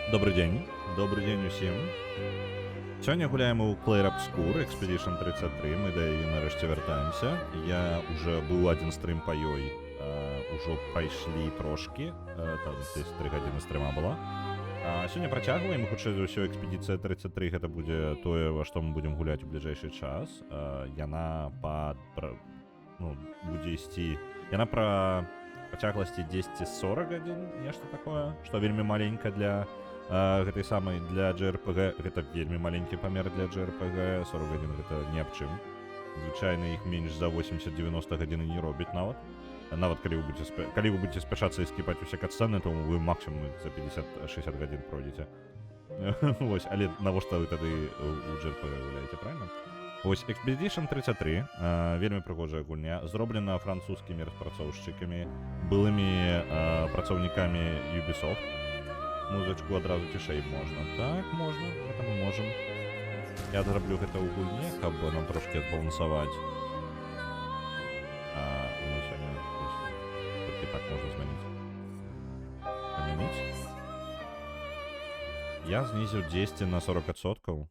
Добрый дзень усім. Сёння гуляем у Clair Obscur Expedition 33, мы да яе нарэшце вяртаемся. Я уже быў адзін стрым па ёй, ужо прайшлі трошкі, там десь 3 гадзіны стрыма была. Сёння працягваем, хутчэй за ўсё Экспедыцыя 33 гэта будзе тое, во што мы будзем гуляць у бліжэйшы час. Яна будзе ісці, яна пра працягласці 10-40 гадзін, нешта такое, што вельмі маленька для гэтай самай для JRPG. Гэта вельмі маленькі памер для JRPG, 40 гадзін гэта ні аб чым. Звычайна іх менш за 80-90 гадзін не робіць нават калі вы будзеце спяшацца і скіпаць усе катсцэны, то вы максімум за 50-60 гадзін пройдзеце. Вось, але навошта вы тады у JRPG гуляеце, правильно? Вось, Expedition 33, вельмі прыгожая гульня, зроблена французскімі распрацоўшчыкамі, былымі працаўнікамі Ubisoft. Музычку адразу цішэй можна. Так, можна, гэта мы можам. Я зраблю гэта ў гульне, каб нам трошкі адбалансаваць. Ну, сёння толькі так можна змяніць. Памяніць. Я знізіў 10 на 40%.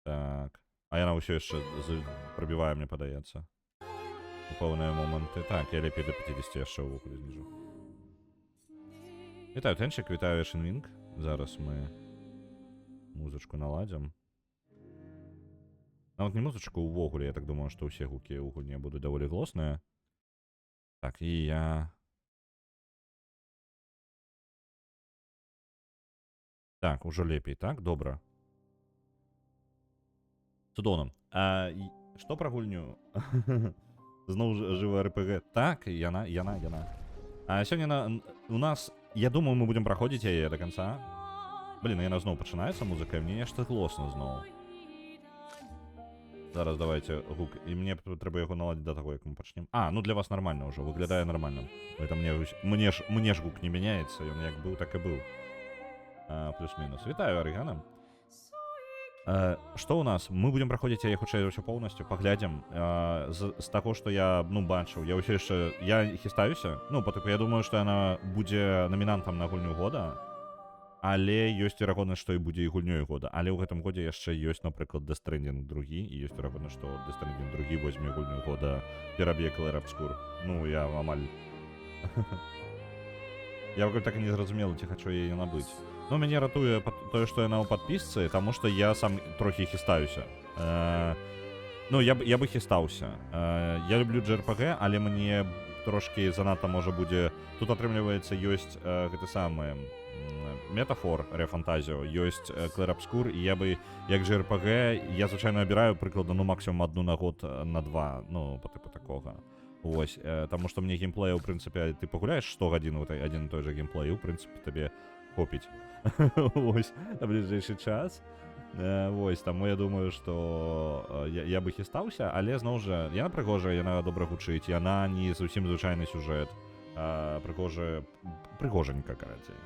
Так. А яна ўсё яшчэ прабівае, мне падаецца. У пэўныя моманты. Так, я лепей до 50 яшчэ ўвогуле зніжу. Вітаю, Тэнчык, вітаю, Эшенвінг. Зараз мы музычку наладзім. Нават не музычку ўвогуле, я так думаю, што ўсе гукі ў гульне будуць даволі глосныя. Так, і я... Так, ужо лепей, так? Добра. Цудоўна. Што пра гульню? Зноў жыва РПГ. Так, яна. Сёння у нас... Я думаю, мы будем проходить яе до конца. Блин, яна зноў пачынаецца музыка, і мне нешта глосна зноў. Зараз давайте гук. І мне трэба яго наладзіць до таго, як мы пачнем. Ну для вас нормально ўжо, выглядае нормально. Это мне ж гук не мяняецца, ён як быў, так і быў. Плюс-мінус. Вітаю, Арыгана. Што ў нас? Мы будем праходзіць яе хутчэй ўсё поўнасцю, паглядзім. З таго, што я бачыў, я ўсё яшчэ хістаюся. Я думаю, што яна будзе намінантам на гульню года, але ёсць верагоднасць, што і будзе і гульнёй года. Але ў гэтым годзе яшчэ ёсць, напрыклад, Death Stranding 2, і ёсць верагоднасць, што Death Stranding 2 возьме гульню года, пераб'е Clair Obscur. Я амаль... Я пакуль так і не зразумела, ці хачу яе набыць. Мяне ратуе тое, што яна ў падпісцы, таму што я сам трохі хістаюся. Я бы хістаўся. Я люблю JRPG, але мне трошкі занадта можа будзе... Тут атрымліваецца, ёсць гэты самы метафор, Рефантазіо, ёсць Clair Obscur, і я бы, як JRPG, я звычайна абіраю прыкладна, максімум адну на год, на 2, па тыпу такога. Вось, таму што мне геймплея, ў прынцыпе, ты пагуляеш 100 гадзін у адзін і той жа геймплей, у прынцыпе, табе хопіць. Вось, на бліжэйшы час. Вось, таму я думаю, што я бы хістаўся, але зноў жа, яна прыгожая, яна добра гучыць, яна не зусім звычайны сюжэт, прыгожанька, карацей.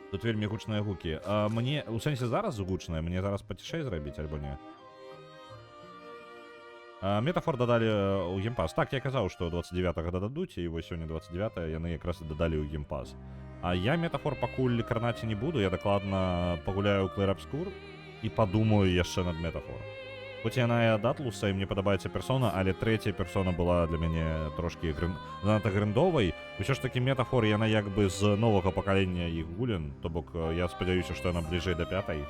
Тут вельмі гучныя гукі. Мне, у сэнсе зараз гучныя, мне зараз пацішэй зрабіць, альбо не? Метафор дадалі ў геймпас. Так, я казаў, што 29-го дададуць, і вось сёння 29-е яны якраз і дадалі ў геймпас. Я метафор пакуль карнаці не буду, я дакладна пагуляю ў Clair Obscur і падумаю яшчэ над метафор. Хоць яна і ад Атлуса, і мне падабаецца персона, але трэцяя персона была для мяне трошкі занадта грындовай. Усё ж такі метафор, яна як бы з новага пакалення іх гулен, то бок я спадзяюся, што яна бліжэй да 5-й.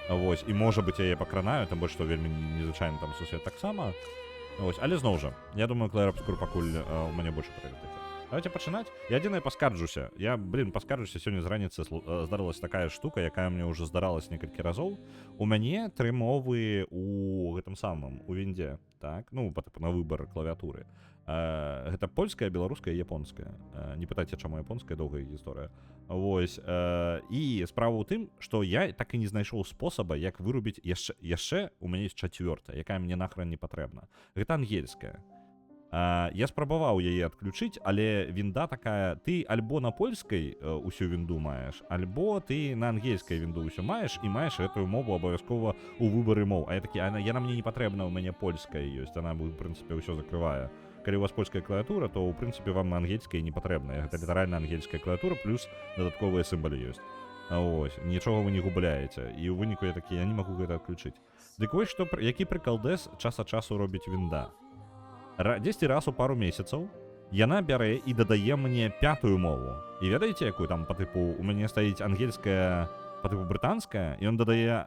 Вось, і можа быць яе пакранаю, там больш што вельмі незвычайны там сусвет таксама. Вось, але зноў жа, я думаю, Clair Obscur пакуль у мяне больш прыоритеце. Давайте пачынаць. Я адзінае паскарджуся. Паскарджуся, сёння з раніцы здарылася такая штука, якая мне ўжо здаралась некалькі разоў. У мяне 3 мовы у гэтым самым, у віндзе, так? На выбар клавіатуры. Гэта польская, беларуская і японская. Не пытайце, чаму японская, доўгая гісторыя. Вось, і справа ў тым, што я так і не знайшоў спосаба, як вырубіць яшчэ у мяне ёсць 4-та, якая мне нахрен не патрэбна. Гэта ангельская. Я спрабаваў яе адключыць, але вінда такая, ты альбо на польскай усю вінду маеш, альбо ты на ангельскай вінду ўсё маеш, і маеш гэтую мову абавязкова ў выбары моў. А я такі, яна мне не патрэбна, у мяне польская ёсць, яна, у прынцыпе, ўсё закрывае. калі у вас польская клавіатура, то ў прынцыпе вам ангельская не патрэбная. Гэта літаральна ангельская клавіатура плюс дадатковыя сімвалы ёсць. Ось, нічога вы не губляеце. І ў выніку я такі, я не магу гэта адключыць. Дык вось што, які прыкалдэс час ад часу робіць вінда. 10 раз у пару месяцаў яна бярэ і дадае мне 5-ю мову. І ведаеце, якую там па тыпу у мяне стаіць ангельская па тыпу брытанская, і ён дадае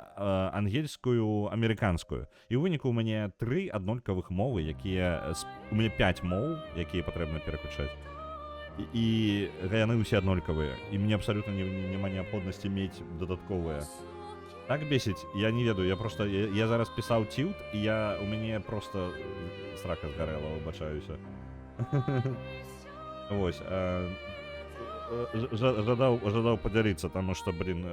ангельскую амерыканскую. І ў выніку у мяне 3 аднолькавых мовы, якія у мяне 5 моў, якія патрэбна пераключаць. І яны ўсе аднолькавыя. І мне абсалютна няма неабходнасці мець дадатковыя. Так бесіць, я не ведаю, я просто я зараз пісаў тилт, і у мяне просто срака згарэла, выбачаюся. Вось, жадаў падзяліцца, таму што, блин,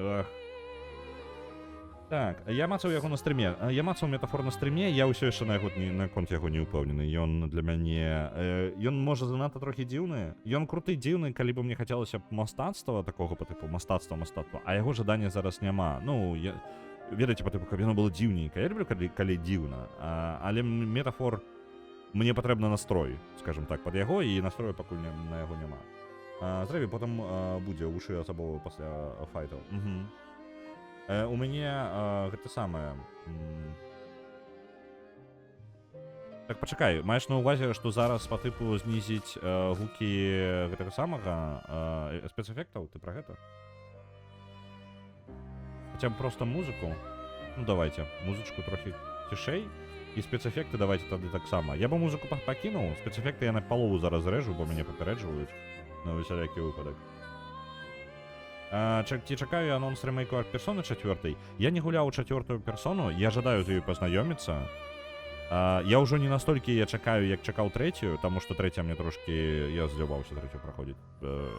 Так, я мацаў яго на стрыме. Я мацаў метафор на стрыме, я ўсё яшчэ наконт яго не ўпэўнены. Ён для мяне... Ён, можа, занадта трохі дзіўны. Ён круты, дзіўны, калі б мне хацелася б мастацтва такога па тыпу, мастацтва, а яго жадання зараз няма. Ну, ведаеце, па тыпу, каб яно было дзіўненька. Я люблю, калі дзіўна. Але метафор... Мне патрэбна настрой, скажем так, пад яго, і настрою пакуль на яго няма. Зрэбі, потым будзе вушы асабовы пасля файтаў. У мяне гэта самае... Так, пачакай, маеш на ўвазе, што зараз па тыпу знізіць гукі гэтага самага спецэфектаў? Ты пра гэта? Хаця б проста музыку? Ну, давайте, музычку трохі цішэй. І спецэфекты давайте тады таксама. Я бы музыку пакінуў, спецэфекты я на палову зараз зрэжу, бо мяне папярэджваюць на усялякі выпадак. Ці чакаю я анонс ремейку Персоны 4. Я не гуляў у 4-ю персону, я жадаю з ёй пазнаёміцца. Я ўжо не настолькі я чакаю, як чакаў 3-ю, таму што 3-я мне трошкі... Я зляваўся 3-ю праходзіць,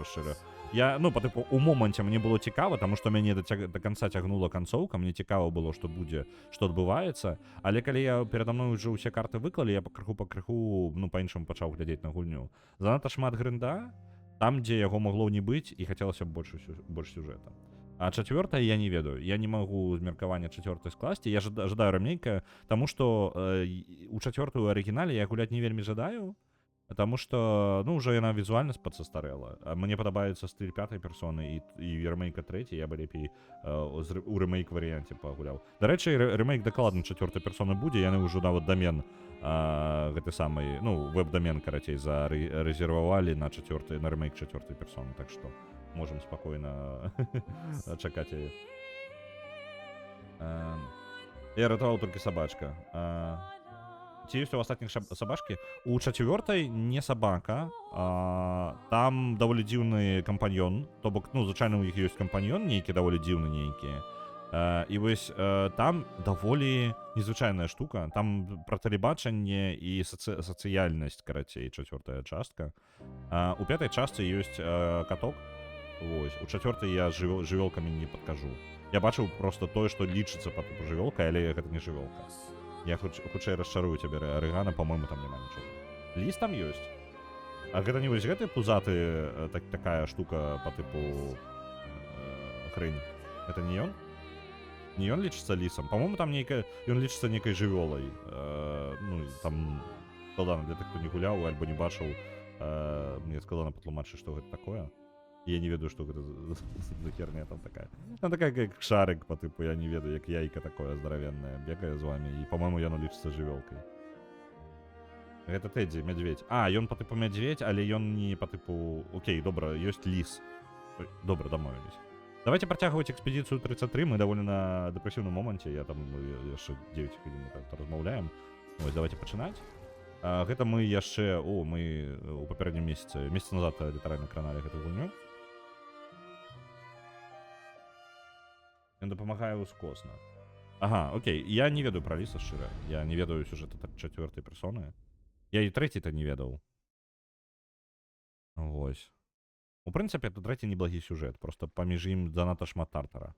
шчыра. Ну, па тыпу, у моманце мне было цікава, таму што мяне да канца цягнула канцоўка, мне цікава было, што будзе, што адбываецца, але калі я перада мной ўжо ўсе карты выклалі, я пакрыху, ну, па-іншаму пачаў глядзець на гульню. Занадта шмат грында, там, дзе яго магло не быць, і хацелася б больш сюжэта. А 4-я я не ведаю. Я не магу з меркавання 4-й скласці. Я жадаю рамейка, таму што у 4-ю арыгінале я гуляць не вельмі жадаю, таму што, ну, ўжо яна візуальна падсастарэла. Мне падабаецца стыль 5-й персоны і ремейка 3-й, я бы лепей у ремейк варыянце пагуляў. Дарэчы, ремейк дакладна 4-й персоны будзе, яны ўжо нават дамен гэты самы, ну, веб-дамен, карацей, зарэзервавалі на ремейк 4-й персоны, так што можам спакойна чакаць яе. Я ратаваў толькі сабачка. Ці ёсць у астатніх сабачкі? У 4-й не сабака, там даволі дзіўны кампаньён, то бок, ну, звычайна у іх ёсць кампаньён нейкі, даволі дзіўны нейкі. І вось там даволі незвычайная штука, там пра тэлебачанне і сацыяльнасць, карацей, 4-я частка. У 5-й частцы ёсць каток, вось, у 4-й я жывёлкамі не падкажу. Я бачыў проста тое, што лічыцца па тыпу жывёлка, але гэта не жывёлка. Я хутчэй расчарую цябе, Арыгана, па-мойму, там няма нічога. Ліс там ёсць. А гэта не вось гэты пузаты, такая штука па тыпу хрэнь. Гэта не ён? Не ён лічыцца лісам? Па-мойму, там нейкая... Ён лічыцца нейкай жывёлай. Ну, там складана для тых, хто не гуляў, альбо не бачыў. Мне складана патлумачыць, што гэта такое. Я не ведаю, што гэта за херня там такая. Там такая, як шарик, па тыпу, я не ведаю, як яйка такое здаравенное, бегае з вамі, і, па-мойму, яно лічыцца жывёлкай. Гэта Тэддзі, мядзведь. Ён па тыпу мядзведь, але ён не па тыпу... Окей, добра, ёсць ліс. Добра, дамовілись. Давайте працягваць экспедыцыю 33, мы даволі на дэпрэсіўным моманце, я там яшчэ 9 хвілін размаўляем. Вось, давайте пачынаць. Гэта мы яшчэ... мы у папярэднім месяцы назад літаральна краналі гэту гульню. Ён дапамагае ускосна. Окей, я не ведаю пра ліса, шчыра. Я не ведаю сюжэта 4-й персоны. Я і 3-й-то не ведаў. Вось. У прынцыпе, тут 3-й неблагі сюжэт, просто паміж ім занадта шмат тартара.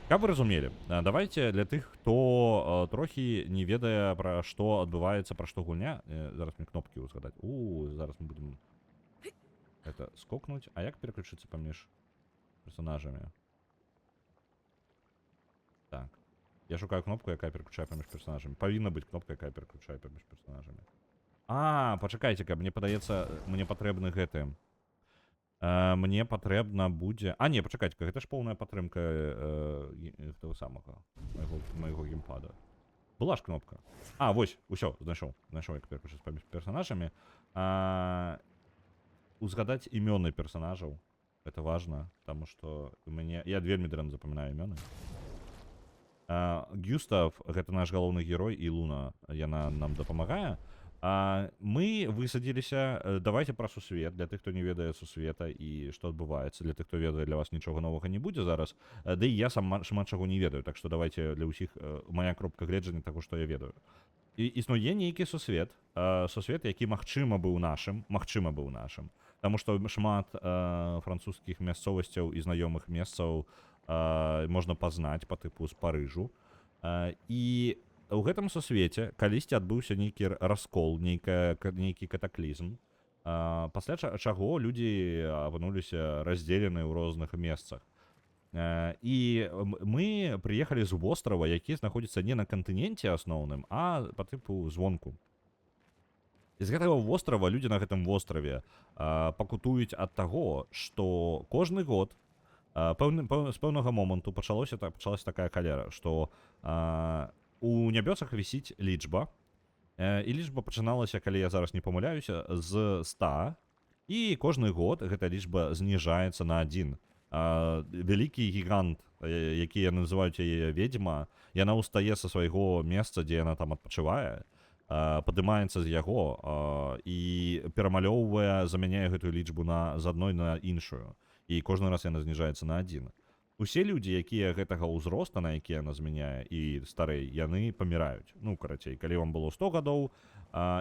Каб вы разумелі, давайте для тых, хто трохі не ведае, пра што адбываецца, пра што гульня. Зараз мне кнопкі ўзгадаць. Зараз мы будзем это скокнуць. А як переключыцца паміж персонажамі? Так. Я шукаю кнопку, якая переключае паміж персонажамі. Павінна быць кнопка, якая переключае паміж персонажамі. Пачакайце-ка, мне падаецца, мне патрэбны гэты. Мне патрэбна будзе... Не, пачакайце-ка, гэта ж поўная падтрымка того самага, майго геймпада. Была ж кнопка. Вось, усё, знайшоў, як пераключыць паміж персонажамі. Узгадаць імёны персонажаў. Это важно, потому что у мяне... Я вельмі дрэнна запамінаю імёны. Гюстав, гэта наш галоўны герой, і Луна, яна нам дапамагае. Мы высадзіліся, давайте пра сусвет, для тых, хто не ведае сусвета і што адбываецца, для тых, хто ведае, для вас нічога новага не будзе зараз, да і я сам шмат чаго не ведаю, так што давайте для ўсіх моя кропка гледжання таго, што я ведаю. І існуе нейкі сусвет, які магчыма быў нашым, таму што шмат французскіх мясцовасцяў і знаёмых месцаў можна пазнаць па тыпу з Парыжу. І у гэтым сусвеце калісьці адбыўся нейкі раскол, нейкі катаклізм, пасля чаго людзі апынуліся раздзелены ў розных месцах. І мы прыехалі з вострава, які знаходзіцца не на кантыненце асноўным, а па тыпу звонку. І з гэтага вострава людзі на гэтым востраве пакутуюць ад таго, што кожны год з пэўнага моманту пачалася такая халера, што у нябёсах вісіць лічба, і лічба пачыналася, калі я зараз не памыляюся, з 100, і кожны год гэта лічба зніжаецца на 1. Вялікі гігант, які называюць яе ведзьма, яна ўстае са свайго месца, дзе яна там адпачывае, падымаецца з яго і перамалёўвае, замяняе гэтую лічбу з адной на іншую. І кожны раз яна зніжаецца на 1. Усе людзі, якія гэтага ўзроста, на які яна змяняе, і старэй, яны паміраюць. Ну, карацей, калі вам было 100 гадоў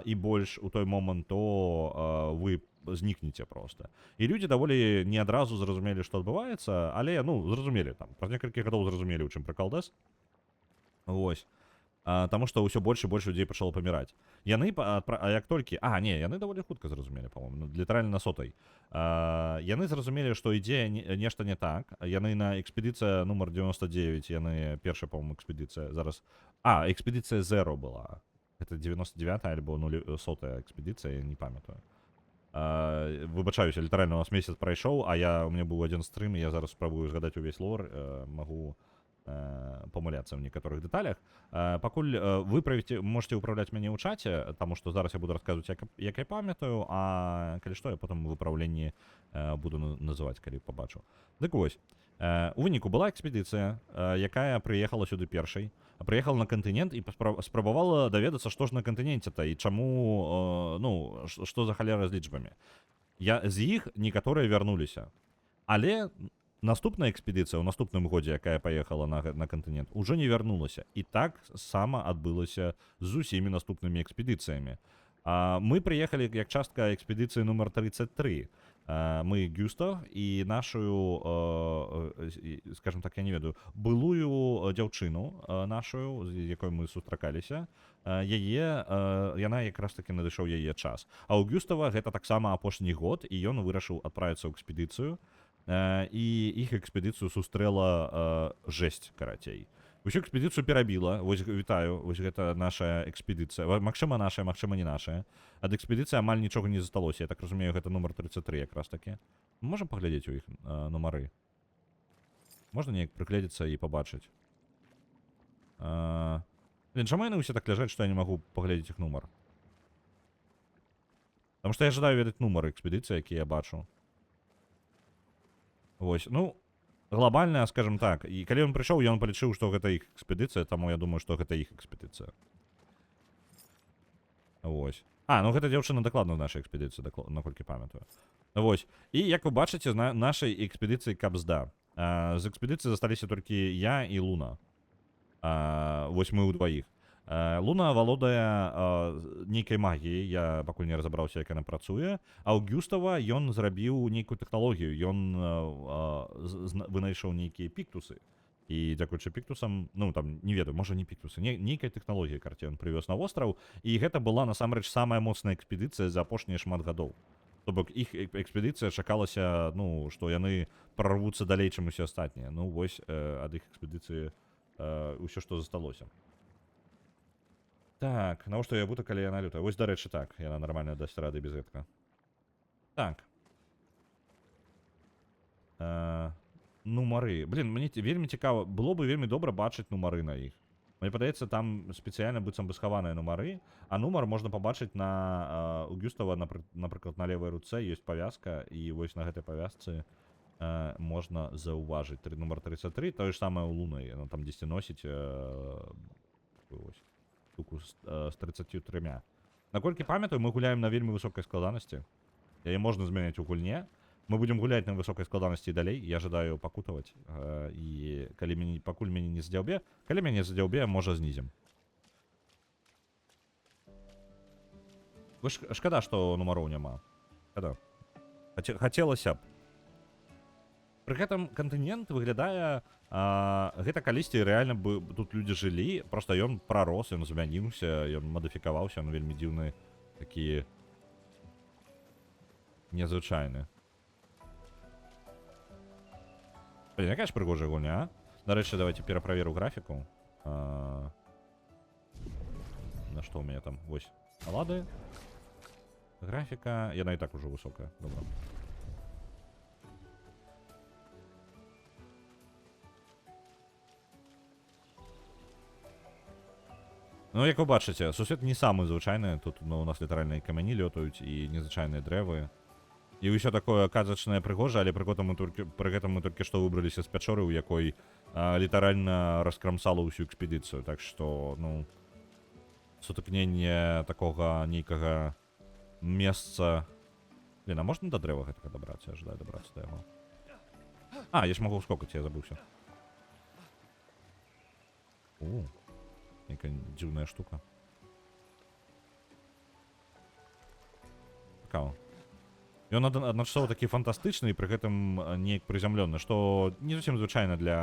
і больш у той момант, то вы знікнеце проста. І людзі даволі не адразу зразумелі, што адбываецца, але, зразумелі там. Праз некалькі гадоў зразумелі, у чым прыкалдэс. Вось. Таму што ўсё больш і больш людзей пачало паміраць. Яны, як толькі... яны даволі хутка зразумелі, па-моему, літаральна на 100-й. Яны зразумелі, што ідзе нешта не так. Яны на экспедыцыя нумар 99, яны першая, па-моему, экспедыцыя зараз... экспедыцыя Zero была. Гэта 99-я альбо 100-я экспедыцыя, я не памятаю. Выбачаюся, літаральна у нас месяц прайшоў, у меня быў адзін стрым, і я зараз спрабую згадаць увесь лор, магу памыляцца ў некаторых дэталях. Пакуль вы можете ўпраўляць мяне ў чаце, таму што зараз я буду расказваць, як я памятаю, а калі што, я потым у выпраўленні буду называць, калі пабачу. Дык вось, у выніку была экспедыцыя, якая прыехала сюды першай, прыехала на кантынент і спрабавала даведацца, што ж на кантыненце-то і чаму, што за халера з лічбамі. З іх некаторыя вярнуліся, але наступная экспедыцыя ў наступным годзе, якая паехала на кантынент, ужо не вярнулася. І так сама адбылася з усімі наступнымі экспедыцыямі. Мы прыехалі як частка экспедыцыі нумар 33. Мы Гюстав і нашу, скажем так, я не ведаю, былую дзяўчыну нашу, з якой мы сустракаліся, яна якраз таки надышоў яе час. А ў Гюстава гэта таксама апошні год, і ён вырашыў адправіцца ў экспедыцыю, і іх экспедыцыю сустрэла жэсць, карацей. Усю экспедыцыю перабіла, вось вітаю, вось гэта наша экспедыцыя. Магчыма нашая, магчыма не нашая. Ад экспедыцыі амаль нічога не засталося, я так разумею, гэта нумар 33 якраз такі. Можам паглядзець у іх нумары? Можна неяк прыгледзецца і пабачыць? Чаму яны ўсе так ляжаць, што я не магу паглядзець іх нумар? Таму што я жадаю ведаць нумары экспедыцыі, якія я бачу. Вось, глобальная, скажем так, і калі ён прыйшоў, ён палічыў, што гэта іх экспедыцыя, таму я думаю, што гэта іх экспедыцыя. Вось. Гэта дзяўчына дакладна ў нашай экспедыцыі, наколькі памятаю. Вось. І як вы бачыце, з нашай экспедыцыі Кабзда. З экспедыцыі засталіся толькі я і Луна. Вось мы ўдваіх. Луна валодае нейкай магіяй, я пакуль не разабраўся, як яна працуе, а ў Гюстава ён зрабіў нейкую тэхналогію, ён вынайшоў нейкія піктусы. І дзякуючы піктусам, там, не ведаю, можа не піктусы, нейкая тэхналогія, карці, ён прывёз на востраў, і гэта была, насамрэч, самая моцная экспедыцыя за апошнія шмат гадоў. То бок, іх экспедыцыя чакалася, што яны прарвуцца далей, чым усе астатнія. Вось ад іх экспедыцыі ўсё, што засталося. Так, навошта я буду, калі яна лютая? Вось, дарэчы, так, яна нармальна дасць рады без гэтага. Так. Нумары. Блін, мне вельмі цікава. Было бы вельмі добра бачыць нумары на іх. Мне падаецца, там спецыяльна быццам бы схаваныя нумары, а нумар можна пабачыць на у Гюстава, напрыклад, на левай руцэ ёсць павязка, і вось на гэтай павязцы можна заўважыць нумар 33, тое ж самае ў Луны, яна там дзесьці носіць штуку з 33. Наколькі памятаю, мы гуляем на вельмі высокай складанасці. Яе можна змяняць у гульне. Мы будем гулять на высокой складанности и далей. Я ожидаю покутывать. И пакуль мяне не задзяўбе, калі мяне задзяўбе, можа знізім. Шкада, што нумароў няма. Шкада. Хацелася б. Пры гэтым кантынент выглядае, гэта калісьці рэальна бы тут людзі жылі, проста ён прарос, ён змяніўся, ён мадыфікаваўся, ён вельмі дзіўны, такі незвычайны. Блин, якая ж прыгожая гульня, а? Нарэшце, давайте пераправеру графіку. На што ў мяне там? Вось. Лады. Графіка. Яна і так ужо высокая. Добра. Ну, як вы бачыце, сусвет не самы звычайны. Тут у нас літаральна і камяні лётаюць, і незвычайныя дрэвы. І ўсё такое казачнае прыгожа, але пры гэтым мы толькі што выбраліся з пячоры, у якой літаральна раскрамсала ўсю экспедыцыю. Так што, ну, сутыкненне такога нейкага месца... Блин, а можна да дрэва гэтага дабрацца? Я жадаю дабрацца да яго. А, я ж магу ўскокаць, я забыўся. Нейкая дзіўная штука. Цікава. Ён адначасова такі фантастычны і пры гэтым неяк прызямлённы, што не зусім звычайна для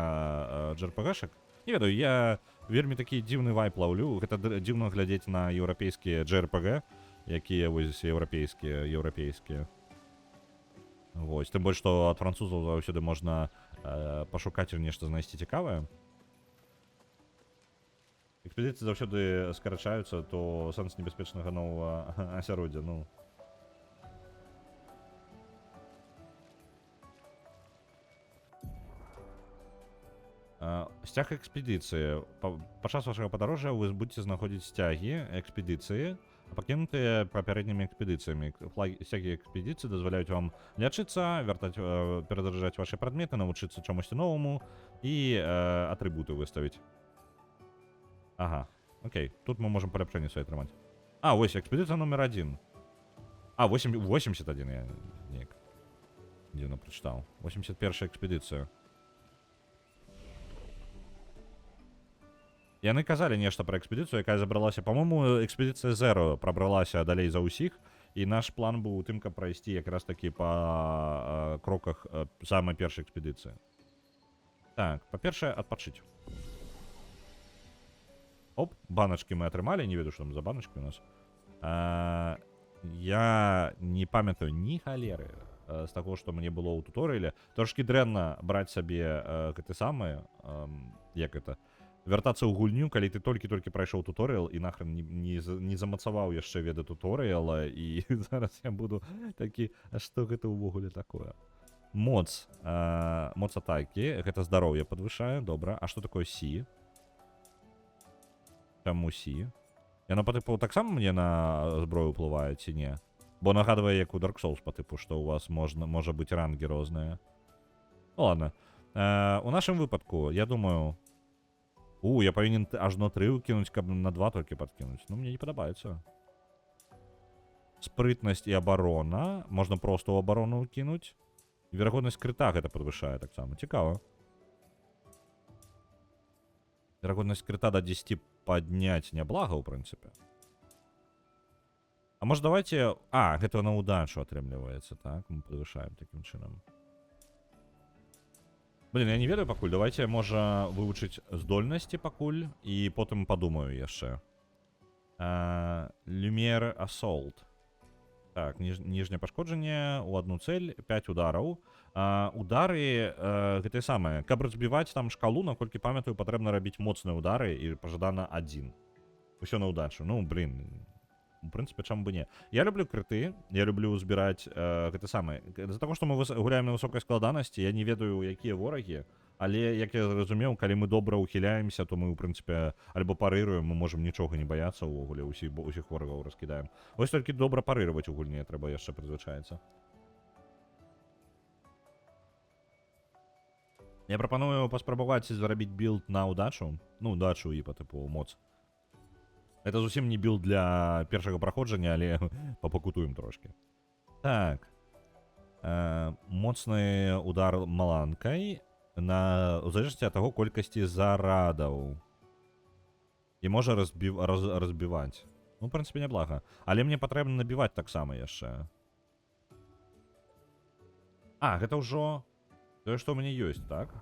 JRPG-шак. Не ведаю, я вельмі такі дзіўны вайп лаўлю. Гэта дзіўна глядзець на еўрапейскія JRPG, якія вось еўрапейскія. Вось, тым больш, што ад французаў заўсёды можна пашукаць нешта знайсці цікавае. Экспедыцыі заўсёды скарачаюцца, то сэнс небяспечнага новага асяроддзя, ну... Сцяг экспедыцыі. Падчас вашага падарожжа вы будзеце знаходзіць сцягі экспедыцыі, пакінутыя папярэднімі экспедыцыямі. Сцягі экспедыцыі дазваляюць вам лячыцца, перадаржаць вашы прадметы, навучыцца чамусьці новаму і атрыбуты выставіць. Ага, окей. Тут мы можам паляпшэнне свае атрымаць. А, вось, экспедыцыя номер 1. А, 81 я неяк дзіўна прачытаў. 81-я экспедыцыя. Яны казалі нешта пра экспедыцыю, якая забралася. Па-мойму, экспедыцыя Zero прабралася далей за ўсіх, і наш план быў у тым, каб прайсці якраз такі па кроках самай першай экспедыцыі. Так, па-першае, адпачыць. Оп, баначкі мы атрымалі, не ведаю, што там за баначкі у нас. Я не памятаю ні халеры з таго, што мне было ў туторыяле. Трошкі дрэнна браць сабе гэты самы, як гэта, вяртацца ў гульню, калі ты толькі-толькі прайшоў туторыял і нахрен не замацаваў яшчэ веды туторыяла, і зараз я буду такі, а што гэта ўвогуле такое? Моц атакі, гэта здароўе падвышае, добра. А што такое Сі? Чаму Сі? Яно па тыпу таксама мне на зброю ўплывае ці не? Бо нагадвае, як у Dark Souls па тыпу, што ў вас можа быць рангі розныя. Ну ладно. У нашым выпадку, я думаю... я павінен ажно 3 ўкінуць, каб на 2 толькі падкінуць. Ну, мне не падабаецца. Спрытнасць і абарона. Можна проста ў абарону ўкінуць. Верагоднасць крыта гэта падвышае таксама. Цікава. Верагоднасць крыта да 10 падняць няблага, ў прынцыпе. А можа давайте... гэта на удачу атрымліваецца, так? Мы падвышаем такім чынам. Блин, я не ведаю пакуль. Давайте, можа, вывучыць здольнасці пакуль, і потым падумаю яшчэ. Люмер Assault. Так, ніжняе пашкоджанне ў одну цель, 5 удараў. Удары гэтыя самыя. Каб разбіваць там шкалу, наколькі памятаю, патрэбна рабіць моцныя удары, і пажадана 1. Усё на удачу. Ну, блин, у прынцыпе, чаму бы не. Я люблю крыты, я люблю збіраць гэта самае. З-за таго, што мы гуляем на высокай складанасці, я не ведаю, якія ворагі, але, як я зразумеў, калі мы добра ўхіляемся, то мы, у прынцыпе, альбо парыруем, мы можам нічога не баяцца ўвогуле, усіх ворагаў раскідаем. Вось толькі добра парыраваць у гульні трэба яшчэ прызвычаецца. Я прапаную паспрабаваць зрабіць білд на удачу. Ну, удачу і па тыпу моц. Это зусім не білд для першага праходжання, але папакутуем трошки. Так. Моцны удар маланкай у залежнасці ад таго колькасці зарадаў. І можа разбіваць. Ну, в прынцыпе, няблага. Але мне патрэбна набіваць таксама яшчэ. Гэта ўжо тое, што ў мяне ёсць, так?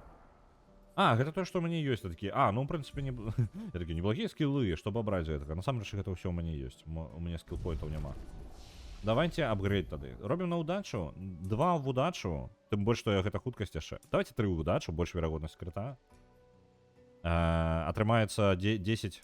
Гэта то, што ў мяне ёсць такі. Ну, в прынцыпе, такі неблагія скіллы, што абраць за гэтага. Насамрэч, гэта ўсё ў мяне ёсць. У мяне скілл-поінтаў няма. Давайте апгрейд тады. Робім на удачу. 2 в удачу. Тым больш, што гэта хуткасць яшчэ. Давайте 3 в удачу, больш верагоднасць крыта. Атрымаецца 10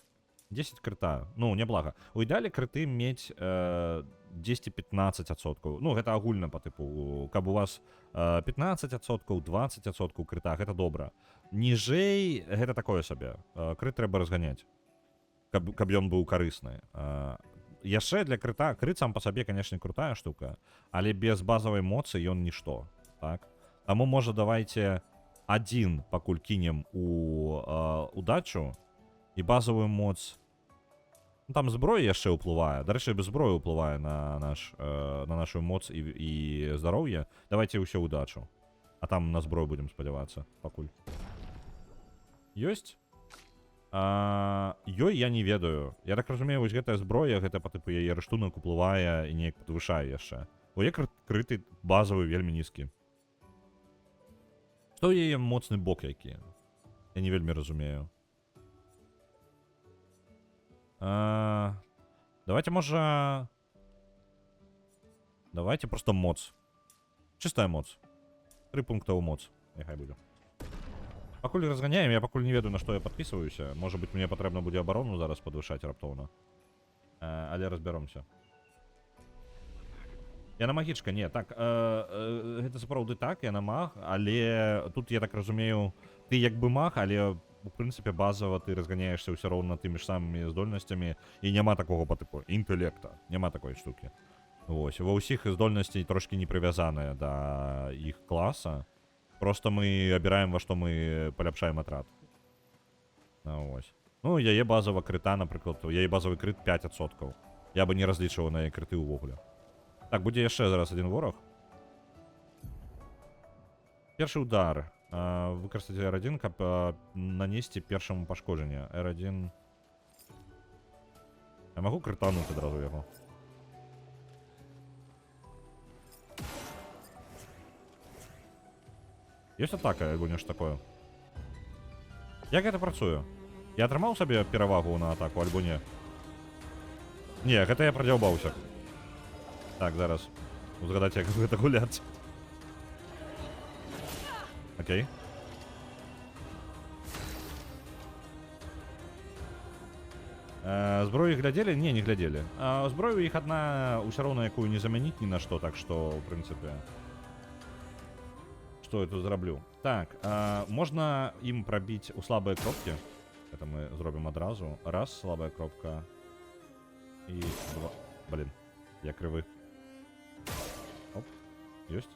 крыта. Ну, няблага. У ідэале крыты мець 10-15%. Ну, гэта агульна па тыпу. Каб у вас 15%, 20% крыта, гэта добра. Ніжэй, гэта такое сабе. Крыт трэба разганяць. Каб ён быў карысны. Яшчэ для крыта, крыт сам па сабе, канешне, крутая штука, але без базавай моцы ён нішто. Так? Таму, можа, давайте один пакуль кінем у удачу і базавую моц. Ну, там зброя яшчэ ўплывае. Дарэчы, без зброі ўплывае на нашу моц і здароўе. Давайте ўсё удачу. А там на зброю будем спадзявацца пакуль. Ёсць? Ёй я не ведаю. Я так разумею, вось гэтая зброя, гэта па тыпу яе рыштунак уплывае і неяк падвышае яшчэ. Яе крыты базавы вельмі нізкі. Што яе моцны бок які? Я не вельмі разумею. Давайте, можа... Давайте просто моц. Чистая моц. 3 пункта у моц. Няхай будзе. Пакуль разганяем, я пакуль не ведаю, на што я падпісваюся. Можа быць, мне патрэбна будзе абарону зараз падвышаць раптоўна. Але разбяромся. Яна магічка, не, так, гэта сапраўды так, яна маг, але тут, я так разумею, ты як бы маг, але, у прынцыпе, базава ты разганяешься ўсё роўна тымі ж самымі здольнасцямі, і няма такога па тыпу інтэлекта, няма такой штукі. Вось, ва ўсіх здольнасцей трошки не прывязаныя да іх класа, просто мы абіраем, во што мы паляпшаем атрад. Вось. Ну, яе базава крыта, напрыклад, яе базавы крыт 5%. Я бы не разлічваў на яе крыты ўвогуле. Так, будзе яшчэ зараз один ворог. Першы удар. Выкарыстаць R1, каб нанесці першаму пашкоджанне. R1... Я магу крытануць адразу яго. Ёсць атака, або нешта такое. Як гэта працуе? Я атрымаў сабе перавагу на атаку, альбо не? Не, гэта я прадзяўбаўся. Так, зараз. Узгадаць, як гэта гуляць. Окей. Зброю глядзелі? Не, не глядзелі. Зброю іх адна ўсё роўна, якую не замяніць ні на што, так што, в прынцыпе... Что я тут зраблю? Так, можна ім прабіць у слабыя кропкі. Это мы зробім адразу. Раз, слабая кропка. І два. Блин, я крывы. Оп, ёсць.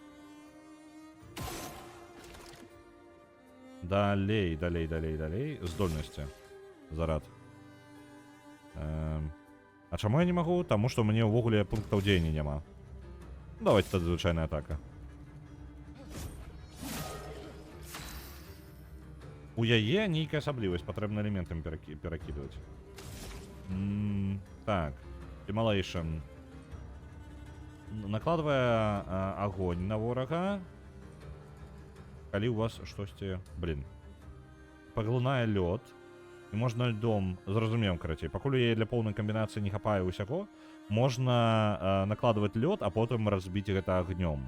Далей, далей, далей, далей. Здольнасці. Зарад. А чаму я не магу? Таму што мне ўвогуле пунктаў дзеяння няма. Давайте тады звычайная атака. У яе нейкая асаблівасць, патрэбна элементамі перакідваць. Так, Immolation. Накладвае агонь на ворага. Калі у вас штосьці... Блин. Паглынае лёд. І можна льдом... Зразумеў, карацей. Пакуль яе для поўнай камбінацыі не хапае ўсяго, можна накладваць лёд, а потым разбіць гэта агнём.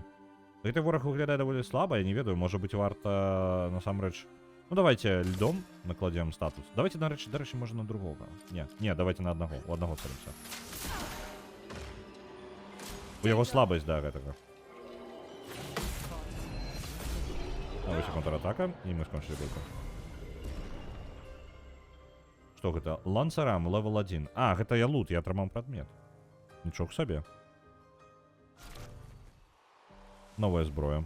Гэты вораг выглядае даволі слаба, я не ведаю, можа быць варта насамрэч Ну, давайте льдом накладем статус. Давайте, до речі, може на другого. Ні, давайте на одного. У одного царимся. У його слабость, да, гэтага. А, вось контратака, і мы скончили бойку. Што гэта? Ланцарам, левел 1. А, гэта я лут, я атрымаў прадмет. Нічога сабе. Новая зброя.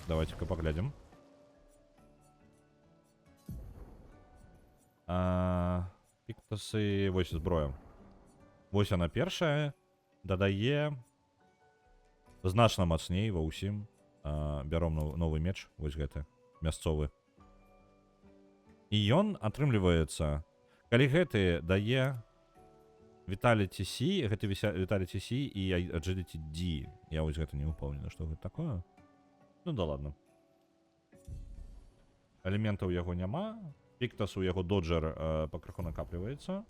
Давайте-ка поглядим. Піктасы, вось зброя. Вось яна першая. Дадае значна мацней ва ўсім. Бяром новы меч, вось гэты, мясцовы. І ён атрымліваецца, калі гэты дае Vitality C, гэты Vitality C і Agility D. Я вось гэта не ўпэўнены, што гэта такое. Ну да ладно. Элементаў яго няма. Піктас у яго доджер пакрыху накапліваецца.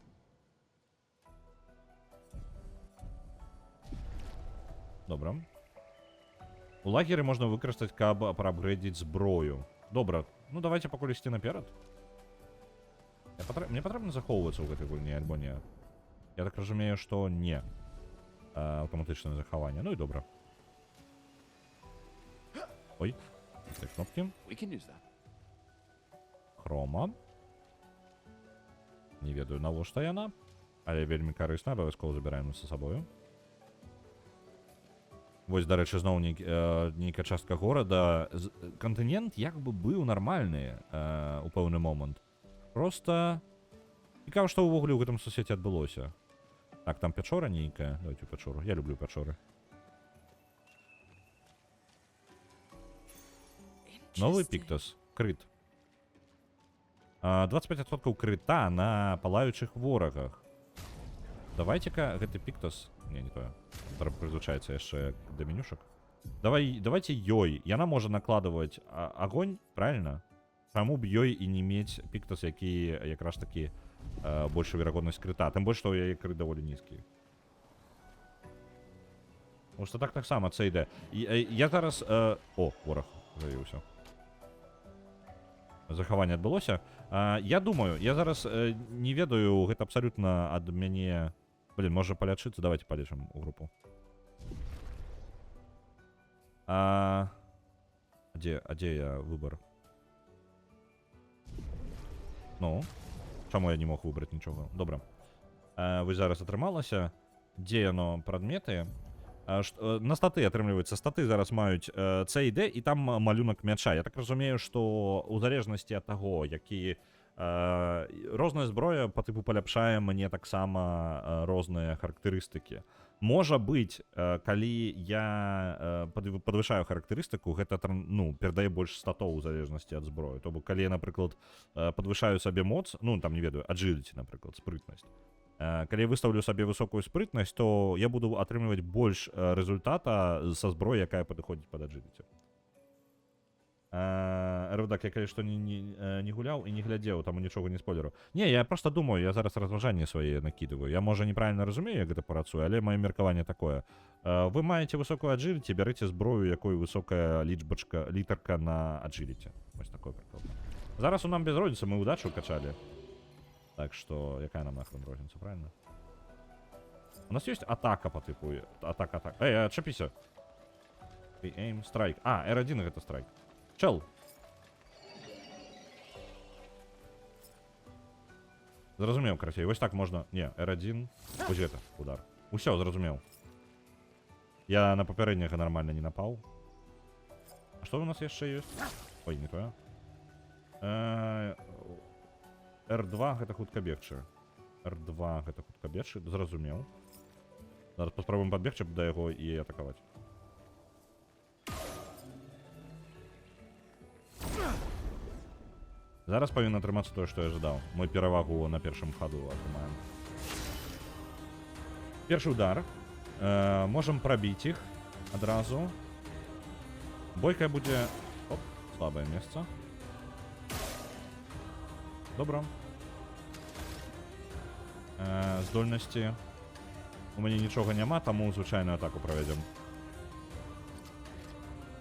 Добра. У лагеры можна выкарыстаць, каб праапгрэдзіць зброю. Добра, ну давайте пакуль ісці наперад. Мне патрэбна захоўвацца ў гэтай гульні, альбо не? Я так разумею, што не. Аўтаматычнае захаванне. Ну і добра. Ой, так кнопкі. Хрома. Не ведаю, навошта яна, але вельмі карысна, абавязкова забіраем са сабою. Вось, дарэчы, зноў нейкая частка горада. Кантынент як бы быў нармальны у пэўны момант. Просто цікава, што ўвогуле ў гэтым сусвеце адбылося. Так, там пячора нейкая. Давайте ў пячору. Я люблю пячоры. Новы піктас. Крыт. 25% крыта на палаючых ворагах. Давайте-ка гэты піктас... Не тое. Трэба прызвычаецца яшчэ да менюшак. Давайте ёй. Яна можа накладваць агонь, правильно? Чаму б ёй і не мець піктас, які якраз такі большая верагоднасць крыта. Тым больш, што ў яе крыт даволі нізкі. Потому што так таксама це йде. Я зараз... О, вораг з'явіўся. Захаванне адбылося. Я думаю, я зараз не ведаю, гэта абсалютна ад мяне... Блин, можа палячыцца, давайте палечым у групу. Дзе я выбор? Ну, чаму я не мог выбраць нічога? Добра. Вось зараз атрымалася. Дзе яно прадметы? На статы атрымліваецца. Статы зараз маюць C&D і там малюнак мяча. Я так разумею, што ў залежнасці ад таго, які розная зброя па тыпу паляпшае мне таксама розныя характарыстыкі. Можа быць, калі я падвышаю характарыстыку, гэта перадае больш статоў у залежнасці ад зброі. То бок, калі я, напрыклад, падвышаю сабе моц, ну, там, не ведаю, agility, напрыклад, спрытнасць. Калі я выстаўлю сабе высокую спрытнасць, то я буду атрымліваць больш рэзультата са зброі, якая падыходзіць пад agility. Рудак, я калі што не гуляў і не глядзеў, таму нічога не спойлеру. Не, я просто думаю, я зараз разважанне свае накидываю. Я, можа, неправільна разумею, як гэта працуе, але маё меркаванне такое. Вы маеце высокую agility, бярыце зброю, якой высокая літарка на agility. Вось такое прикол. Зараз у нам без розніцы, мы удачу качалі. Так что, якая нам нахрен розница, правильно? У нас есть атака по типу. Атака. Эй, отшепися. Aim, strike. R1 это страйк. Чел. Зразумеў, красей. Вось так можна... Не, R1. Вось гэта, удар. Усё, зразумеў. Я на папярэдняга нормально не напал. А что у нас яшчэ ёсць? Ой, не тое. R2 гэта хуткабегчы. R2 гэта хуткабегчы, зразумеў. Зараз паспрабуем падбегчы да яго і атакаваць. Зараз павінна атрымацца тое, што я жадаў. Мы перавагу на першым хаду атрымаем. Першы удар. Можам прабіць іх адразу. Бойкая будзе... Оп, слабае месца. Добра. Здольнасці. У мяне нічога няма, таму звычайную атаку правядзем.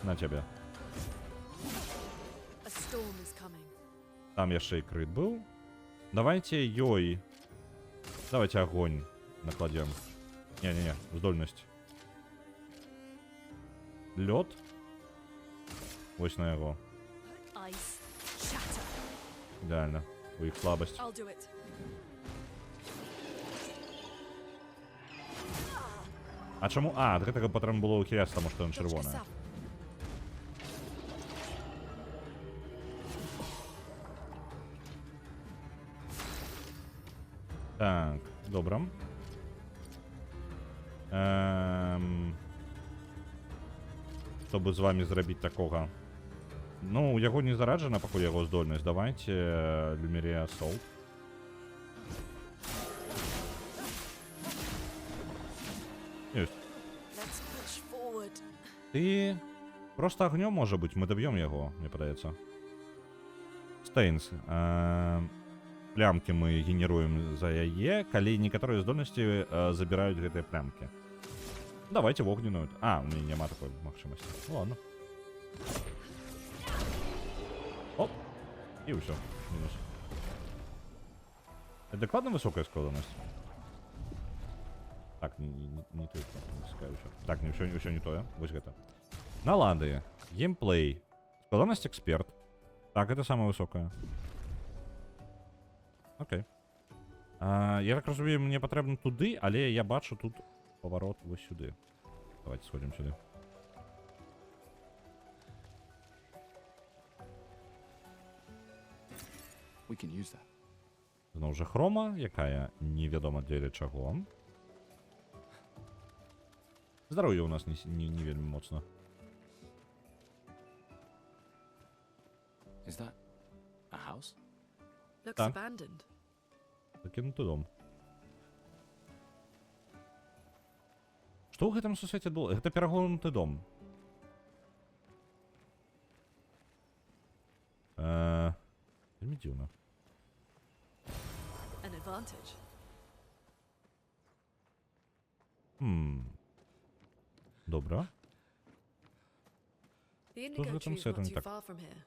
На цябе. storm is coming. Там яшчэ і крыт быў. Давайте ёй. Давайте огонь накладем. Не-не-не, здольнасць. Лёд. Вось на яго. Ice. Shatter. Ідеальна. У іх слабасць. I'll do it. А чаму? А, ад гэтага патрэбна было ухіляцца, таму што ён Watch чырвоная. yourself. Так, добра. Што бы з вами зрабіць такога? Ну, у яго не зараджана пакуль яго здольнасць. Давайте Люмерія Солт. Ёсць. Let's push forward. Ты просто агнём можа быць, мы даб'ём яго, мне падаецца. Стейнс. Плямкі мы генеруем за яе, калі некаторыя здольнасці забіраюць гэтыя плямкі. Давайте в огненную. А, у мяне няма такой магчымасці. Ну ладно. Оп. І ўсё. Мінус. Это дакладна высокая складанасць? Так, не ты, скажу. Так, не ўсё не тое. Вось гэта. Налады. Геймплей. Складанасць эксперт. Так, это самая высокая. Окей. Я так разумею, мне патрэбна туды, але я бачу тут поворот вось сюды. Давайте сходим сюды. We can use that. Зноў жа хрома, якая невядома дзеля чаго. Здароўе у нас не вельмі моцна. Is that a house? Looks Так. abandoned. Закінуты дом. Што ў гэтым сусвеце было? Гэта перагорнуты дом. Вельмі дзіўна. An advantage. Добра. The Что ж в indigo этом tree's с этим not не too так? far from here.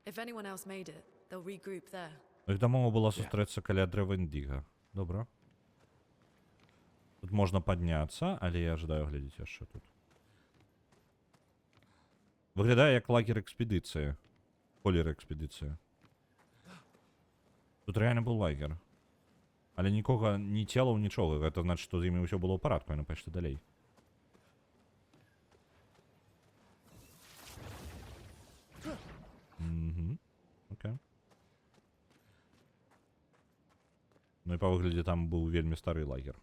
If anyone else made it, they'll regroup there. Іх дамова была сустрэцца каля дрэва індыга. Добра. Тут можна падняцца, але я ожидаю глядзець яшчэ тут. Выглядае як лагер экспедыцыі. Полер экспедыцыі. Тут реально быў лагер. Але нікога, ні целаў, нічога. Гэта значыць, што з імі ўсё было ў парадку, яны пайшлі далей. Окей. Ну і па выглядзе там быў вельмі стары лагер.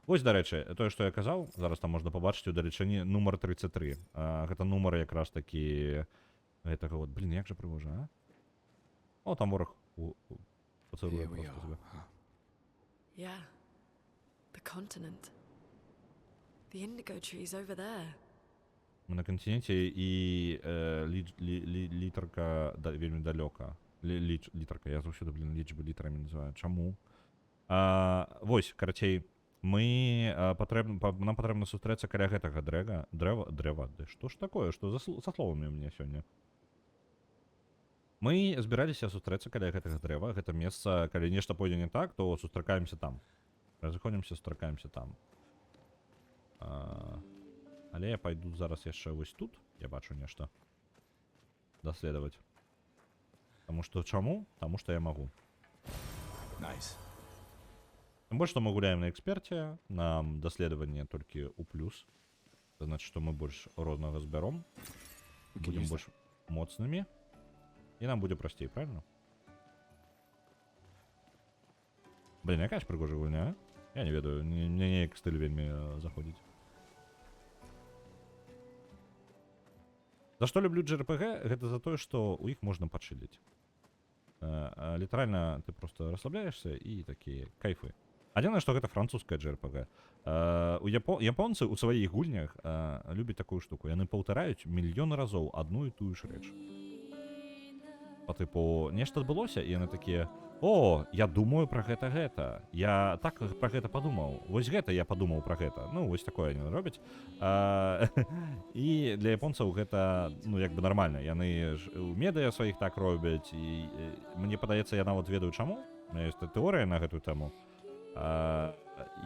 Вось, дарэчы, тое, што я казаў, зараз там можна пабачыць у далечыні нумар 33. Гэта нумар якраз такі гэтага вот, блин, як жа прыгожа, а? О, там вораг пацаруе Here we просто are. себе. Huh. Yeah. The continent. The indigo tree's over there. Мы на кантиненце і літарка вельмі далёка. Літарка, я заўсёды, блин, лічбы літарамі называю. Чаму? Вось, карацей, нам патрэбна сустрэцца каля гэтага дрэва. Што ж такое? Што за словамі у мяне сёння? Мы збіраліся сустрэцца каля гэтага дрэва. Гэта месца, калі нешта пойдзе не так, то сустракаемся там. Разыходзімся, сустракаемся там. Але я пайду зараз яшчэ вось тут. Я бачу нешта. Даследаваць. Таму што чаму? Таму што я магу. Nice. Тым больш, што мы гуляем на эксперце, нам даследаванне толькі ў плюс. Це значыць, што мы больш рознага збяром. Будзем больш моцнымі. І нам будзе прасцей, правильно? Блин, якая ж прыгожая гульня, а? Я не ведаю, мне неяк стыль вельмі заходзіць. За што люблю JRPG, гэта за тое, што ў іх можна пачыліць. Літаральна ты просто расслабляешься і такія кайфы. Адзінае, што гэта французская JRPG. Японцы ў сваіх гульнях любяць такую штуку. Яны паўтараюць мільёны разоў адну і тую ж рэч. Па тыпу, нешта адбылося, і яны такія: О, я думаю пра гэта. Я так пра гэта падумаў. Вось гэта я падумаў пра гэта. Ну, вось такое яны робяць. І для японцаў гэта, ну, як бы нармальна. Яны ж у медыа сваіх так робяць. І мне падаецца, я нават ведаю чаму. У меня ёсць тэорыя на гэтую тэму.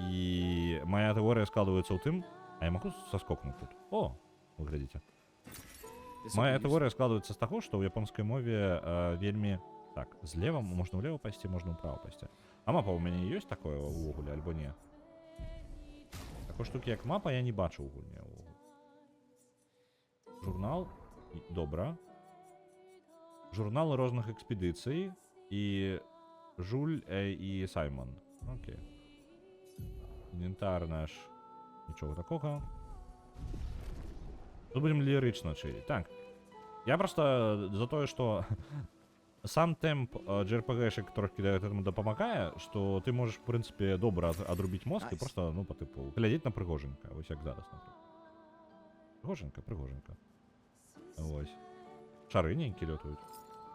І моя тэорыя складваецца ў тым, а я магу саскокнуць тут? О, вы глядзіце. This will Моя be тэорыя складваецца з таго, што ў японскай мове вельмі так, злева можна ўлева пайсці, можна ўправа пайсці. А мапа ў мяне ёсць такое ўвогуле альбо не? Такой штукі як мапа я не бачу ў гульні. Журнал, добра. Журналы розных экспедыцый і Жуль і Саймон. Окей. Інвентар наш. Нічого такого. Тут будем лірычна чилить. Так. Я просто за тое, што сам тэмп JRPG-шек трохі гэтаму дапамагае, што ты можаш, в прынцыпе, добра адрубіць мозг і просто, ну, па тыпу, глядзець на прыгожанька. Вось як зараз, напрыклад. Прыгожанька. Вось. Шары нейкі лётаюць.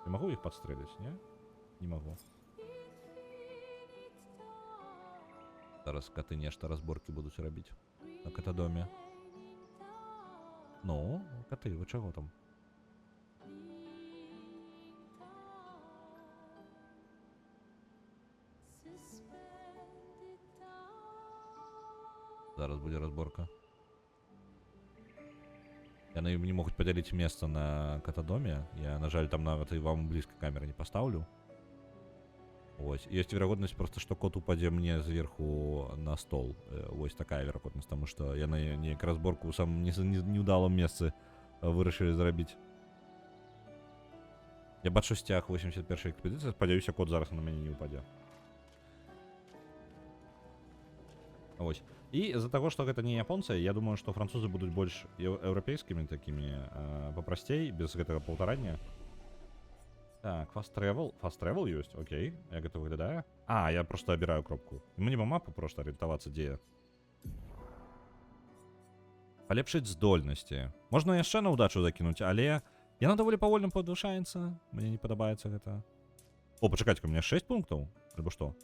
Я магу іх падстрэліць, не? Не магу. Зараз каты нешта разборкі будуць рабіць на катадоме. Ну, каты, вы чаго там? Зараз будзе разборка. Яны не могуць падзяліць месца на катадоме. Я, на жаль, там нават і вам блізка камеры не пастаўлю. Вось. Ёсць верагоднасць проста, што кот упадзе мне зверху на стол. Вось такая верагоднасць, таму што яны неяк разборку ў самым неудалым месцы вырашылі зрабіць. Я бачу сцяг 81-й экспедыцыі, спадзяюся, кот зараз на мяне не упадзе. Вось. І з-за таго, што гэта не японцы, я думаю, што французы будуць больш еўрапейскімі такімі папрасцей, без гэтага паўтарання. Так, fast travel. Fast travel ёсць, окей. Як гэта выглядае? А, я просто абіраю кропку. Мне па мапу проста арыентавацца, дзе я. Палепшыць здольнасці. Можна яшчэ на ўдачу закінуць, але яна даволі павольна падвышаецца. Мне не падабаецца гэта. О, пачакайце, у меня 6 пунктаў? Альбо што?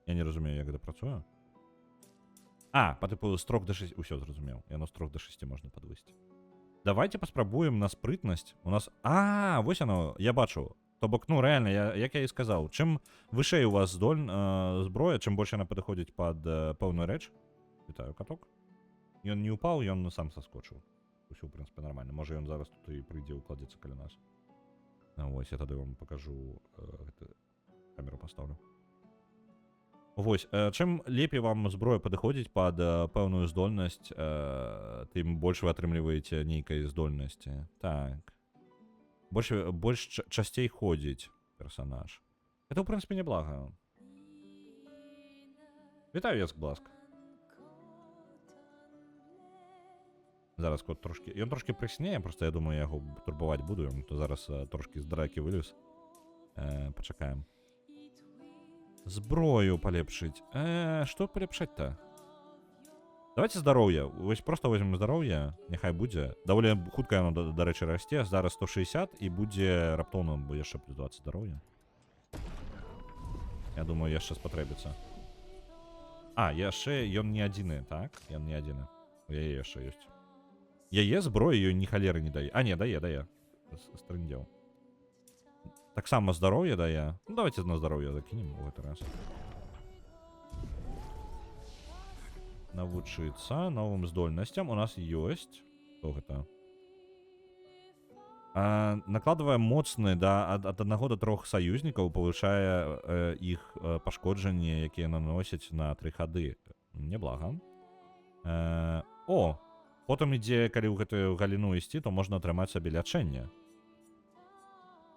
Я не разумею, як гэта працуе. А, па тыпу строк да 6. Усё зразумеў. Яно строк да 6 можна падвысіць. Давайте паспрабуем на спрытнасць. У нас... А, вось оно, я бачу. То бок, ну, рэальна, як я і сказаў, чым вышэй у вас зброя, чым больш яна падыходзіць пад пэўную рэч. Вітаю, каток. Ён не упаў, ён сам саскочыў. Усё, у прынцыпе, нармальна. Можа, ён зараз тут і прыйдзе укладзецца каля нас. Вось, я тады вам пакажу, камеру пастаўлю. Вось, чым лепей вам зброя падыходзіць пад пэўную здольнасць, тым больш вы атрымліваеце нейкай здольнасці. Так. Больш часцей ходзіць персанаж. Это, ў прынцыпе, няблага. Вітаю, Яск-Бласк. Зараз кот трошкі... Ён трошкі прыснее, просто я думаю, я яго турбаваць буду, ён то зараз трошкі з дракі вылез. Пачакаем. Зброю палепшыць. Што палепшаць-то? Давайте здароўе. Вось просто возьмем здароўе, няхай будзе. Даволі хутка яно, дарэчы, расце. Зараз 160 і будзе раптоўна яшчэ плюс 20 здароўя. Я думаю, яшчэ спатрэбіцца. А, яшчэ ён не адзіны, так? Ён не адзіны. У яе яшчэ ёсць. Яе зброя ёй ні халеры не дае. А, не, дае. Стрындзеў. Таксама здароўе дае. Ну, давайте на здароўе закінем у гэты раз. Навучыцца новым здольнасцям у нас ёсць. Што гэта? Накладвае моцны ад 1 до 3 саюзнікаў, павышае іх пашкоджанні, якія наносяць на 3 хады. Няблага. О! Потым ідзе, калі ў гэтую галіну ісці, то можна атрымаць сабе лячэнне.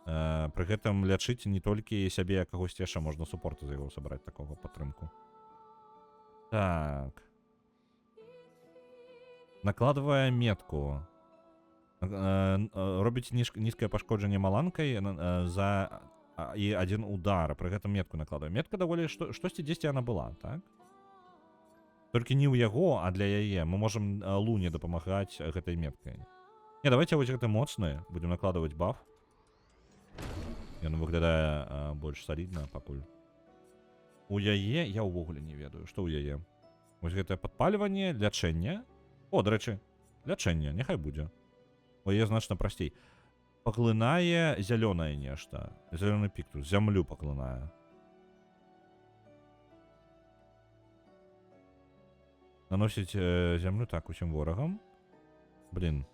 Пры гэтым лячыць не толькі сябе, а кагосьці яшчэ можна супорту з яго сабраць, такога падтрымку. Так. Накладвае метку. Робіць нізкае пашкоджанне маланкай і 1 удар. Пры гэтым метку накладвае. Метка даволі штосьці дзесьці яна была, так? Толькі не ў яго, а для яе. Мы можам Луне дапамагаць гэтай меткай. Не, давайте вось гэты моцны. Будем накладваць баф. Яно выглядае больш салідна пакуль. У яе я ўвогуле не ведаю, што ў яе. Вось гэтае падпальванне, лячэнне. О, дарэчы, лячэнне, няхай будзе. У яе значна прасцей. Паглынае зялёнае нешта. Зялёны піктус, зямлю паглынае. Наносіць зямлю так усім ворагам. Блін.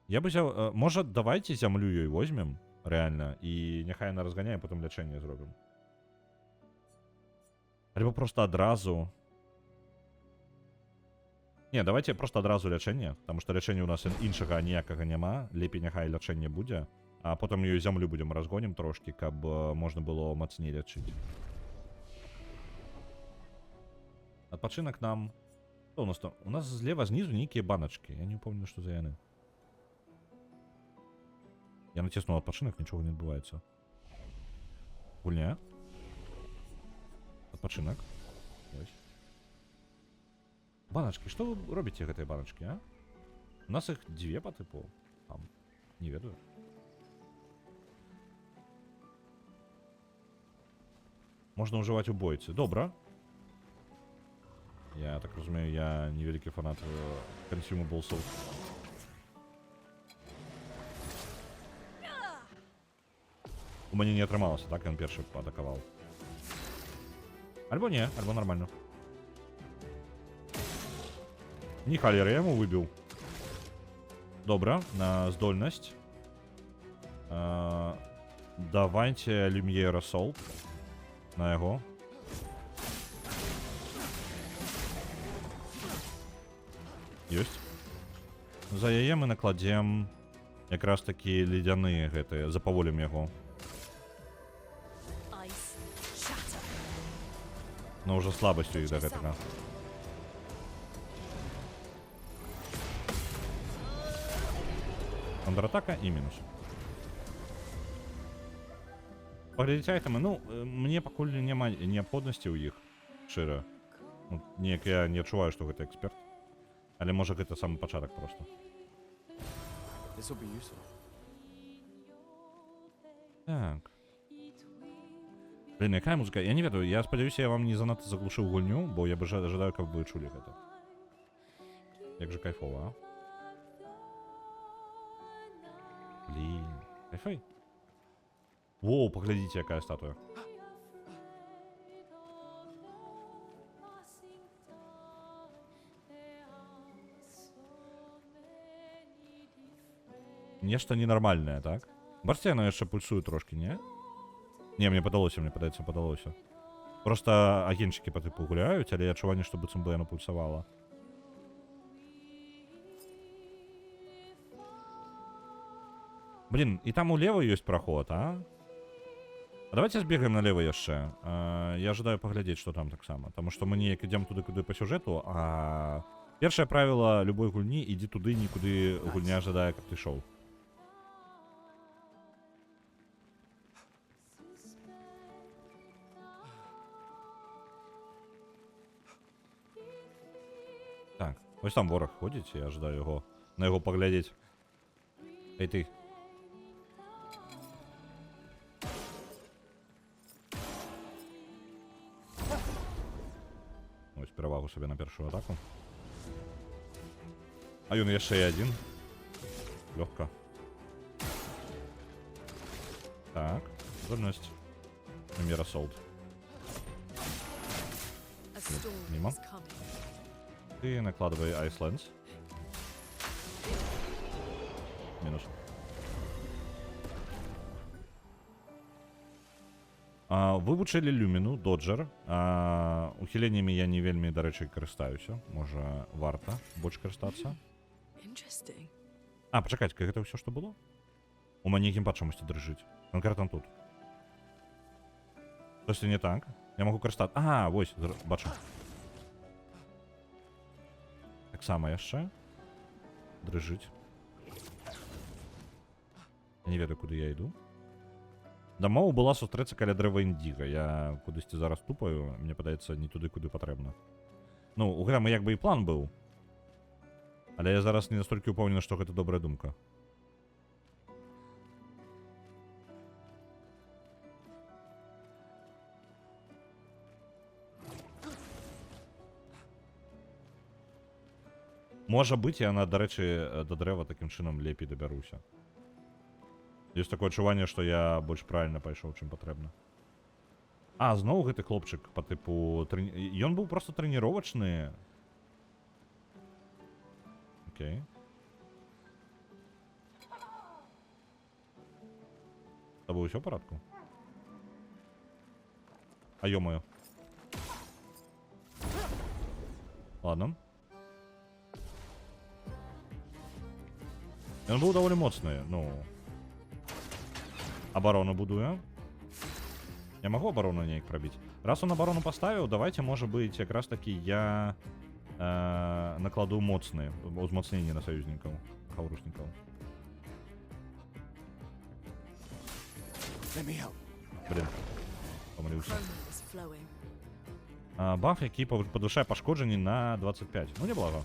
Я бы взял... Можа, давайте зямлю ёй возьмем, реально, і няхай яна разганяе, потым лячэнне зробім. Альбо просто адразу... Не, давайте просто адразу лячэнне, потому что лячэння у нас іншага ніякага няма, лепей няхай лячэнне будзе, а потым ёй зямлю будем разгонім трошки, каб можна было мацней лячыць. Адпачынак нам... Что у нас там? У нас злева знизу нейкія баначки, я не помню, что за яны. Я націснуў адпачынак, нічога не адбываецца. Гульня. Адпачынак. Ось. Баначки, што вы робіце гэтыя баначки, а? У нас іх дзве па тыпу. Там. Не ведаю. Можна ўжываць у бойцы. Добра. Я так разумею, я невялікі фанат consumables'аў. У мяне не атрымалася, так? Ён першы паатакаваў. Альбо не, альбо нормально. Не халера, я яму выбіў. Добра, на здольнасць. Давайте Люмьер Assault на яго. Ёсць. За яе мы накладзем якраз такі ледзяныя гэтыя, запаволім яго. Но уже слабасцю іх да гэтага. Контратака і мінус. Паглядзіце айтэмы, ну, мне пакуль няма неабходнасці ў іх, шчыра. Ну, неяк я не адчуваю, што гэта эксперт. Але можа гэта самы пачатак проста. Так. Блин, якая музыка? Я не ведаю, я спадзяюся, я вам не занадта заглушыў гульню, бо я бы жадаю, каб вы чулі гэта. Як же кайфова, а? Блин, кайфай. Воу, паглядзіце, якая статуя. Нешта ненармальнае, так? Бачце, яно яшчэ пульсуе трошки, не? Не, мне падалося, мне падаецца, падалося. Просто агеньчыкі па тыпу гуляюць, але адчуванне, што быццам бы яно пульсавала. Блин, і там улева ёсць праход, а? А давайте збегаем налево яшчэ. Я жадаю паглядзець, што там таксама. Таму што мы неяк ідзем туды, куды па сюжэту, а... Першае правіла любой гульні — ідзі туды, нікуды гульня жадае, каб ты шоў. Так, ось там вораг ходзіць, я жадаю яго, на яго паглядзець. Эй, ты. Ось перавагу сабе на першую атаку. А ён яшчэ і адзін. Лёгка. Так, здольнасць. Люмьер Assault. Мимо. Ты накладывай Ice Lens. Минус. Вывучылі люміну, доджер. Ухіленнямі я не вельмі, дарэчы, карыстаюся. Можа, варта больш карыстацца. Пачакайце, гэта ўсё, што было? У мяне геймпад чамусьці дрыжыць. Конкретно тут. Штосьці не так. Я магу карыстацца. Вось, бачу. Таксама яшчэ. Дрыжыць. Я не ведаю, куды я іду. Дамоў была сустрэцца каля дрэва індзіга. Я кудысьці зараз тупаю. Мне падаецца, не туды, куды патрэбна. Ну, у грамы як бы і план быў. Але я зараз не настолькі ўпэўнены, што гэта добрая думка. Можа быць, я, дарэчы, да дрэва такім чынам лепей дабяруся. Ёсць такое адчуванне, што я больш правільна пайшоў, чым патрэбна. А, зноў гэты хлопчык па тыпу... Ён быў проста трэніровачны. Окей. З табой усё ў парадку? А ё-моё. Ладно. Ён быў даволі моцны, ну... Абарону будуе. Я магу абарону неяк прабіць? Раз он абарону паставіў, давайте, можа быць, якраз такі я накладу моцны, узмацненне на саюзнікаў, хаўрушнікаў. Let me help. Блін, памыліўся. Chroma is flowing. Баф, які падвышае пашкоджанні на 25. Ну, неблага.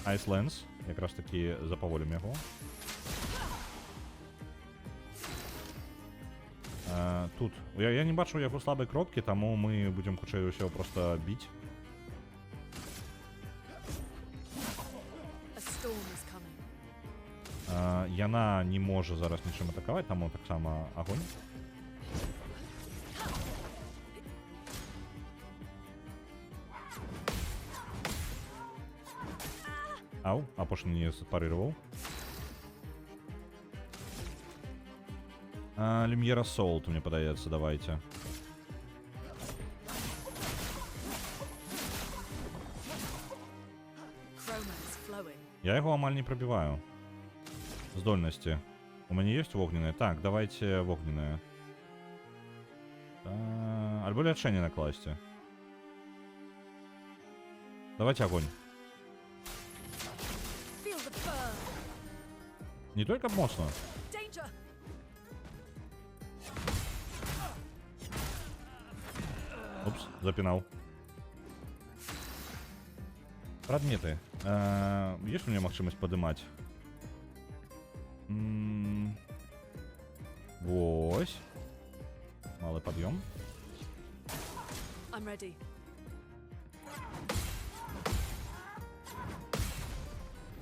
Ice Lens, якраз такі запаволім яго. Тут. Я не бачу яго слабай кропкі, таму мы будзем хутчэй усё проста біць. A storm is coming. Яна не можа зараз нічым атакаваць, таму таксама агонь. Ау, апошні не спарыраваў. Люмьера Солт, мне падаецца, давайте. Chroma is flowing. Я яго амаль не прабіваю. Здольнасці. У мяне ёсць вогненная? Так, давайте вогненная. Альбо лячэнне накласці. Давайте огонь. Feel the burn. Не только моцно. Danger. Упс, запинал. Предметы. Есть у меня магчимость подымать? Вось. Малый подъем. I'm ready.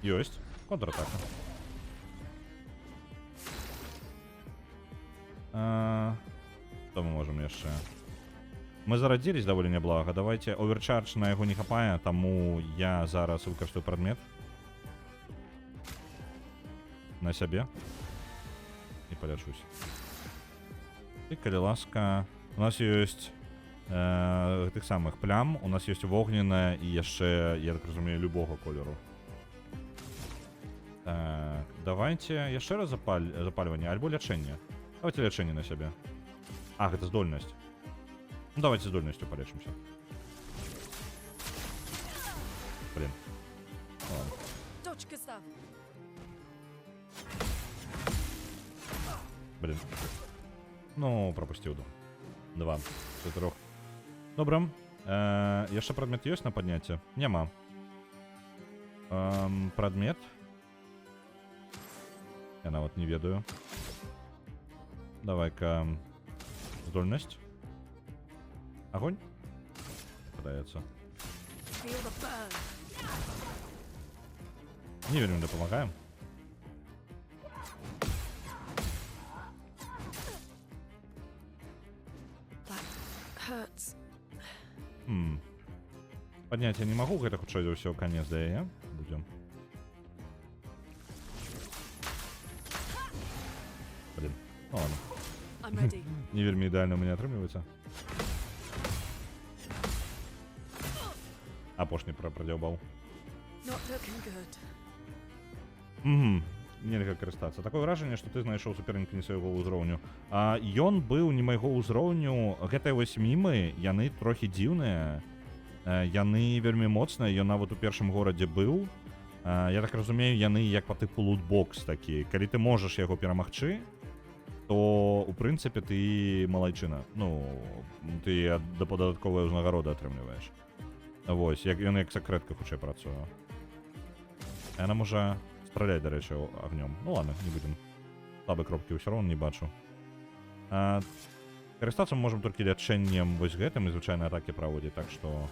Есть. Контратака. Что мы можем яшчэ? Мы зарадзілись даволі няблага. Давайте оверчардж на яго не хапае, таму я зараз выкарыстаю прадмет на сябе і палячусь. І калі ласка, у нас ёсць гэтых самых плям, у нас ёсць вогненная і яшчэ, я так разумею, любога колеру. Так, давайте яшчэ раз запальванне альбо лячэнне. Давайте лячэнне на сябе. А, гэта здольнасць. Ну, давайте здольностью полечимся. Блин. Ладно. Dodge, Gustav. Блин. Ну, пропустил, да. 2 з 4. Добре. Яшчэ прадмет ёсць на падняцце? Няма. Прадмет. Я нават не ведаю. Давай-ка здольнасць. Огонь? Подается. Feel the burn. Не вельмі дапамагаем. That hurts. Падняць я не магу, гэта хутчэй за ўсё канец да яе. Будзем. Блин. Ну ладно. I'm ready. Не вельмі ідэальна у мяне атрымліваецца. Апошні прадзяўбаў. Not looking good. Нельга карыстацца. Такое ўражанне, што ты знайшоў суперніка не свайго ўзроўню. Ён быў не майго ўзроўню. Гэтыя вось мімы, яны трохі дзіўныя. Яны вельмі моцныя. Ён нават у першым горадзе быў. Я так разумею, яны як па тыпу лутбокс такі. Калі ты можаш яго перамагчы, то у прынцыпе ты малайчына. Ну, ты дадатковыя ўзнагароды атрымліваеш. Вось, ён як сакрэтка хутчэй працуе. Яна можа страляць, дарэчы, агнём. Ну ладно, не будзем. Слабай кропкі ўсё роўна не бачу. Карыстацца мы можам толькі лячэннем вось гэтым і звычайныя атакі праводзіць, так што...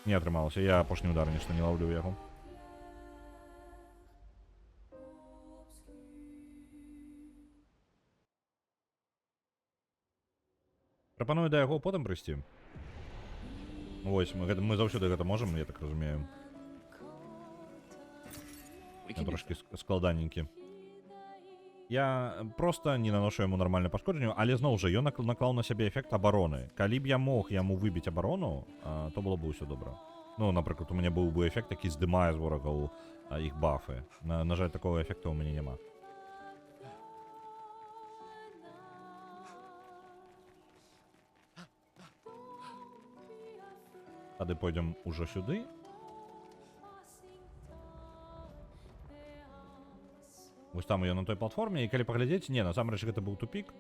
Не атрымалася, я апошні удар нешта не лаўлю ў яго. Прапаную да яго потым прыйсці. Вось, мы заўсёды гэта можам, я так разумею. We Я can use трошки складаненькі. Я просто не наношу яму нармальна пашкоджанню, але зноў жа, ён наклаў на сябе эфект абароны. Калі б я мог яму выбіць абарону, то было б усё добра. Ну, напрыклад, у мяне быў бы эфект, які здымае з ворагаў іх бафы. На жаль, такого эфекту ў мяне няма. Тады пойдзем ужо сюды. Вось там ён на той платформе, і калі паглядзець, не, насамрэч гэта быў тупік.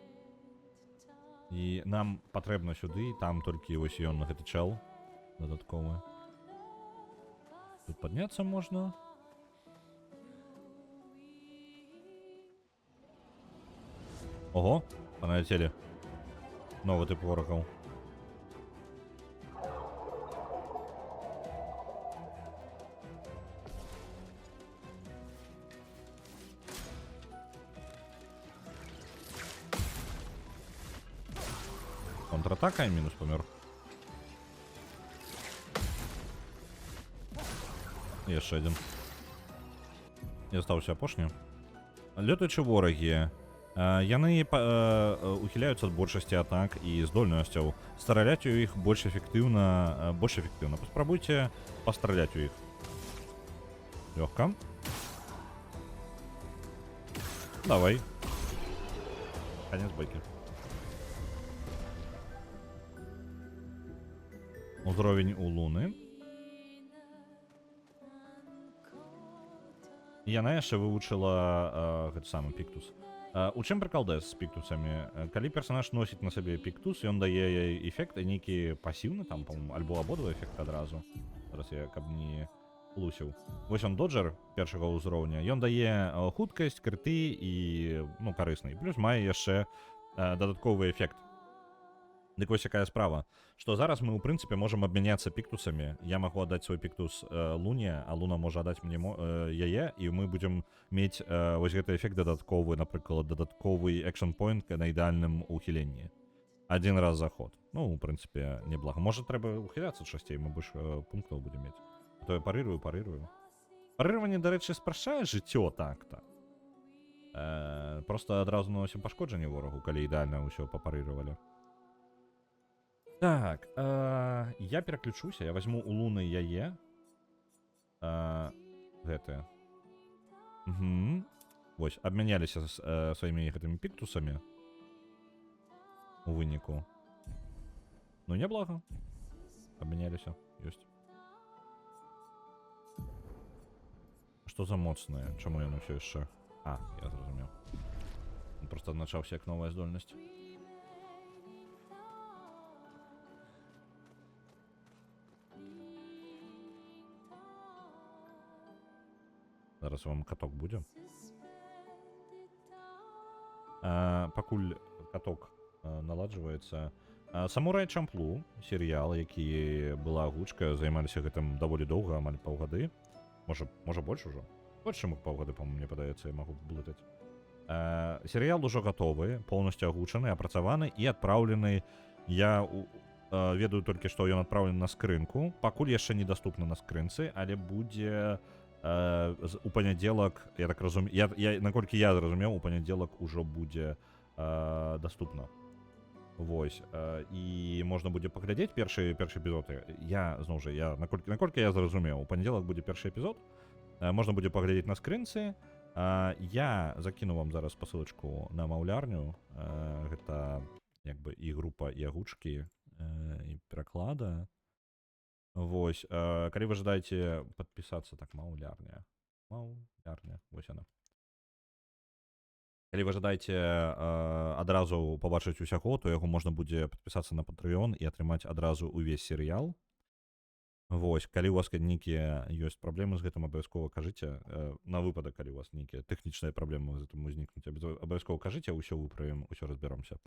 І нам патрэбна сюды, там толькі вось ён, гэты чэл дадатковы. Тут падняцца можна. Ого, паналяцелі. Новы тып ворагаў. Контратака і мінус памёр. Яшчэ адзін. Я застаўся апошні. Лётаючы ворагі. Яны ухіляюцца ад большасці атак і здольнасцяў. Страляць у іх больш эфектыўна. Паспрабуйце пастраляць у іх. Лёгка. Давай. Конец байкі. Узровень у Луны. Яна яшчэ вывучыла гэты самы піктус. У чым прыкалдэс з піктусамі? Калі персанаж носіць на сабе піктус, ён дае ёй эфект, нейкі пасіўны, там, па-моему, альбо абодва эфект адразу. Зараз я каб не лусіў. Вось он доджер першага ўзроўня. Ён дае хуткасць, крыты і, ну, карысны. Плюс мае яшчэ дадатковы эфект. Дык вось якая справа, што зараз мы ў прынцыпе можам абмяняцца піктусамі. Я магу аддаць свой піктус Луне, а Луна можа аддаць мне яе, і мы будзем мець вось гэты эфект дадатковы, напрыклад, дадатковы экшн-пойнт на ідэальным ухіленні. Адзін раз заход. Ну, у прынцыпе, неблага. Можа, трэба ухіляцца часцей, мы больш пунктаў будзем мець. А то я парырую. Парырванне, дарэчы, спрашчае жыццё так-то. Просто адразу наносім пашкоджанне ворагу, калі ідэальна ўсё папарыравалі. Так, я пераключуся, я возьму у Луны яе. Гэтыя. Вось, абмяняліся сваімі гэтымі піктусамі. У выніку. Ну, няблага. Абмяняліся, ёсць. Што за моцнае? Чаму яно ўсё яшчэ? Я зразумеў. Просто адзначаўся як новая здольнасць. Зараз вам каток будзе. Пакуль каток наладжваецца. Самурай Чамплу, серыял, які была агучка, займаліся гэтым даволі доўга, амаль паўгады. Можа больш ужо? Больш, чым паўгады, па-моему, мне падаецца, я магу блытаць. Серыял ужо гатовы, поўнасцю агучаны, апрацаваны і адпраўлены. Я ведаю толькі, што ён адпраўлены на скрынку. Пакуль яшчэ недаступны на скрынцы, але будзе у панядзелак, я так разумею, наколькі я зразумеў, у панядзелак ужо будзе даступна. Вось. І можна будзе паглядзець першы эпізод. Я, зноў жа, наколькі я зразумеў, у панядзелак будзе першы эпізод. Можна будзе паглядзець на скрынцы. Я закіну вам зараз пасылачку на маўлярню. Гэта, як бы, і група, і агучкі, і пераклада. Вось, калі вы жадаеце падпісацца, так, маўлярня, вось яна. Калі вы жадаеце адразу пабачыць усяго, то яго можна будзе падпісацца на Patreon і атрымаць адразу увесь серыял. Вось, калі у вас нейкія ёсць праблемы з гэтым, абавязкова кажыце. На выпадак, калі у вас нейкія тэхнічныя праблемы з гэтым узнікнуць, абавязкова кажыце, ўсё выправім, ўсё разбяромся.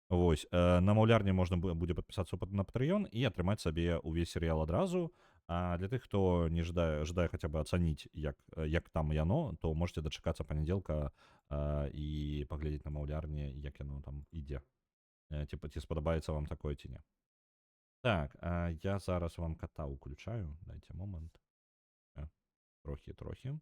Вось, на маўлярні можна будзе падпісацца на Patreon і атрымаць сабе ўвесь серыял адразу. А для тых, хто не жадае хаця бы ацаніць, як там яно, то можете дачакацца панядзелка і паглядзець на маўлярні, як яно там ідзе. Ці спадабаецца вам такое ці не. Так, я зараз вам кота уключаю. Дайте момент. Трохи.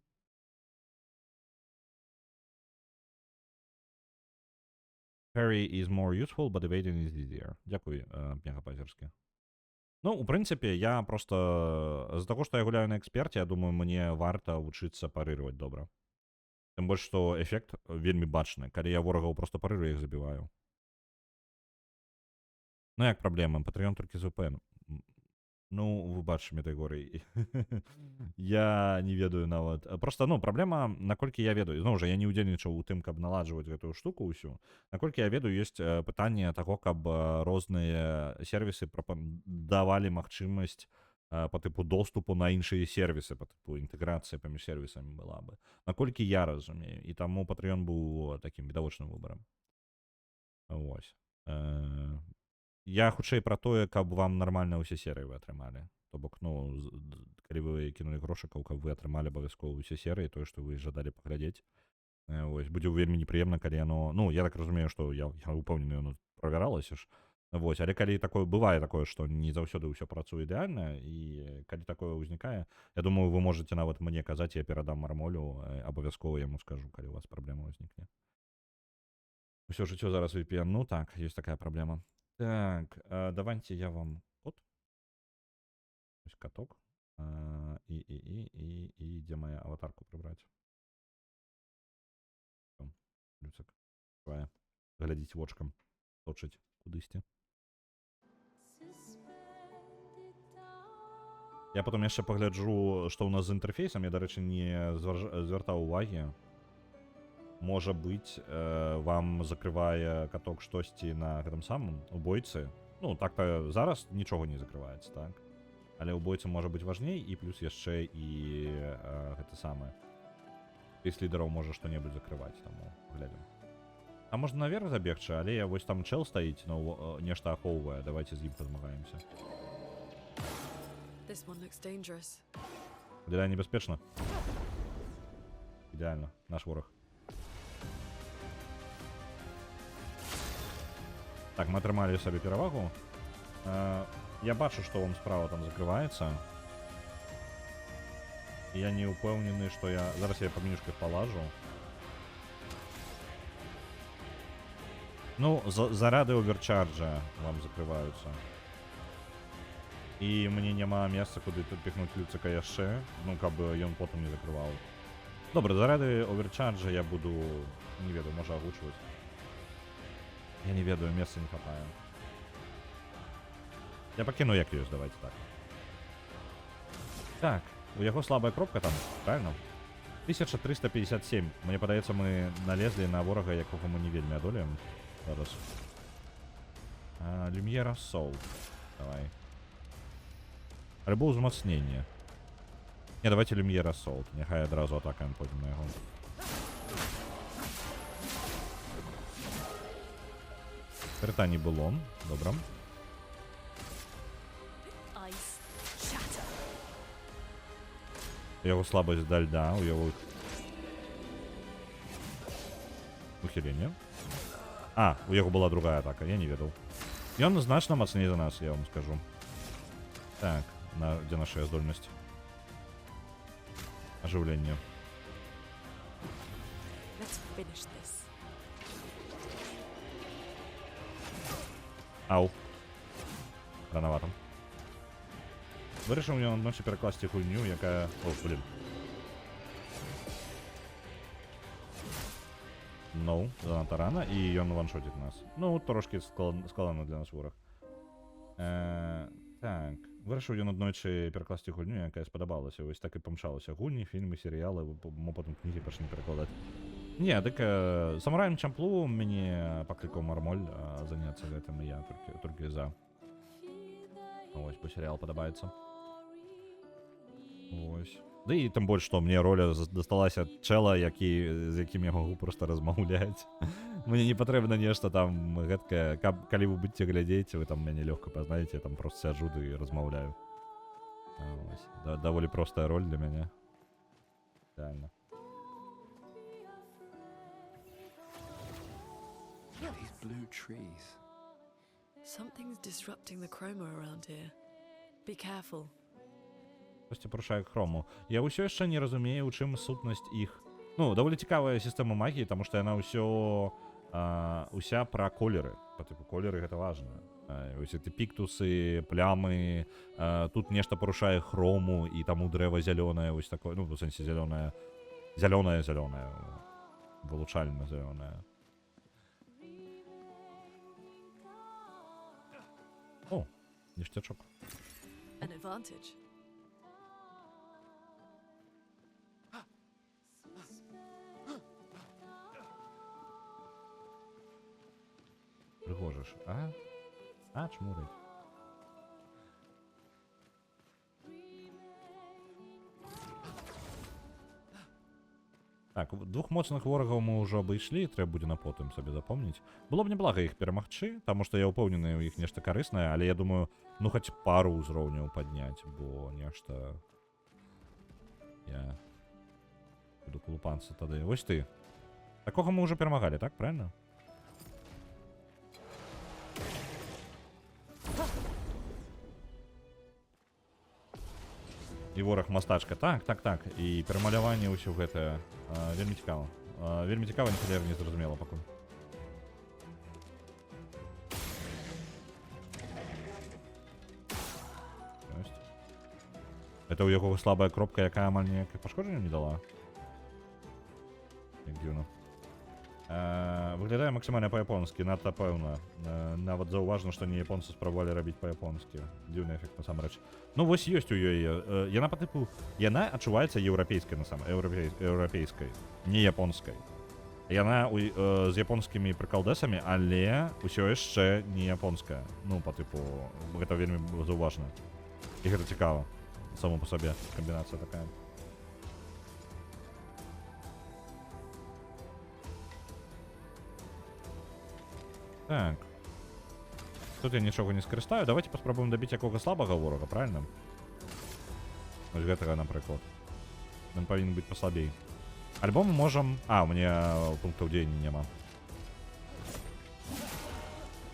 Parry is more useful, but evading is easier. Дякую, мегапазерськи. Ну, у прынцыпе, я просто з-за таго, што я гуляю на эксперце, я думаю, мне варта вучыцца парырваць добра. Тым больш, што эфект вельмі бачны. Калі я ворагаў просто парырую, я іх забіваю. Ну, як праблема? Патрыён толькі з VPN. Ну, вы бачыце, Метайгорый. Я не ведаю нават. Просто, ну, праблема, наколькі я ведаю. Зноў жа, я не ўдзельнічаў у тым, каб наладжваць гэтую штуку ўсю. Наколькі я ведаю, ёсць пытанне таго, каб розныя сервісы давалі магчымасць по тыпу доступу на іншыя сервісы, по тыпу інтэграцыя паміж сервісамі была бы. Наколькі я разумею. І таму Patreon быў такім відавочным выбарам. Вось. Я хутчэй пра тое, каб вам нармальна ўсе серыі вы атрымалі. То бок, ну, калі вы кінулі грошыкаў, каб вы атрымалі абавязкова ўсе серыі, тое, што вы жадалі паглядзець. Вось, будзе вельмі непрыемна, калі яно... Ну, я так разумею, што я упэўнены, яно правяралася ж. Вось, але калі такое, бывае такое, што не заўсёды ўсё працуе ідэальна, і калі такое ўзнікае, я думаю, вы можаце нават мне казаць, я перадам Мармолю, абавязкова яму скажу, калі у вас праблема ўзнікне. Усё жыццё зараз VPN, ну так, ёсць такая праблема. Так, давайте я вам кот. То есть каток. И где моя аватарку прибрать? Люцик. Давай. Глядите вочком. Точить кудысьці. Я потом яшчэ пагляджу, што ў нас з інтэрфейсам. Я, дарэчы, не звяртаў увагі. Можа быць, вам закрывае каток штосьці на гэтым самым у бойцы. Ну, так-то зараз нічога не закрываецца, так? Але ў бойцы можа быць важней, і плюс яшчэ і гэта самае. Спіс лідараў можа што-небудзь закрываць, таму глядзім. А можна наверх забегчы, але вось там чел стаіць, ну, нешта ахоўвае. Давайте з ім пазмагаемся. Выглядае небяспечна. Ідэальна, наш вораг. Так, мы атрымалі сабе перавагу. Я бачу, што вам справа там закрываецца. Я не ўпэўнены, што я... Зараз я па менюшках палажу. Ну, зарады оверчарджа вам закрываюцца. І мне няма месца, куды тут піхнуць Люцика яшчэ. Ну, каб ён потым не закрываў. Добра, зарады оверчарджа я буду... Не ведаю, можа агучваць. Я не ведаю, месца не хапае. Я пакіну як ёсць, давайте так. Так, у яго слабая кропка там, правильно? 1357. Мне падаецца, мы налезлі на ворага, якога мы не вельмі адолеем. Зараз. Люмьера Солт. Давай. Альбо ўзмацненне. Не, давайте Люмьера Солт. Няхай адразу атакаем пойдем на яго. Крыта не было. Добра. У яго слабасць да льда, у яго ухіленне. У яго была другая атака, я не ведаў. Ён значна мацней за нас, я вам скажу. Так, дзе наша здольнасць? Ажыўленне. Ау. Ранавата. Вырашыў мне ночі перакласці гульню, якая... О, блин. Ну, занадта рана, і ён ваншотіць нас. Ну, трошки складана для нас вораг. Так, вырашыў ён аднойчы перакласці гульню, якая спадабалася. Вось так і памчалася. Гульні, фільмы, серыялы, мо потым кнігі пачне перакладаць. Не, дык Самураем Чамплу мяне паклікаў Мармоль заняцца гэтым, і я толькі за. Вось, бо серыял падабаецца. Вось. Да і тым больш, што мне роля дасталася чэла, з якім я магу проста размаўляць. Мне не патрэбна нешта там гэткае. Калі вы будзеце глядзець, вы там мяне лёгка пазнаеце, я там проста сяджу і размаўляю. Даволі простая роль для мяне. Реально. These blue trees. Something's disrupting the chroma around here. Be careful. Хтосьці парушае хрому. Я ўсё яшчэ не разумею, у чым сутнасць іх. Ну, даволі цікавая сістэма магіі, таму што яна ўся пра колеры. Па тыпу колеры гэта важна. Ось эти піктусы, плямы, тут нешта парушае хрому, і таму дрэва зялёнае, ось такое, ну, в сэнсе зялёнае, вылучальна зялёнае. О, ніштячок. An advantage. Пригожиш, а? А, чмурить. Так, двух моцных ворагаў мы ўжо абышлі, трэба будзе на потым сабе запомніць. Было б неблага іх перамагчы, таму што я ўпэўнены, у іх нешта карыснае, але я думаю, ну хоць пару ўзроўняў падняць, бо нешта... Я буду кулупацца тады. Вось ты. Такога мы ўжо перамагалі, так, правильно? І вораг мастачка. Так. І перамаляванне ўсё гэтае. Вельмі цікава. Вельмі цікава, ніхто не зразумела пакуль. Это у яго слабая кропка, якая амаль ніякае пашкоджання не дала. Як дзіўна. Выглядае максімальна па-японскі, надта пэўна. Нават заўважна, што не японцы спрабавалі рабіць па-японскі. Дзіўны эфект насамрэч. Ну вось ёсць у ёй. Яна па тыпу... Яна адчуваецца еўрапейскай еўрапейскай, не японскай. Яна з японскімі прыкалдэсамі, але ўсё яшчэ не японская. Ну, па тыпу, гэта вельмі заўважна. І гэта цікава. Само па сабе камбінацыя такая. Так. Тут я нічога не скарыстаю. Давайте паспрабуем дабіць якога слабага ворага, правильно? Вось гэтага, напрыклад. Ён павінен быць паслабей. Альбо мы можам... А, у мяне пунктаў дзеяння няма.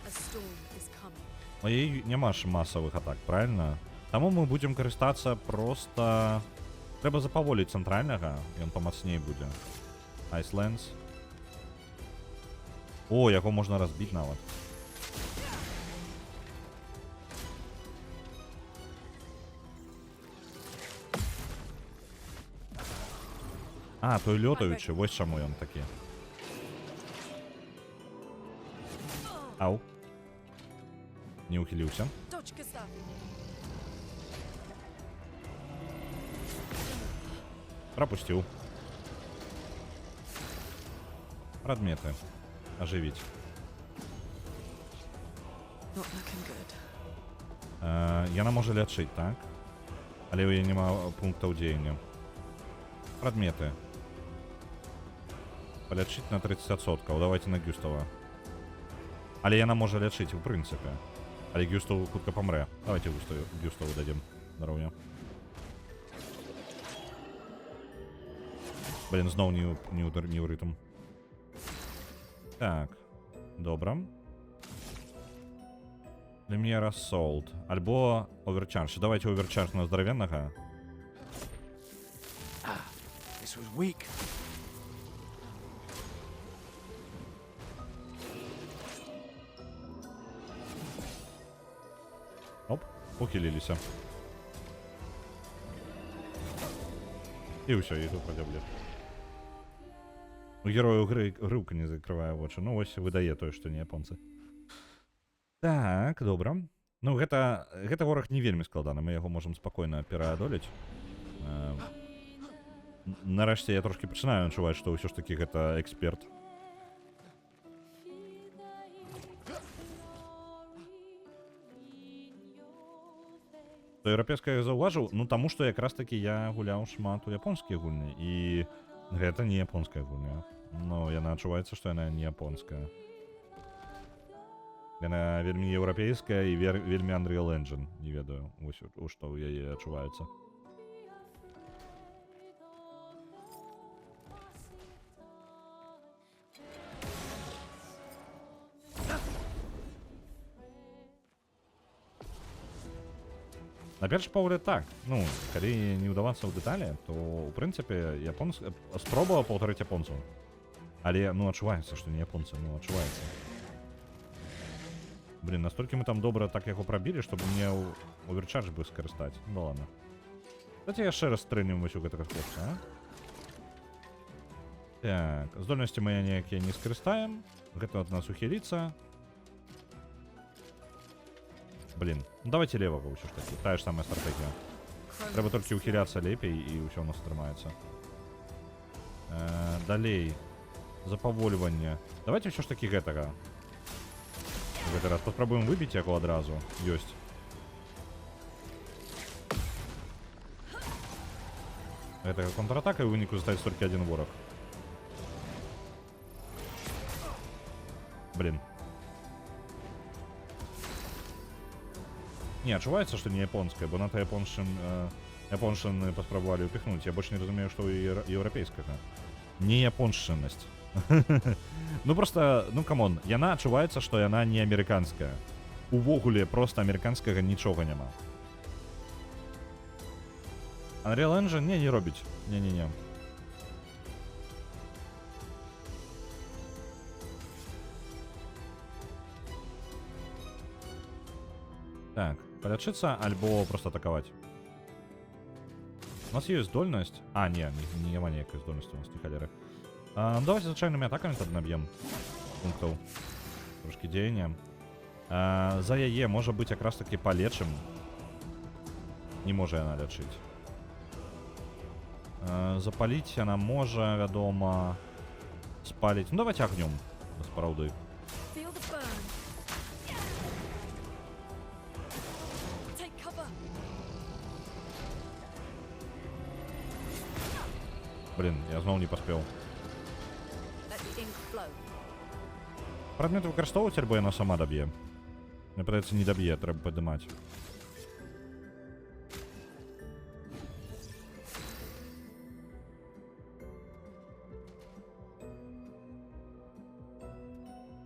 A storm is coming. У яе няма ж масавых атак, правильно? Таму мы будзем карыстацца проста... Трэба запаволіць цэнтральнага, ён памацней будзе. Icelands. О, яго можна разбіць нават. А, той лётаючы, вось чаму ён такі. Ау. Не ухіліўся. Dodge, Gustav. Пропусціў. Прадметы. Ажывіць. Not looking good. Яна можа лячыць, так? Але ў яе няма пунктаў дзеяння. Прадметы. Палячыць на 30%. Давайте на Гюстава. Але яна можа лячыць, у прынцыпе. Але Гюстав хутка памрэ. Давайте Гюставу дадзім здароўя. Блин, зноў не ў рытм. Так. Добра. Лемьера Солд. Альбо Оверчардж. Давайте Оверчардж на здаравеннага. This was weak. Оп, ухіліліся. І ўсё, і тут падзяблі. У герою грыўка не закрывае вочы. Ну, вось выдае тое, што не японцы. Так, добра. Ну, гэта вораг не вельмі складаны. Мы яго можам спакойна пераадолець. Нарэшце я трошкі пачынаю адчуваць, што ўсё ж такі гэта эксперт. Еўрапейскае заўважыў, ну таму што якраз такі я гуляў шмат у японскія гульні, і гэта не японская гульня. Ну, яна адчуваецца, што яна не японская. Яна вельмі еўрапейская і вельмі Unreal Engine, не ведаю, вось у што ў яе адчуваецца. На першы погляд так. Ну, калі не ўдавацца ў дэталі, то ў прынцыпе спроба паўтарыць японцаў. Але ну адчуваецца, што не японцы, ну адчуваецца. Блин, настолькі мы там добра так яго прабілі, чтобы мне оверчардж бы скарыстаць. Ну ладно. Давайте яшчэ раз стрэльнем вось у гэтага хлопца, а? Так, здольнасці мы ніякія не скарыстаем. Гэта ад нас ухіліцца. Блин, ну давайте левого ўсё ж таки. Тая ж самая стратегія. Трэба толькі ухіляцца лепей і ўсё у нас атрымаецца. Далей. Запавольванне. Давайте ўсё ж таки гэтага. Гэты раз паспрабуем выбіць яго адразу. Ёсць. Гэтага контратака і ў выніку застаецца толькі адзін вораг. Блин. Не, адчуваецца, што не японская, бо на-то японшчыны паспрабавалі ўпіхнуць. Я больш не разумею, што еўрапейскага. Не японшчыннасць. Ну просто, ну камон, яна адчуваецца, што яна не амерыканская. Увогуле проста амерыканскага нічога няма. Unreal Engine не робіць. Не-не-не. Так, полячиться альбо просто атаковать. У нас есть здольность. А, не, няма ніякої здольності у нас, не халеры. Давайте звычайнымі атакамі тады наб'ем пунктаў. Трошки дзеяння. За яе можа быць якраз таки палечым. Не можа яна лячыць. Запаліць яна можа, вядома, спаліць. Ну давайте агнём, спраўды. Feel the burn. Take cover. Блин, я зноў не паспеў. Let the ink flow. Прадмет выкарыстоўваць, альбо яна сама даб'е. Мне падаецца, не даб'е, трэба падымаць.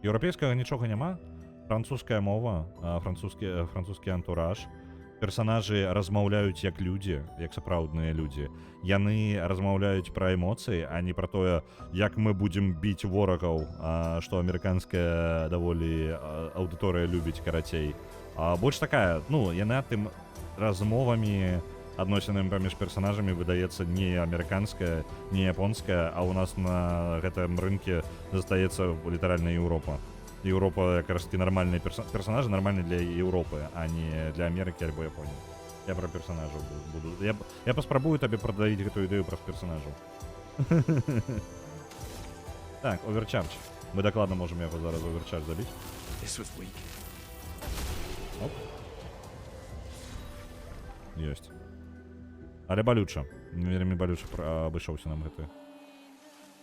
Еўрапейскага нічога няма. Французская мова, французскі антураж. Персанажы размаўляюць як людзі, як сапраўдныя людзі. Яны размаўляюць пра эмоцыі, а не пра тое, як мы будзем біць ворагаў, што амерыканская даволі аўдыторыя любіць карацей. Больш такая, ну, яна тым размовамі, адносінамі паміж персанажамі выдаецца не амерыканская, не японская, а ў нас на гэтым рынке застаецца літаральна Еўропа. Еўропа якраз такі нармальныя персонажы, нармальны для Еўропы, а не для Амерыкі альбо Японіі. Я пра персонажаў буду. Я паспрабую табе прадавіць гэтую ідэю праз персонажаў. Так, оверчардж. Мы дакладна можам яго зараз оверчардж забіць. Оп. Ёсць. Але балюча. Вельмі балюча абышоўся нам гэты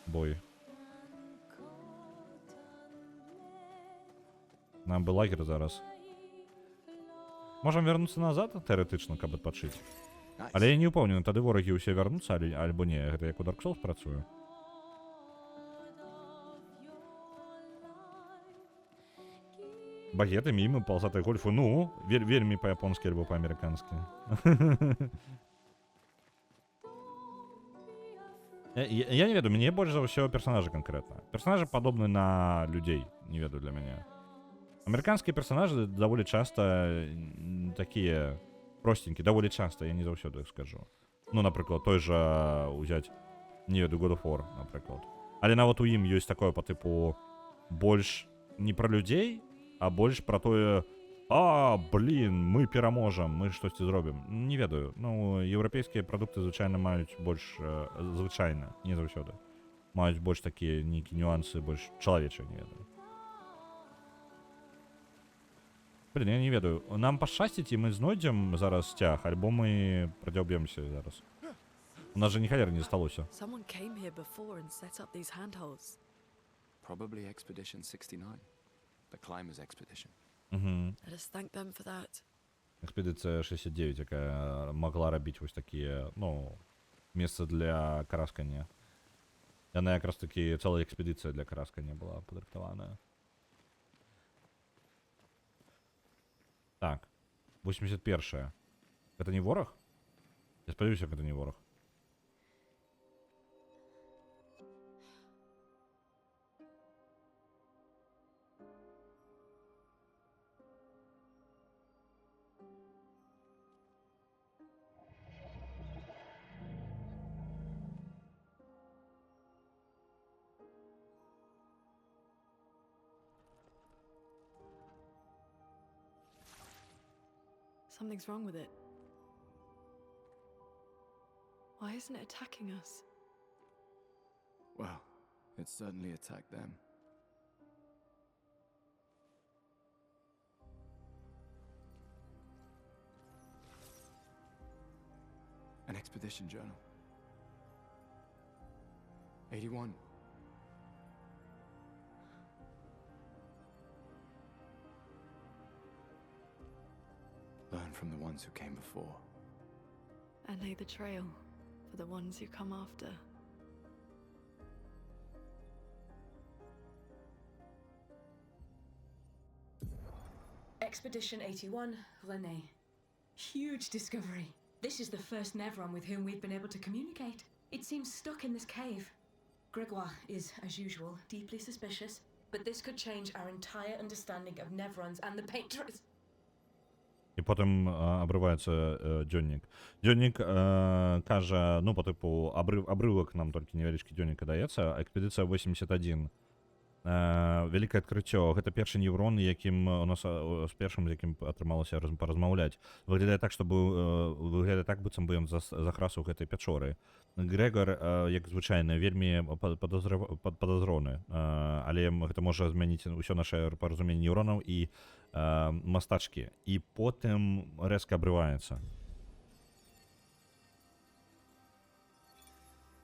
бой. Нам бы лагер зараз. Можам вярнуцца назад, тэарэтычна, каб адпачыць. Але я не ўпэўнены, тады ворагі ўсе вярнуцца, альбо не, гэта як у Dark Souls працуе. Багеты, мімы, палсатыя гольфы, ну, вельмі па-японскі альбо па-амерыканскі. Я не ведаю, мне больш за ўсё персонажы канкрэтна. Персонажы падобны на людзей, не ведаю для мяне. Амерыканскія персонажы даволі часта такія простенькія, даволі часта, я не заўсёды іх скажу. Ну, напрыклад, той жа ўзяць, не ведаю, God of War, напрыклад. Але нават у ім ёсць такое па тыпу больш не пра людзей, а больш пра тое, блин, мы пераможам, мы штосьці зробім. Не ведаю, ну, еўрапейскія прадукты звычайна маюць больш, звычайна, не заўсёды. Маюць больш такія нейкія нюансы, больш чалавечыя, не ведаю. Блин, я не ведаю. Нам пашчасціць, і мы знойдзем зараз сцяг, альбо мы прадзяўбемся зараз. У нас же ні халеры не засталося. Someone came here before and set up these handholds. Probably Expedition 69. the climbers' expedition. Угу. Let us thank them for that. Экспедиция 69, якая могла рабіць вось такія, ну, месца для караскання. Яна якраз такі цэлая экспедыцыя для караскання была падрыхтаваная. Так, 81. Гэта не вораг? Я спадзяюся, гэта не вораг. Something's wrong with it. Why isn't it attacking us? Well, it certainly attacked them. An expedition journal. 81. Learn from the ones who came before. And lay the trail for the ones who come after. Expedition 81, René. Huge discovery. This is the first Nevron with whom we've been able to communicate. It seems stuck in this cave. Gregoire is, as usual, deeply suspicious, but this could change our entire understanding of Nevrons and the Painters. І потім обривається дзённік. Дзённік каже, ну, по типу, обривок нам тільки невеличкий дзённіка даецца. Экспедыцыя 81. Вялікае адкрыццё. Гэта першы неврон, якім у нас з першым, з якім атрымалася паразмаўляць. Выглядае так, выглядае так, быццам бы ён захрасаў гэтай пячоры. Грэгор, як звычайна, вельмі падазроны, але гэта можа змяніць усё наше паразуменне невронаў і мастачкі. І потым рэзка абрываецца.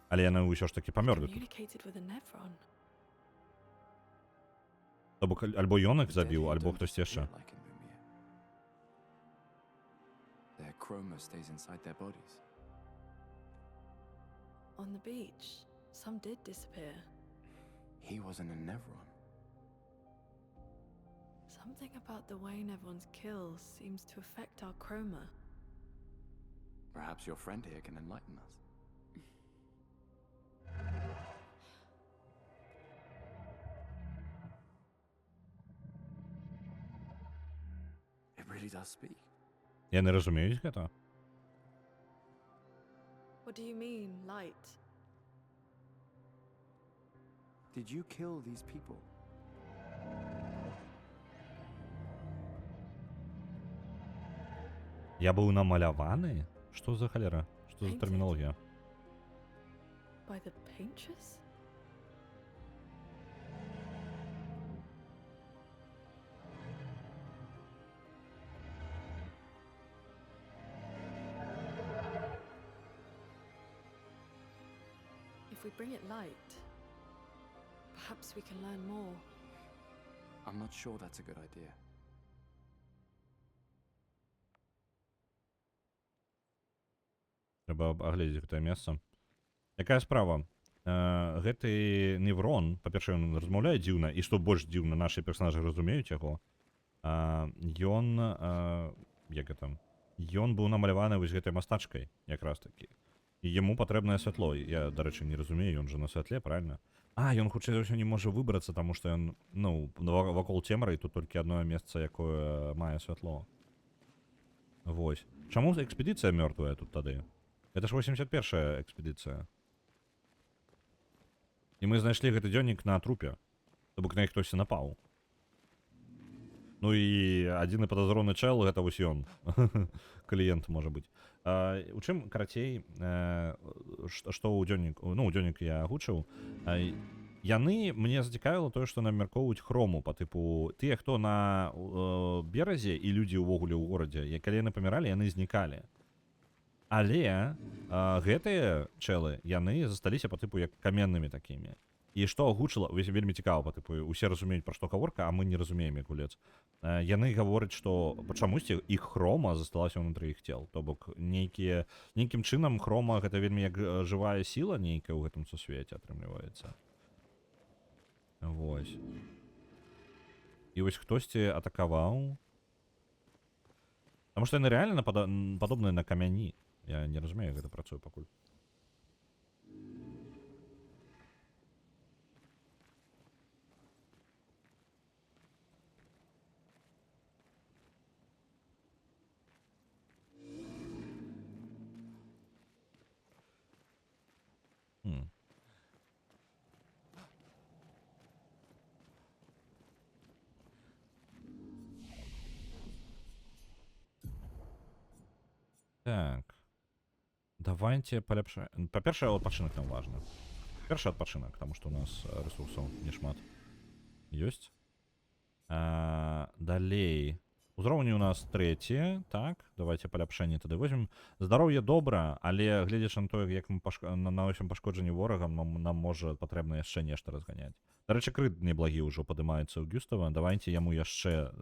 Але яны ўсё ж такі памёрлі тут. Communicated with a Nevron. То бок альбо ён іх The забіў, dead альбо don't хтось яшчэ. disappear like in Lumia. Their chroma stays inside their bodies. On the beach, some did disappear. He wasn't a Nevron. Something about the way Nevrons kill seems to affect our chroma. Perhaps your friend here can enlighten us. It really does speak. Яны разумеюць гэта? What do you mean, light? Did you kill these people? Я быў намаляваны? Што за халера? Што за Painted. тэрмінологія? By the Painters? If we bring it light, perhaps we can learn more. I'm not sure that's a good idea. Трэба агледзець гэтае месца. Якая справа? Гэты неврон, па-першае, ён размаўляе дзіўна, і што больш дзіўна, нашы персанажы разумеюць яго. Ён, як гэта? Ён быў намаляваны вось гэтай мастачкай, якраз такі. І яму патрэбнае святло. Я, дарэчы, не разумею, ён жа на святле, правильно? Ён хутчэй за ўсё не можа выбрацца, таму што ён, ну, вакол цемры, і тут толькі адно месца, якое мае святло. Вось. Чаму экспедыцыя мёртвая тут тады? Это ж 81-я экспедыцыя. І мы знайшлі гэты дзённік на трупе. То бок на іх хтосьці напаў. Ну і адзіны падазроны чэл, гэта вось ён. Кліент, можа быць. У чым, карацей, што ў дзённіку, ну, ў дзённік я агучыў, яны, мне зацікавіла тое, што нам мяркоўваюць хрому, па тыпу, тыя, хто на беразе і людзі ўвогуле ў горадзе, калі яны паміралі, яны знікалі. Але гэтыя чэлы, яны засталіся па тыпу як каменнымі такімі. І што агучыла вельмі цікава, па тыпу усе разумеюць, пра што гаворка, а мы не разумеем, як гулец. Яны гавораць, што чамусьці іх хрома засталася ўнутры іх цел. То бок нейкім чынам хрома гэта вельмі як жывая сіла нейкая ў гэтым сусвеце атрымліваецца. Вось. І вось хтосьці атакаваў. Таму што яны рэальна падобныя на камяні. Я не разумею, як гэта працуе пакуль. Так. Давайте полепшаем. Па-першае, адпачынак нам важны. Першы адпачынак, таму што у нас ресурсаў не шмат. Ёсць. Далей. Узроўні у нас 3, так, давайте паляпшэнне тады возьмем. Здароўе добра, але гледзячы на тое, як мы наносім пашкоджанне ворагам, нам можа патрэбна яшчэ нешта разганяць. Дарэчы, крыт неблагі ўжо падымаецца ў Гюстава. Давайте яму яшчэ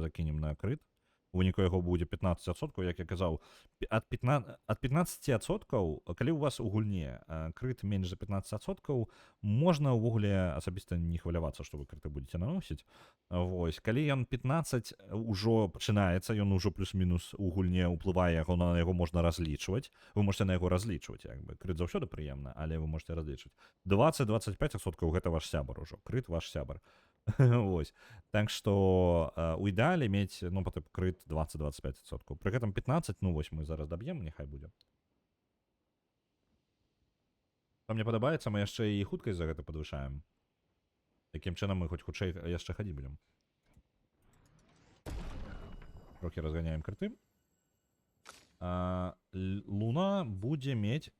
закінем на крыт. У выніку яго будзе 15%, як я казаў, ад 15%, калі у вас у гульне крыт менш за 15%, можна ўвогуле асабіста не хвалявацца, што вы крыты будзеце наносіць. Вось, калі ён 15 ўжо пачынаецца, ён ужо плюс-мінус у гульне ўплывае, на яго можна разлічваць. Вы можете на яго разлічваць, як бы. Крыт заўсёды прыемна, але вы можете разлічваць. 20-25% гэта ваш сябар ужо. Крыт ваш сябар. Вось. Так што у ідэале мець, ну, па тыпу крыт 20-25%. Пры гэтым 15, ну, вось мы зараз даб'ем, няхай будзе. Мне падабаецца, мы яшчэ і хуткасць за гэта падвышаем. Такім чынам мы хоць хутчэй яшчэ хадзіць будзем. Трохі разганяем крыты. Луна будзе мець...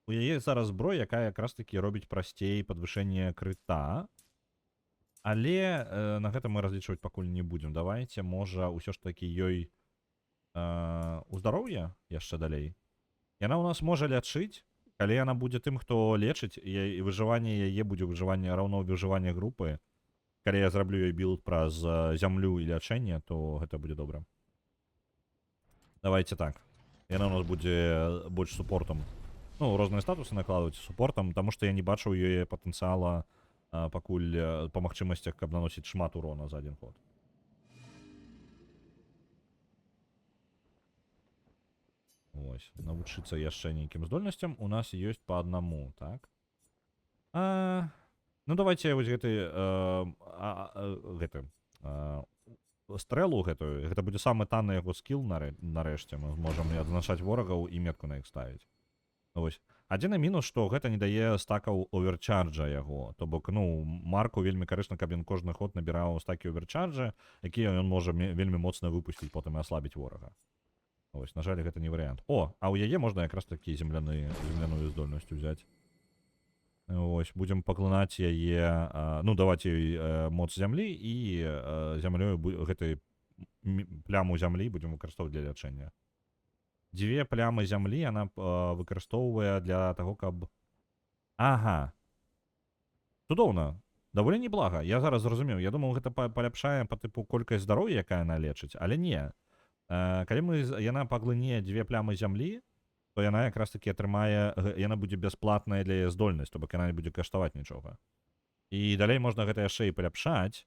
У яе зараз зброя, якая якраз такі робіць прасцей падвышэнне крыта. Але на гэта мы разлічваць пакуль не будзем. Давайте, можа, ўсё ж такі ёй у здароўе яшчэ далей. Яна ў нас можа лячыць, калі яна будзе тым, хто лечыць, і выжыванне яе будзе выжыванне раўно выжыванне групы. Калі я зраблю ёй білд праз зямлю і лячэнне, то гэта будзе добра. Давайте так. Яна ў нас будзе больш супортам. Ну, розныя статусы накладваць супортам, таму што я не бачыў яе патэнцыяла пакуль па магчымасцях, каб наносіць шмат урона за адзін ход. Вось, навучыцца яшчэ нейкім здольнасцям у нас ёсць па аднаму, так? Ну, давайте вось гэты стрэлу гэтую, гэта будзе самы танны яго скіл нарэшце, мы зможам адзначаць ворагаў і метку на іх ставіць. Вось. Адзіны мінус, што гэта не дае стакаў оверчарджа яго. То бок, ну, Марку вельмі карысна, каб ён кожны ход набіраў стакі оверчарджа, якія ён можа вельмі моцна выпусціць, потым і аслабіць ворага. Вось, на жаль, гэта не варыянт. О, а ў яе можна якраз такі земляную здольнасць узяць. Вось, будзем паклынаць яе, ну, даваць ёй моц зямлі і зямлёю гэтай пляму зямлі будзем выкарыстоўваць для лячэння. 2 плямы зямлі яна выкарыстоўвае для таго, каб... Ага. Цудоўна. Даволі неблага. Я зараз зразумеў. Я думаў, гэта паляпшае па тыпу колькасць здароўя, якая яна лечыць, але не. Калі яна паглыне 2 плямы зямлі, то яна якраз такі атрымае... Яна будзе бясплатная для яе здольнасць, то бок яна не будзе каштаваць нічога. І далей можна гэта яшчэ і паляпшаць,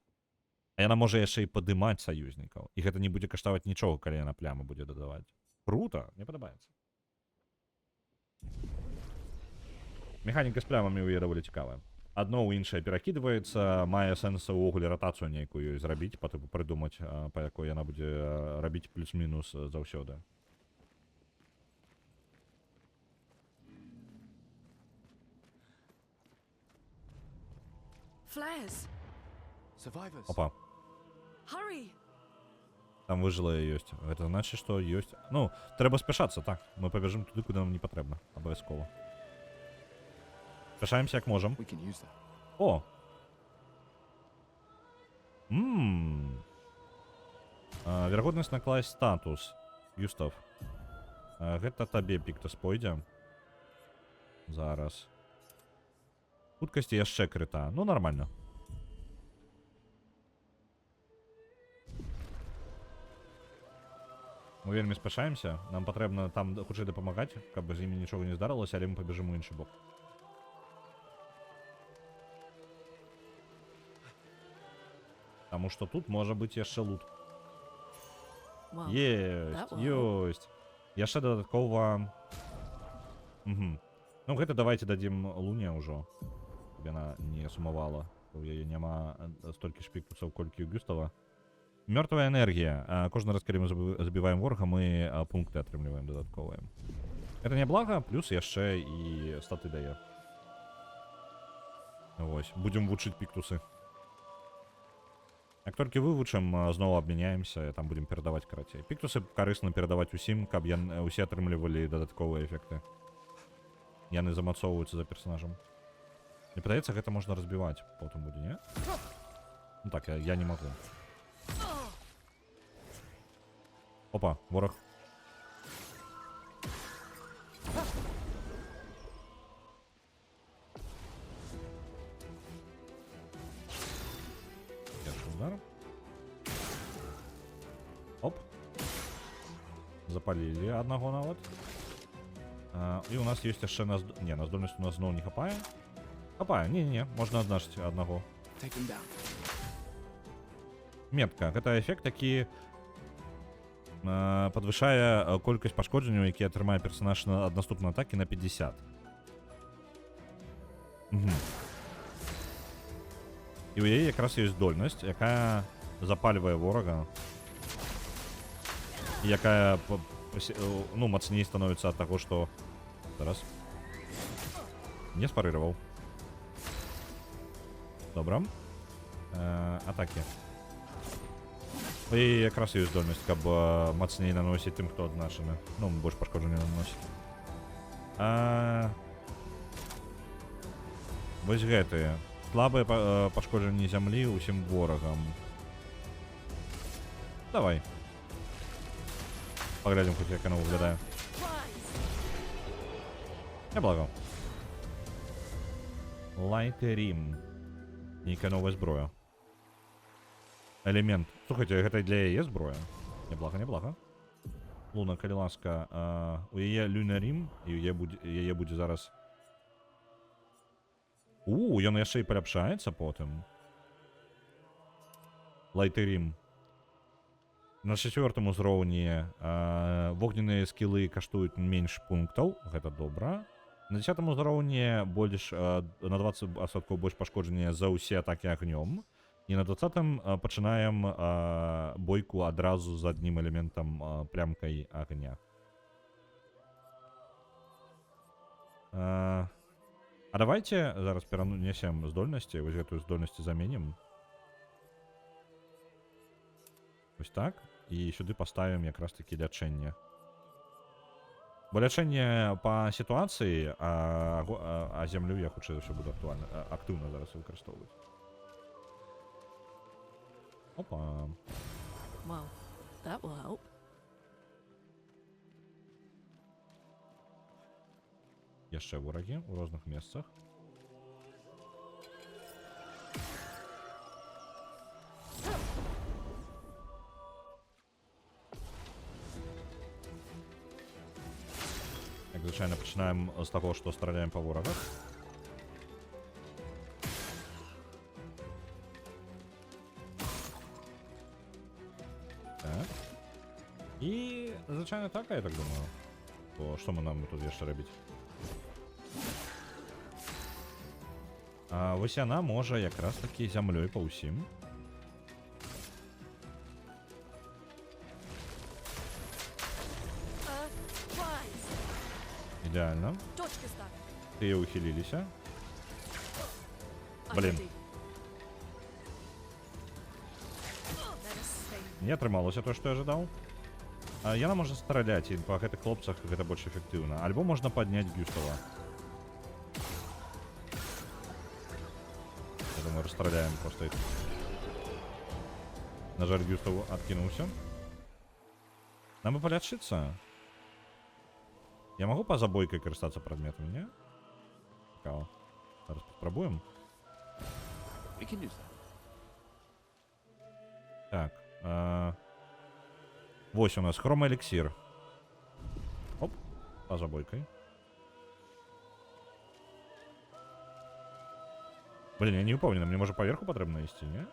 а яна можа яшчэ і падымаць саюзнікаў. І гэта не будзе каштаваць нічога, калі яна плямы будзе дадаваць. Круто, мне падабаецца. Механіка з плямамі ў яе даволі цікавая. Адно ў іншае перакідваецца, мае сэнс увогуле ратацыю нейкую зрабіць, па тыпу прыдумаць, па якой яна будзе рабіць плюс-мінус заўсёды. Flares! Survivors. Опа. Hurry! Там выжылая ёсць. Гэта значыць, што ёсць... Ну, трэба спяшацца, так. Мы пабяжым туды, куды нам не патрэбна. Абавязкова. Спяшаемся, як можам. We can use that. О! Верагоднасць накласць статус. Юстав. Гэта табе, Піктас, пойдзе. Зараз. Хуткасці яшчэ крыта. Ну, нормально. Мы вельмі спяшаемся. Нам патрэбна там хутчэй дапамагаць, каб з імі нічога не здарылася, але мы пабежым у іншы бок. Таму што тут можа быць яшчэ лут. Well, Есть, that will ёсць. Яшчэ дадаткова... Ну, гэта давайте дадзім Луне ўжо. Каб яна не сумавала. У яе няма столькі шпіктусаў, колькі ў Гюстава. Мёртвая энергія. Кожны раз, калі мы забіваем ворага, мы пункты атрымліваем дадатковыя. Это не блага, плюс яшчэ і статы дае. Вось, будзем вучыць піктусы. Як толькі вывучым, зноў абмяняемся, там будзем перадаваць карацей. Піктусы карысна перадаваць усім, каб усе атрымлівалі дадатковыя эфекты. Яны замацоўваюцца за персонажам. Мне падаецца, гэта можна разбіваць потым будзе, не? Ну так, я не магу. Опа, ворог. Перший удар. Оп. Запалили одного нават. І у нас ёсць яшчэ не, на здольнасць у нас зноў не хапае. Хапае, не, можна аднажыць аднаго. Take him down. Метка. Гэта эфект, які падвышае колькасць пашкоджанняў, які атрымае персонаж ад наступнай атакі на 50. І ў яе якраз ёсць здольнасць, якая запальвае ворага. І якая мацней становіцца ад таго, што... Зараз. Не спарыраваў. Добра. Атакі. І якраз ёсць здольнасць, каб мацней наносіць тым, хто адзначаны. Ну, больш пашкоджання наносіць. Вось гэтыя. Слабыя пашкоджанні зямлі ўсім ворагам. Давай. Паглядзім, хоць як яно выглядае. Неблаго. Лайтерім. Нейкая новая зброя. Элемент. Слухайте, гэта для яе зброя. Неблага. Луна, калі ласка, у яе люнарім, і яе будзе зараз... Ён яшчэ і паляпшаецца потым. Лайтерім. На 4-м узроўні вогненныя скілы каштуюць менш пунктаў. Гэта добра. На 10-м узроўні на 20% больш пашкоджання за ўсе атакі агнём. І на 20-м пачынаем бойку адразу з аднім элементам плямкай агня. А давайте зараз перанесем здольнасці, вось гэтую здольнасці заменім. Вось так. І сюды паставім якраз такі лячэнне. Бо лячэнне па сітуацыі, а зямлю я хутчэй за ўсё буду актыўна зараз выкарыстоўваць. Опа. Well, that will help. Яшчэ ворагі ў розных месцах. Як звычайна пачынаем з таго, што страляем па ворагах. Так. І звычайна так, я так думаю. То што нам тут яшчэ рабіць? Вось яна можа якраз такі зямлёй па ўсім. Ідеальна. Тыя ўхіліліся. Блін. Не атрымалася то, што я ожидаў. Яна можа страляць, і па гэтых хлопцах гэта больш эфектыўна. Альбо можна падняць Гюстава. Я думаю, расстраляем просто их. На жаль, Гюстав откинулся. Нам бы полечиться. Я могу по забойкой користаться предметами, не? Цікаво. Зараз спробуємо. We can use that. Так. Вось у нас хромоэликсир. Оп, по забойкой. Блин, я не упомню, мне может поверху потрібно йти, не?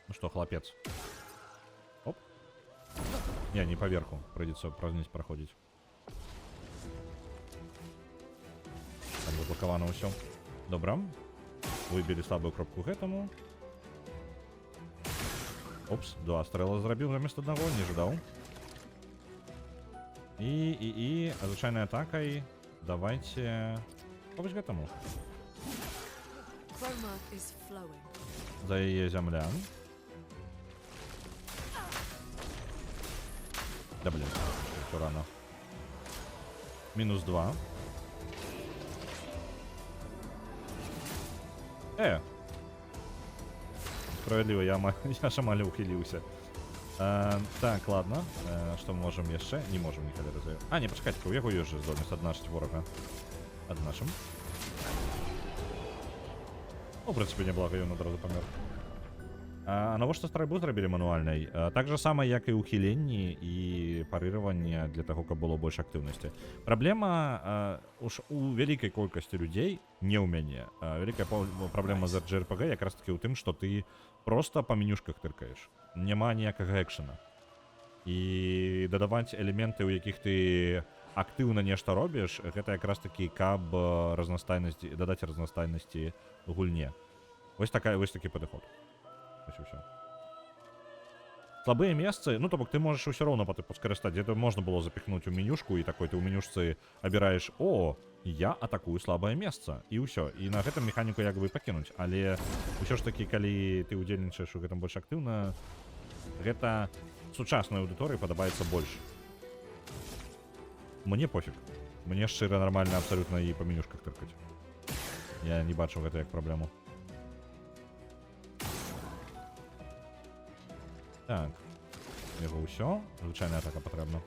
Ну что, хлопец. Оп. Не поверху. Придется вниз проходить. Там заблоковано все. Добро. Выбили слабую кропку к этому. Опс, два стрела зробив замість одного, не ожидал. И звичайной атакой давайте побыть к этому. Chroma is flowing. За ее землян. Да блин, все рано. Минус 2. Справедливо, я шамалю ухилился. Так, ладно. Что мы можем еще? Не можем никогда разве. А, не, почекайте, у яго є же здольність однашить ворога. Однашим. Ну, в принципе, неблаго, ён одразу помер. А навошта стральбу зрабілі мануальнай? Так же самае, як і ухіленні і парыраванне для таго, каб было больш актыўнасці. Праблема уж у вялікай колькасці людзей, не ў мяне. Вялікая праблема з JRPG якраз таки ў тым, што ты просто па менюшках тыркаеш. Няма ніякага экшена. І дадаваць элементы, у якіх ты актыўна нешта робіш, гэта якраз таки каб разнастайнасці, дадаць разнастайнасці гульне. Вось такі падыход. Все. Слабые месцы, ну то бок ты можешь все равно потом скористать. Где-то можно было запихнуть в менюшку, и такой ты в менюшцы обираешь: о, я атакую слабое место. И все. И на гэтым механику як бы покинуть. Але ўсё ж таки, калі ты удзельнічаеш у гэтым больш актыўна, гэта сучаснай аўдыторыі падабаецца больш. Мне пофиг. Мне шчыра нормально абсолютно и по менюшках тыркаць. Я не бачу гэта як праблему. Так, яго ўсё. Звычайная атака патрэбна.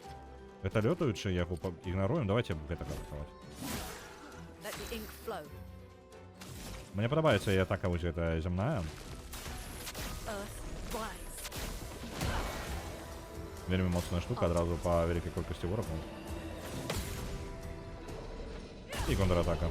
Гэта лётаючы, яго ігнаруем. Давайте гэтага атакаваць. Let the ink flow. Мне падабаецца і атака вось гэтая зямная. Earth rise. Вельмі моцная штука, адразу па вялікай колькасці ворагаў. І контратака.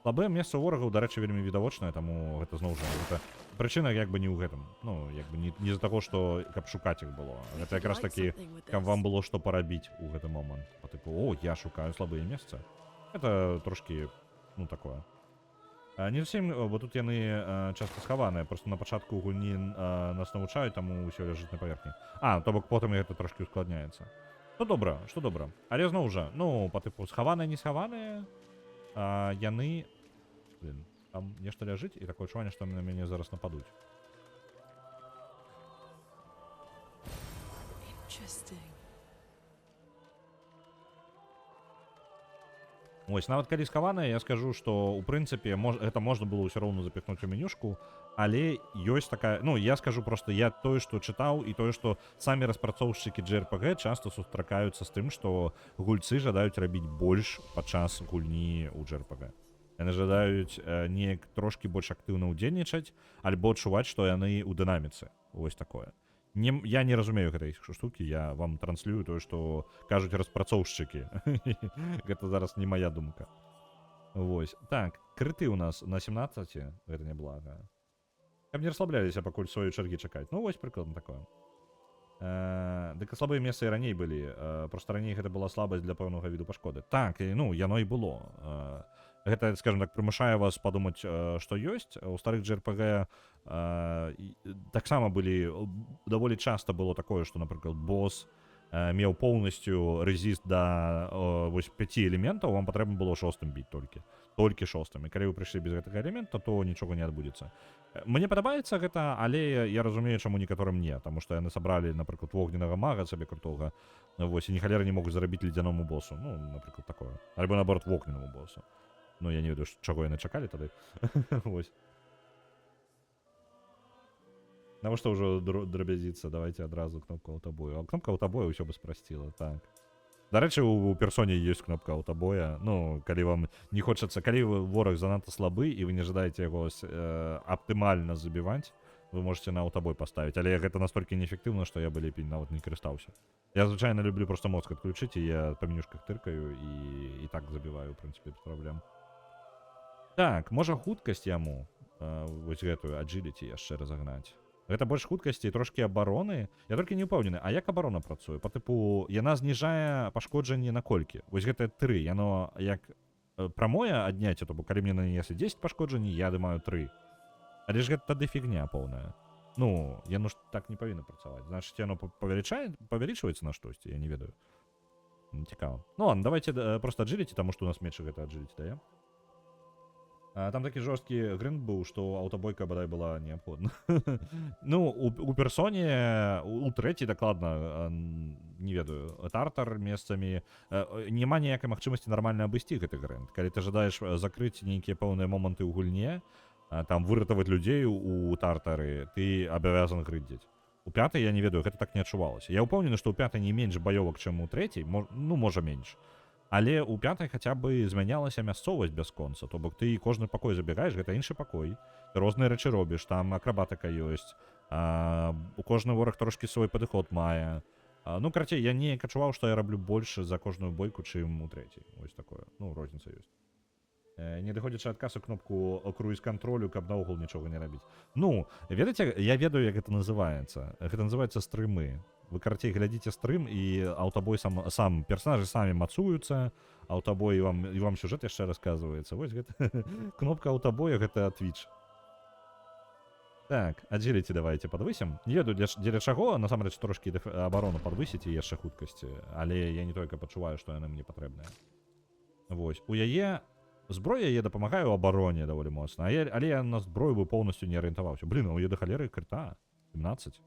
Слабое месца ворагаў, дарэчы, вельмі відавочнае, таму гэта зноў жа гэта прычына як бы не ў гэтым. Ну, як бы не з-за таго, што каб шукаць іх было. Гэта якраз такі, каб вам было што парабіць у гэты момант. Па тыпу, о, я шукаю слабыя месцы. Гэта трошкі, ну, такое. Не зусім, бо тут яны часта схаваныя, просто на пачатку гульні нас навучаюць, таму ўсё ляжыць на паверхні. То бок потым гэта трошкі ускладняецца. Што добра. Але зноў жа, ну, па тыпу, схаваныя, не схаваныя, яны, блин, там нешта ляжыць, і такое адчуванне, што на мяне зараз нападуць. Interesting. Вось, нават калі схаваныя, я скажу, што ў прынцыпе гэта можна было ўсё роўна запихнуць у менюшку, але ёсць такая, ну, я скажу просто, я тое, што чытаў, і тое, што самі распрацоўшчыкі JRPG часта сустракаюцца з тым, што гульцы жадаюць рабіць больш падчас гульні ў JRPG. Яны жадаюць неяк трошкі больш актыўна ўдзельнічаць, альбо адчуваць, што яны ў дынаміцы. Вось такое. Я не разумею гэтай штукі, я вам транслюю тое, што кажуць распрацоўшчыкі. Гэта зараз не моя думка. Вось. Так, крыты ў нас на 17, гэта няблага. Каб не расслабляліся, пакуль сваёй чаргі чакаць. Ну, вось прыкладна такое. Дык слабыя месцы і раней былі. Проста раней гэта была слабасць для пэўнага віду пашкоды. Так, ну, яно і было. Гэта, скажем так, прымушае вас падумаць, што ёсць. У старых JRPG таксама былі, даволі часта было такое, што, напрыклад, босс меў поўнасцю рэзіст да 5 элементаў, вам патрэбна было 6-м біць толькі 6-м. І калі вы прыйшлі без гэтага элемента, то нічога не адбудзецца. Мне падабаецца гэта, але я разумею, чаму некаторым не, таму што яны сабралі, напрыклад, вогненнага мага сабе крутога, вось, і ні халеры не могуць зарабіць ледзяному боссу, ну, напрыклад, такое. Альбо, наоборот, вогненнаму боссу. Ну, я не ведаю, чаго яны чакалі тады. Вось. Навошта ўжо драбязіцца, давайте адразу кнопку аўтабою. А кнопка аўтабоя ўсё бы спрасціла, так. Дарэчы, у персоне ёсць кнопка аўтабоя. Ну, калі вам не хочацца, калі вораг занадта слабы і вы не жадаеце яго аптымальна забіваць, вы можете на аўтабой паставіць, але гэта настолькі неэфектыўна, што я бы лепей нават не карыстаўся. Я звычайна люблю просто мозг адключыць, і я па менюшках тыркаю і так забіваю, у прынцыпе, без праблем. Так, можа хуткасць яму вось гэтую agility яшчэ разагнаць. Гэта больш хуткасці і трошкі абароны. Я толькі не ўпэўнены, а як абарона працуе? Па тыпу, яна зніжае пашкоджанні на колькі? Вось гэта 3, яно як прамое адняцце, то бок калі мне нанесе 10 пашкоджанні, я адымаю 3. Але ж гэта тады фігня поўная. Ну, яно ж так не павінна працаваць. Значыць, яно павялічваецца на штосьці, я не ведаю. Цікава. Ну ладно, давайте просто agility, таму што у нас менш гэта agility дае. Там такі жорсткі грынд быў, што аўтабойка бадай была неабходна. Ну, у персоне, у трэцяй дакладна, не ведаю, тартар месцамі, няма ніякай магчымасці нармальна абысці гэты грынд. Калі ты жадаеш закрыць нейкія пэўныя моманты ў гульне, там выратаваць людзей у тартары, ты абавязан грындзіць. У пятай, я не ведаю, гэта так не адчувалася. Я ўпэўнены, што ў пятай не менш баёвак, чым у трэцяй, ну, можа менш. Але ў пятай хаця бы змянялася мясцовасць бясконца, то бок ты кожны пакой забегаеш, гэта іншы пакой, ты розныя рэчы робіш, там акрабатыка ёсць, у кожны вораг трошкі свой падыход мае. Ну, карацей, я неяк адчуваў, што я раблю больш за кожную бойку, чым у трэцяй. Вось такое. Ну, розніца ёсць. Не даходзячы ад касу кнопку круіз-кантролю, каб наогул нічога не рабіць. Ну, ведаеце, я ведаю, як гэта называецца. Гэта называецца стрымы. Вы, карацей, глядзіце стрым, і аўтабой сам персонажы самі мацуюцца, аўтабой і вам сюжэт яшчэ расказваецца. Вось гэта кнопка аўтабоя, гэта Twitch. Так, agility давайте падвысім. Не ведаю, дзеля чаго, насамрэч трошкі абарону падвысіць і яшчэ хуткасці, але я не толькі пачуваю, што яны мне патрэбныя. Вось, у яе зброя яе дапамагае ў абароне даволі моцна, але я на зброю бы поўнасцю не арыентаваўся. Блін, у яе да халеры крыта 17.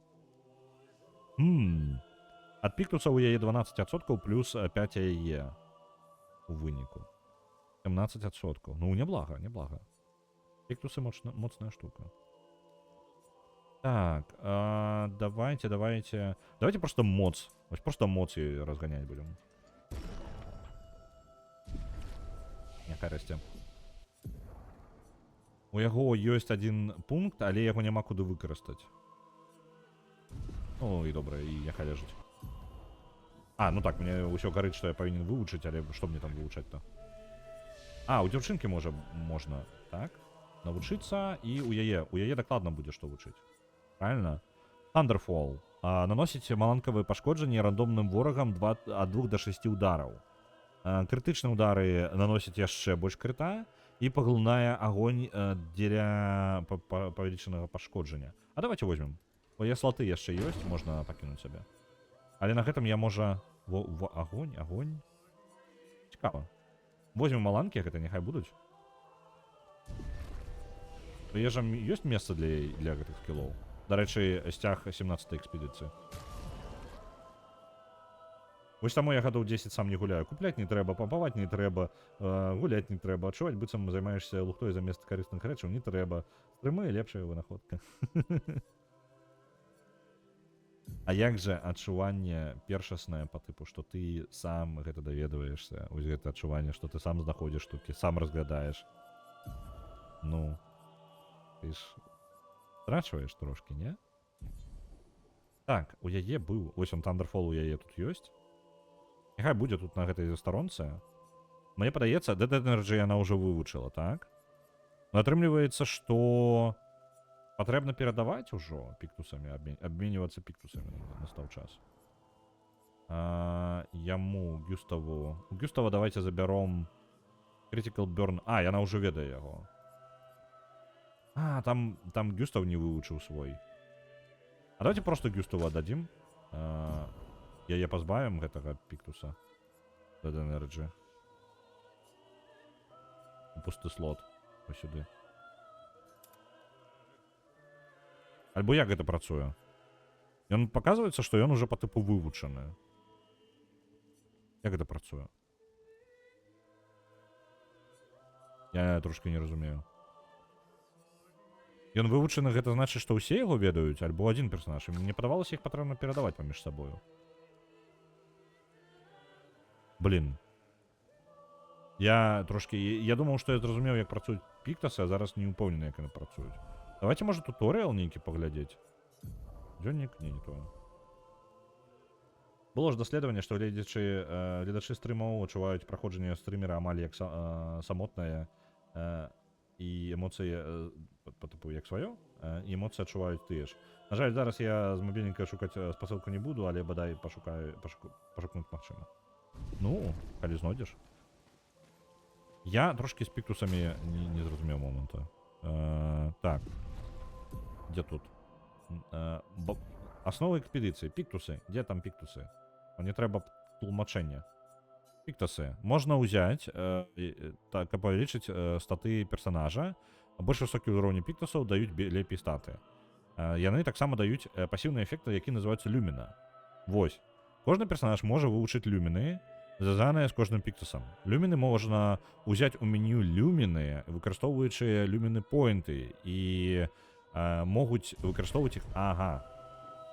Ад піктуса у яе 12% плюс 5 яе у выніку. 17%. Ну, неблага, неблага. Піктусы моцная штука. Так, давайте просто моц. Вось просто моц її разганяць будем. Няхай расце. У яго ёсць адзін пункт, але яго няма куды выкарыстаць. Ну і добра, і няхай ляжыць. Ну так, мне ўсё гарыць, што я павінен вывучыць, але што мне там вывучаць-то? У дзяўчынкі можна, так? Навучыцца, і у яе дакладна будзе што вучыць. Правильно? Thunderfall. Наносіць маланкавыя пашкоджанні рандомным ворагам ад 2 до 6 удараў. Крытычныя удары наносяць яшчэ больш крыта і паглынае агонь дзеля павелічанага пашкоджання. Давайте возьмем. Яе слоты яшчэ ёсць, можна пакінуць сабе. Але на гэтым я можа... Агонь. Цікава. Возьмем маланкі, гэта няхай будуць. У яе жа ёсць месца для гэтых скілоў. Дарэчы, сцяг 17-й экспедыцыі. Вось таму я гадоў 10 сам не гуляю. Купляць не трэба, пампаваць не трэба, гуляць не трэба, адчуваць, быццам займаешся лухтой замест карысных рэчаў не трэба. Стрымы лепшая вынаходка. А як жа адчуванне першаснае па тыпу, што ты сам гэта даведваешся, вось гэта адчуванне, што ты сам знаходзіш штукі, сам разглядаеш. Ну, ты ж страчваеш трошкі, не? Так, у яе быў, вось он Thunderfall у яе тут ёсць. Няхай будзе тут на гэтай старонцы. Мне падаецца, Dead Energy яна ўжо вывучыла, так? Но атрымліваецца, што патрэбна перадаваць ужо піктусамі, абменьвацца піктусамі, настаў час. Яму, Гюставу... У Гюстава давайте забяром Critical Burn. Яна ўжо ведае яго. Там Гюстав не вывучыў свой. Давайте просто Гюставу аддадзім. Яе пазбавім гэтага піктуса. Dead Energy. Пусты слот. Ось сюды. Альбо як гэта працуе? Ён паказваецца, што ён уже па тыпу вывучаны. Як гэта працуе? Я трошки не разумею. Ён вывучаны, гэта значыць, што ўсе яго ведаюць, альбо адзін персанаж. І мне падавалася, іх патрэбна перадаваць паміж сабою. Блін. Я трошки... Я думаў, што я зразумеў, як працуюць піктасы, а зараз не ўпэўнены, як яны працуюць. Давайте, можа, туторыял нейкі паглядзець. Дзённік? Не тое. Было ж даследаванне, што гледачы стрымаў адчуваюць праходжанне стрымера амаль як самотнае, і эмоцыі па тыпу як сваё, і эмоцыі адчуваюць тыя ж. На жаль, зараз я з мабільніка шукаць спасылку не буду, але бадай пашукнуць магчыма. Ну, калі знойдзеш. Я трошки з піктусамі не зразумеў момента. Так. Дзе тут? Асновы экспедыцыі. Піктусы. Дзе там піктусы? Мне трэба тлумачэнне. Піктусы. Можна ўзяць, каб павялічыць статы персанажа. Больш высокія ўроўні піктусаў даюць лепей статы. Яны таксама даюць пасіўныя эфекты, які называюцца люміна. Вось. Кожны персанаж можа вывучыць люміны, звязаныя з кожным піктусам. Люміны можна ўзяць у меню люміны, выкарыстоўваючы люміны поінты, і могуць выкарыстоўваць іх. Ага,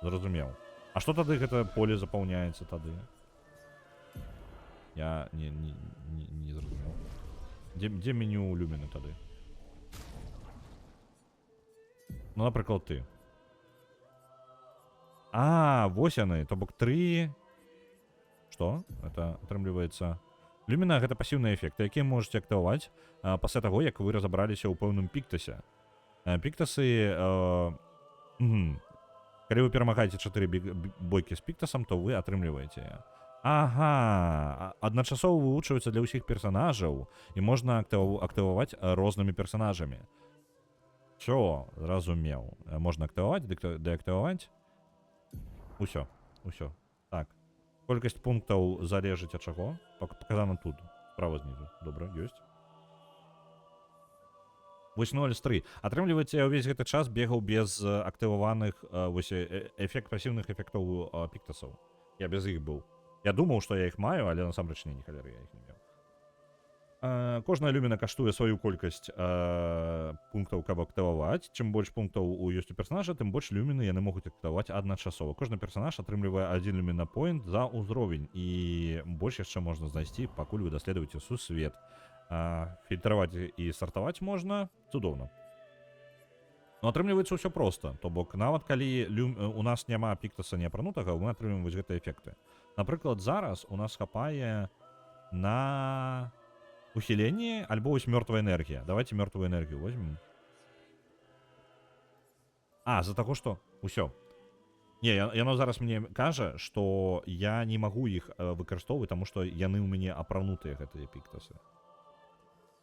зразумеў. А што тады гэта поле запаўняецца тады? Я не зразумеў. Дзе меню люміны тады? Ну, напрыклад, ты. Вось яны, то бок 3... Што? Это атрымліваецца... Люміна — гэта пасіўныя эфекты, якія можаце актываваць пасля таго, як вы разабраліся ў пэўным піктасе. Піктасы... Калі вы перамагаеце 4 бойкі з піктасам, то вы атрымліваеце. Ага, адначасова вывучваюцца для ўсіх персанажаў, і можна актываваць рознымі персанажамі. Всё, зразумеў. Можна актываваць, дэактываваць. Усё. Так. Колькасць пунктаў залежыць ад чаго? Паказана тут. Справа знізу. Добра, ёсць. Вось 0 з 3. Атрымліваецца, я ўвесь гэты час бегаў без актываваных пасіўных эфектаў піктасаў. Я без іх быў. Я думаў, што я іх маю, але насамрэч ні халеры я іх не меў. Кожная люміна каштуе сваю колькасць пунктаў, каб актываваць. Чым больш пунктаў ёсць у персанажа, тым больш люміны яны могуць актываваць адначасова. Кожны персанаж атрымлівае 1 люміна поінт за ўзровень, і больш яшчэ можна знайсці, пакуль вы даследуеце сусвет. Фільтраваць і сартаваць можна цудоўна. Ну, атрымліваецца ўсё проста. То бок, нават калі у нас няма піктаса неапранутага, мы атрымліваем вось гэтыя эфекты. Напрыклад, зараз у нас хапае на ухіленне альбо вось мёртвая энергія. Давайте мёртвую энергію возьмем. З-за таго, што... Усё. Не, яно зараз мне кажа, што я не магу іх выкарыстоўваць, таму што яны ў мяне апранутыя, гэтыя піктасы.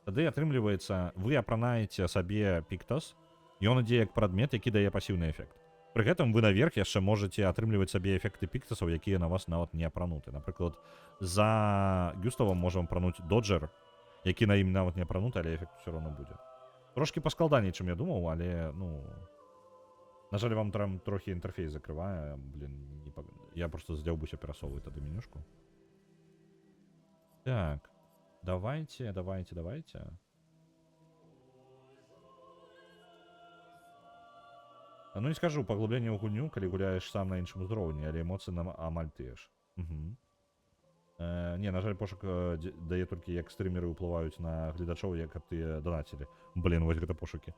Тады атрымліваецца, вы апранаеце сабе піктас, і ён ідзе як прадмет, які дае пасіўны эфект. Пры гэтым вы наверх яшчэ можаце атрымліваць сабе эфекты піктасаў, якія на вас нават не апрануты. Напрыклад, за Гюставам можам апрануць доджер, які на ім нават не апрануты, але эфект ўсё роўно будзе. Трошкі паскладаней, чым я думаў, але, на жаль, вам трохі інтэрфейс закрывае. Блін, я проста здзяўбуся перасоўваю тады менюшку. Так. Давайте. Ну, не скажу, паглыбленне ў гульню, калі гуляеш сам на іншым узроўні, але эмоцыі нам амаль тыя ж. Не, на жаль, пошук дае толькі, як стрымеры ўплываюць на гледачоў, як тыя донацілі. Блін, вось гэта пошукі.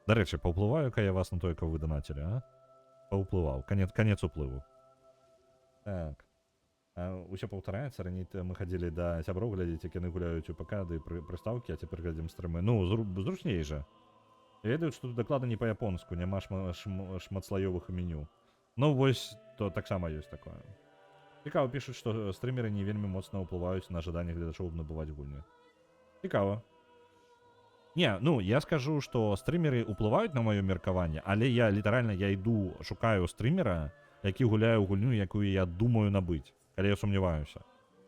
Дарэчы, паўплываю-ка я вас на тое, каб вы донацілі, а? Паўплываў. Канец уплыву. Так. Усё паўтараецца. Раней мы хадзілі да сяброў глядзець, як яны гуляюць у ПК ды прыстаўкі, а цяпер глядзім стрымы. Ну, зручней жа. Ведаюць, што тут дакладна не па-японску, няма шматслаёвых меню. Ну, вось, то таксама ёсць такое. Цікава, пішуць, што стрымеры не вельмі моцна ўплываюць на жаданне гледачоў набываць гульні. Цікава. Не, ну, я скажу, што стрымеры ўплываюць на маё меркаванне, але я літаральна іду, шукаю стрымера, які гуляе ў гульню, якую я думаю набыць, калі я сумняваюся.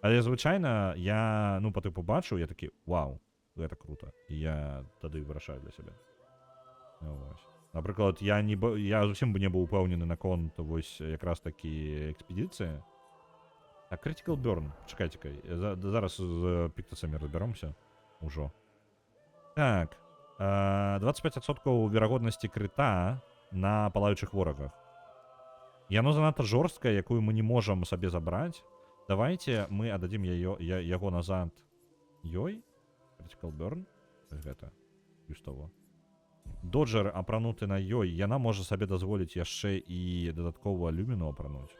Але звычайна я, па тыпу бачу, я такі, вау, гэта круто. І я тады вырашаю для сябе. Напрыклад, я зусім бы не быў упэўнены наконт вось якраз такі экспедыцыі. Так, Critical Burn. Чакайце-ка, зараз з піктасамі разбяромся. Ужо. Так. 25% верагоднасці крыта на палаючых ворагах. Яно занадта жорсткае, якую мы не можам сабе забраць. Давайте мы аддадзім яго назад ёй. Critical burn. Гэта. Юстово. Доджер апрануты на ёй. Яна можа сабе дазволіць яшчэ і дадаткова люміну апрануць.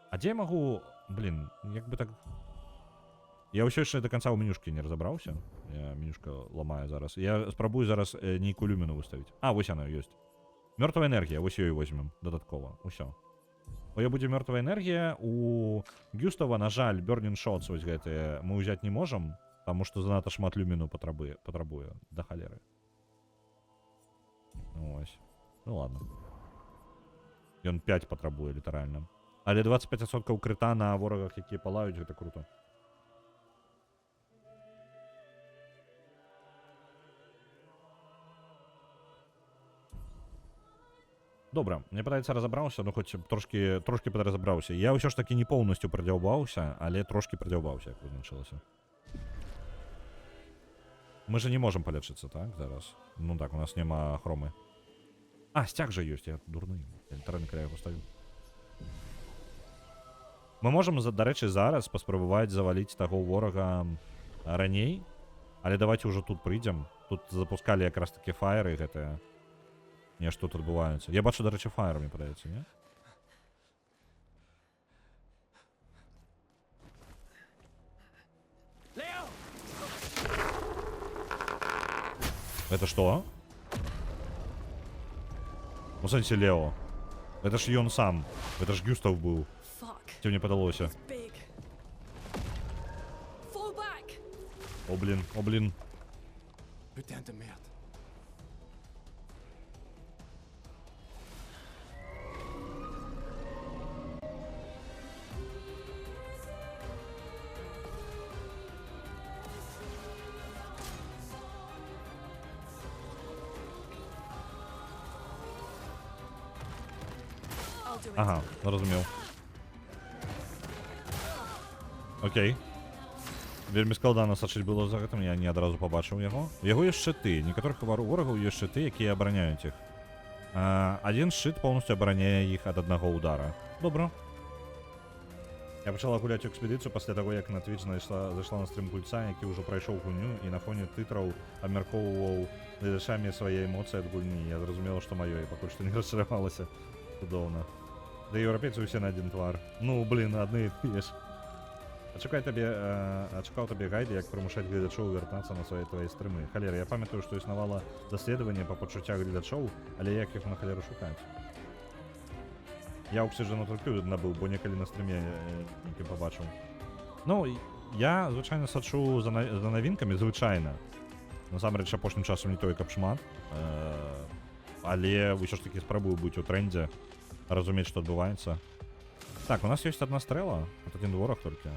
А дзе я магу... Блин, як бы так... Я ўсё яшчэ до конца ў менюшкі не разабраўся. Я менюшка ламаю зараз. Я спрабую зараз нейкую люміну выставіць. А, вось яна ёсць. Мёртвая энергія, вось ёй возьмем дадаткова. Усё. У яе будзе мёртвая энергія. У Гюстава, на жаль, Burning Shots вось гэтыя мы ўзяць не можам, таму што занадта шмат люміну патрабуе да халеры. Ось. Ну ладно. Ён 5 патрабуе літаральна. Але 25% крыта на ворагах, якія палаюць, гэта круто. Добра, мне падаецца разабраўся, ну хоць трошки падразабраўся. Я ўсё ж такі не поўнасцю прадзяўбаўся, але трошки прадзяўбаўся, як вызначылася. Мы же не можам палечыцца, так, зараз? Ну так, у нас няма хромы. А, сцяг жа ёсць, я дурны. Я літаральна каля яго стаю. Мы можам, дарэчы, зараз паспрабаваць заваліць таго ворага раней, але давайте ўжо тут прыйдзем. Тут запускалі якраз такі фаеры гэтыя. Нешта тут адбываецца. Я бачу, дарэчы, фаер, мне падаецца, не? Leo! Это что? Ну, сэнсе, Лео. Это ж ён сам. Это ж Гюстав быў. Fuck. Ці мне падалося. Big. Fall back. О, блин, о, блин. Putain de merde. I'll do it. Ага, зразумеў. Окей. Вельмі складана сачыць было за гэтым, я не адразу пабачыў яго. У яго ёсць шчыты, некаторых ворагаў ёсць шчыты, якія абараняюць іх. Адзін шчыт поўнасцю абараняе іх ад аднаго удара. Добра. Я пачала гуляць у экспедыцыю пасля таго, як на Twitch зайшла на стрім гульца, які ўжо прайшоў гульню і на фоне тытраў абмяркоўваў гледачамі свае эмоцыі ад гульні. Я зразумела, што маё, і пакуль што не расчаравалася. Цудоўна. Да еўрапейцы ўсе на адзін твар. Ну, блин, адны п'еш. Ачакаў табе гайды, як прымушаць гледачоў вяртацца на свае твае стрымы. Халера, я памятаю, што існавала даследаванне па пачуццях гледачоў, але як іх на халеру шукаць? Я Oxygen толькі набыў, бо некалі на стрыме некі пабачыў. Ну, я звычайна сачу за навінкамі, звычайна. Насамрэч, апошнім часам не той, каб шмат. Але ўсё ж такі спрабую быць у трендзе, разумець, што адбываецца. Так, у нас ёсць адна стрэла, тут адзін вораг толькі.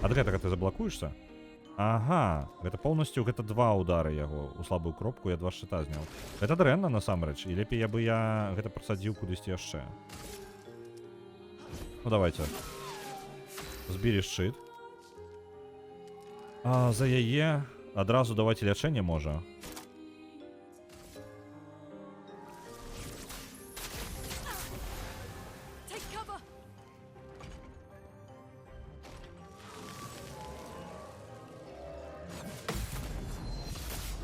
Ад гэтага ты заблакуешься? Ага, гэта поўнасцю, гэта 2 удары яго у слабую кропку, я 2 шчыта зняў. Гэта дрэнна, насамрэч, і лепей бы я гэта прасадзіў кудысьці яшчэ. Ну, давайте. Збілі шчыт. За яе адразу давайте лячэнне можа. Take cover.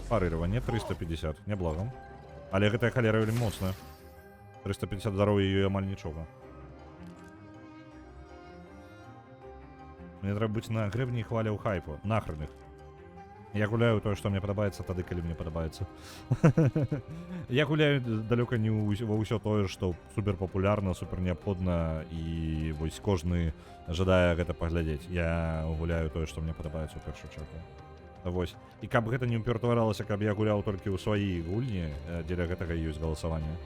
Парыраванне 350, неблаго. Але гэтая халера вельмі моцная. 350 здароўя ёй амаль нічога. Мне трэба быць на грэбні хваляў хайпу. Нахрен іх. Я гуляю тое, што мне падабаецца тады, калі мне падабаецца. Я гуляю далёка не ва ўсё тое, што супер папулярна, супер неабходна і вось кожны жадае гэта паглядзець. Я гуляю тое, што мне падабаецца ў першую чаргу. Вось. І каб гэта не ўпёртваралася, каб я гуляў толькі ў сваі гульні, дзеля гэтага ёсць галасаванне.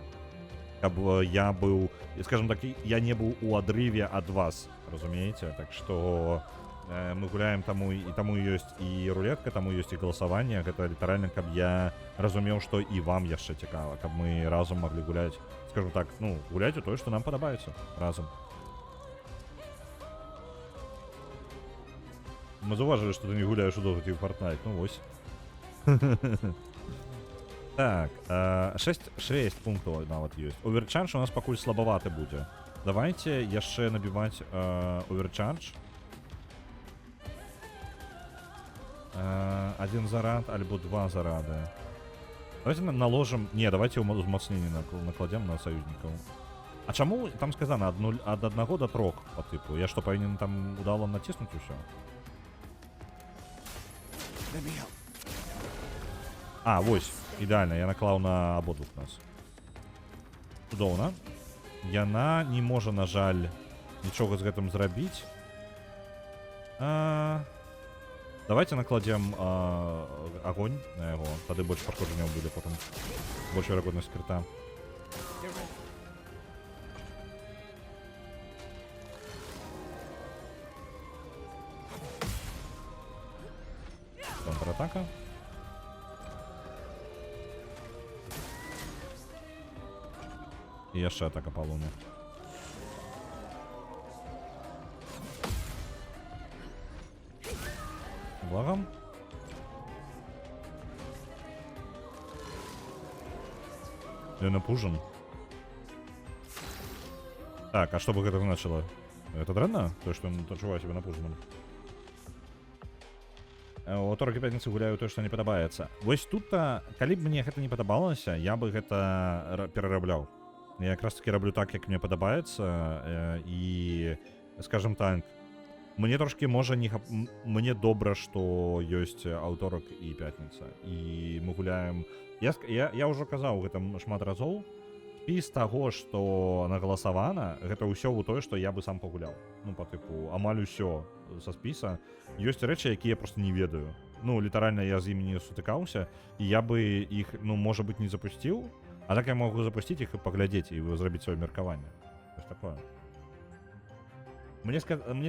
Каб я быў, скажем так, я не быў у адрыве ад вас, разумееце? Так што мы гуляем таму ёсць і рулетка, таму ёсць і галасаванне. Гэта літаральна, каб я разумеў, што і вам яшчэ цікава, каб мы разам маглі гуляць, скажу так, ну, гуляць у тое, што нам падабаецца разам. Мы заўважылі, што ты не гуляеш у доўга ці ў Fortnite, ну вось. Так, 6 пунктаў нават ёсць. Оверчардж у нас пакуль слабаваты будзе. Давайте яшчэ набіваць оверчардж. Один зарад альбо 2 зарады. Давайте наложим... Не, давайте узмацнение накладем на союзников. А чаму там сказано ад 1 до 3 по типу? Я что, повинен там удало натиснуть усё? Let me help. А, вось, ідеально, я наклаў на абодвух нас. Цудоўна. Яна не можа, на жаль, нічога з гэтым зрабіць. Давайте накладзем агонь на яго, тады больш пашкоджанняў будзе потым. Больш верагоднасць крыта. Контратака. І яшчэ атака па луне. Благом. Я напужен. Так, а что бы это значило? Это дрэнна? То, что он адчувае себя напужаным. У аўторак і пятніцы гуляю тое, што не падабаецца. Вось тут-то, калі б мне гэта не падабалася, я бы гэта перарабляў. Я якраз таки раблю так, як мне падабаецца, і, скажем так, мне трошки можа не мне добра, што ёсць аўторак і пятніца, і мы гуляем. Я ўжо казаў гэта шмат разоў. Спіс таго, што нагаласавана, гэта ўсё ў тое, што я бы сам пагуляў. Ну, по тыпу, амаль усё са спіса. Ёсць рэчы, якія я просто не ведаю. Ну, літаральна я з імі не сутыкаўся, і я бы іх, ну, можа быць, не запусціў, а так я могу запусціць іх і паглядзець, і зрабіць сваё меркаванне. Вось такое. Мне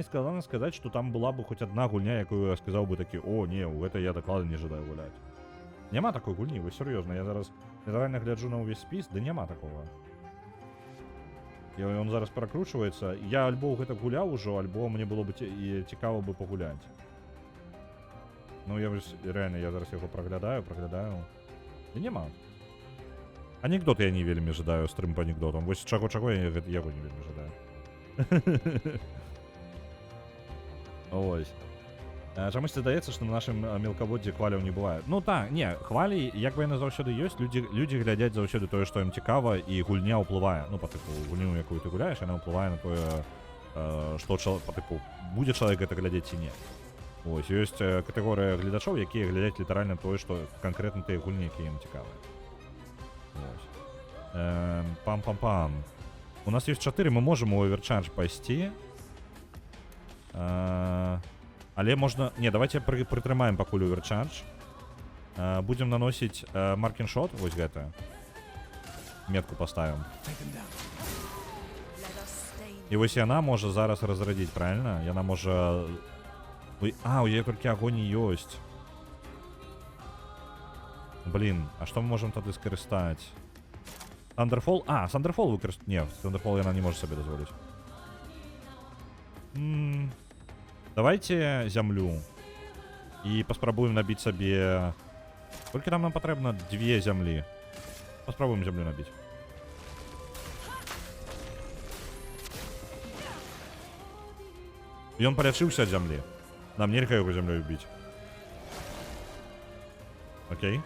сказано сказаць, што там была бы хоць адна гульня, якую я сказаў бы такі: о, не, у гэта я дакладна не жадаю гуляць. Няма такой гульні, вы сур'ёзна, я зараз літаральна гляджу на ўвесь спіс, да няма такого. І ён зараз пракручваецца. Я альбо гэта гуляў ужо, альбо мне было бы цікава бы пагуляць. Ну, я вось, реально, я зараз яго праглядаю. Да няма. Анекдот я не вельмі жадаю, стрым па анекдотам. Вось чаго я яго не вельмі жадаю. Ось. Чамусь здаецца, што на нашым мелкаводдзі хваляў не бывае. Ну так, не, хвалі, як бы яны заўсёды ёсць, людзі глядзяць заўсёды тое, што ім цікава, і гульня ўплывае. Ну, па тыпу, гульню, якую ты гуляеш, яна ўплывае на тое, што, па тыпу, будзе чалавек гэта глядзець ці не. Ось, ёсць катэгорыя гледачоў, якія глядзяць літаральна тое, што канкрэтна тыя гульні, якія ім цікавыя. Ось. Пам-пам-пам. У нас ёсць 4, мы можам у оверчардж пайсці. Але можна... Не, давайте прытрымаем пакуль оверчардж. Будзем наносіць маркіншот, вось гэта. Метку паставім. І вось яна можа зараз разрадзіць, правильно? Яна можа... А, у яе толькі агонь ёсць. Блин, а што мы можам тады скарыстаць? Thunderfall? А, Thunderfall выкарыстаць... Не, Thunderfall яна не можа сабе дазволіць. Давайте зямлю. І паспрабуем набіць сабе... Колькі там нам патрэбна? 2 зямлі. Паспрабуем зямлю набіць. Ён палячыўся ад зямлі. Нам нельга яго зямлёй біць. Окей.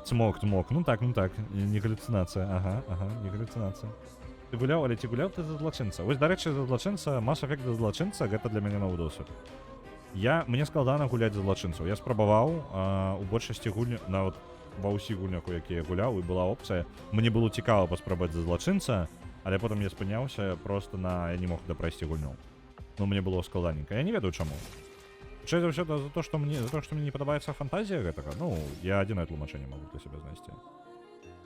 Цмок. Ну так. Не галлюцинація. Ага, не галлюцинація. Ты гуляў, але ці гуляў ты за злачынца? Вось, дарэчы, за злачынца, Mass Effect за злачынца, гэта для мяне новы досвед. Мне складана гуляць за злачынцаў. Я спрабаваў у большасці гульня, нават ва ўсіх гульнях, у якія я гуляў, і была опцыя. Мне было цікава паспрабаваць за злачынца, але потым я спыняўся просто на... Я не мог дапрайсці гульню. Ну, мне было складаненька. Я не ведаю, чаму. Чай за ўсё за то, што мне не падабаецца фантазія гэтага. Ну, я адзінае тлумачэнне магу для сябе знайсці.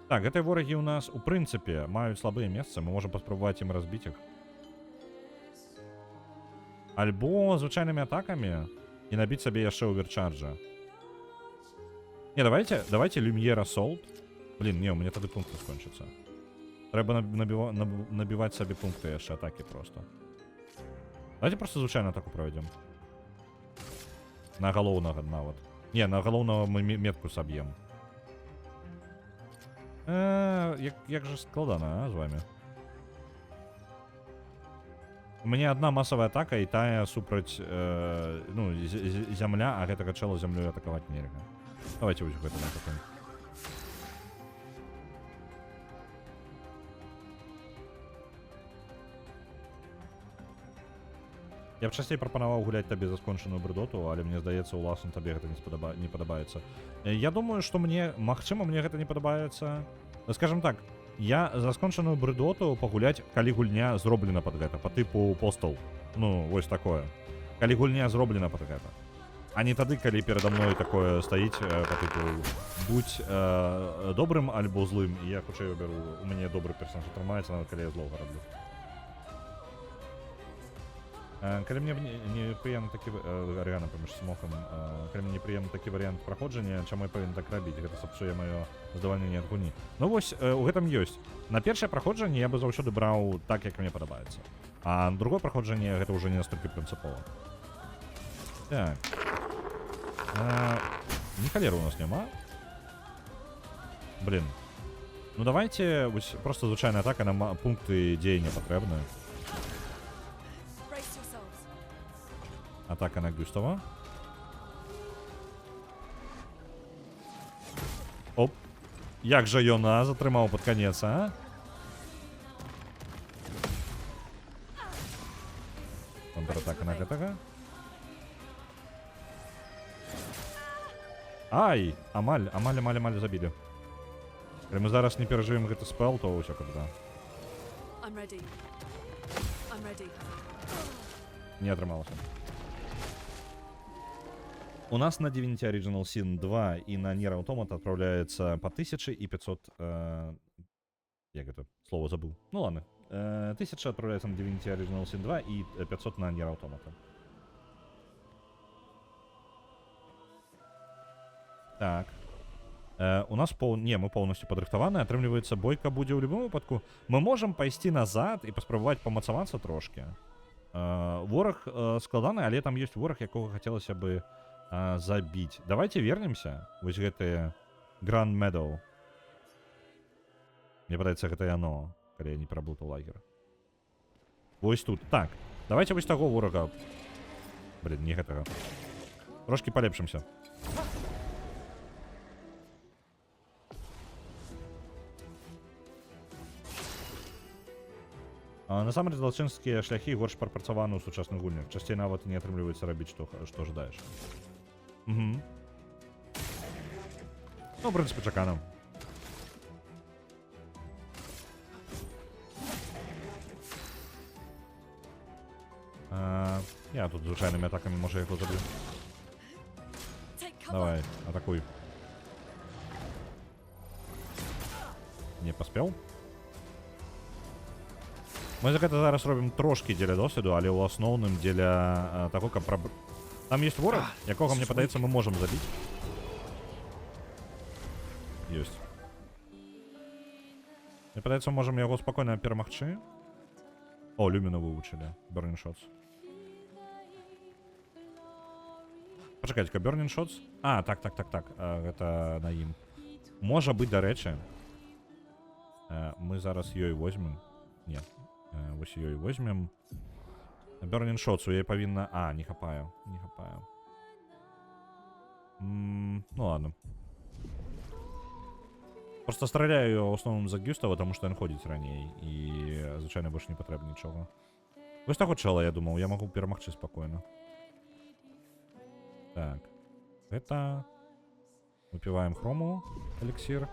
Так, гэтыя ворагі ў нас, у прынцыпе, маюць слабыя месцы. Мы можам паспрабаваць ім разбіць іх. Альбо звычайнымі атакамі і набіць сабе яшчэ оверчарджа. Не, давайте Люмьер Assault. Блин, не, у меня тады пункты скончатся. Треба набивати собі пункти ще атаки просто. Давайте просто звичайно атаку проведемо. На головного навод. Ні, на головного ми метку соб'ємо. Як же складано, а, з вами? У мене одна масова атака і тая супроть, ну, земля, а гэтага чела землю атакаваць нельга. Давайте ось гэта накопаем. Я б часцей прапанаваў гуляць табе за скончаную брыдоту, але мне здаецца, уласна табе гэта не падабаецца. Я думаю, што магчыма, мне гэта не падабаецца. Скажем так, я за скончаную брыдоту пагуляць, калі гульня зроблена пад гэта, па тыпу Postal. Ну, вось такое. Калі гульня зроблена пад гэта. А не тады, калі перада мной такое стаіць, па тыпу будь добрым альбо злым, і я хутчэй выберу, у мяне добры персонаж атрымаецца, нават калі я злога раблю. Калі мне непрыемны такі варыянт паміж смокам, калі мне непрыемны такі варыянт праходжання, чаму я павінен так рабіць, гэта сапсуе маё задавальненне ад гульні. Ну вось, у гэтым ёсць. На першае праходжанне я бы заўсёды браў так, як мне падабаецца. А на другое праходжанне гэта ўжо не настолькі прынцыпова. Так. Ні халеры у нас няма. Блін. Ну давайте, вось просто звычайная атака на пункты дзеяння патрэбная. Атака на Гюстава. Оп. Як жа ён нас атрымаў пад канец, а? Контратака на гэтага. Ай! Амаль забілі. Калі мы зараз не перажывем гэты спел, то ўсё когда. I'm ready. I'm ready. Не атрымалася. У нас на Divinity Original Sin 2 и на Nier Automata отправляется по 1500... я это слово забыл. Ну ладно. 1000 отправляется на Divinity Original Sin 2 и 500 на Nier Automata. Так. У нас мы полностью подрыхтованы. Атрымліваецца, бойка будзе ў любым выпадку. Мы можем пайсці назад і паспрабаваць памацавацца трошки. Вораг складаны, але там ёсць вораг, якога хацелася бы забить. Давайте вернемся. Вось гэтые Grand Meadow. Мне падаецца, гэта яно, калі я не пераблытаў лагер. Вось тут. Так. Давайте вось таго ворага. Блин, не гэтага. Трошки полепшимся. Насамрэч, злачынскія шляхі горш прапрацаваны ў сучасных гульнях. Часцей нават не атрымліваецца рабіць, што жадаеш. Угу. Ну, в принципе, чаканом. Я тут звычайнымі атакамі, можа, яго заб'ю. Давай, атакуй. Не паспеў? Мы за гэта зараз робім трошки дзеля досведу, але ў асноўным дзеля таго, каб там есть вораг, якога, мне падаецца, мы можем забіць. Ёсць. Мне падаецца, мы можем яго спакойна перамагчы. О, Люміна вывучылі. Burning Shots. Пачакайце-ка, Burning Shots? А, так. Гэта на ім. Можа быць, дарэчы. Мы зараз ёй возьмем. Не. Вось ёй возьмем. Burning Shots, у яе павінна... А, не хапаю. Ну ладно. Просто стреляю в основном за Гюстава, потому что он ходит ранее. И, звичайно, больше не потребно ничего. Вось так чела, я думал, я могу перемагчи спокойно. Так. Это... Выпиваем хрому, эликсир.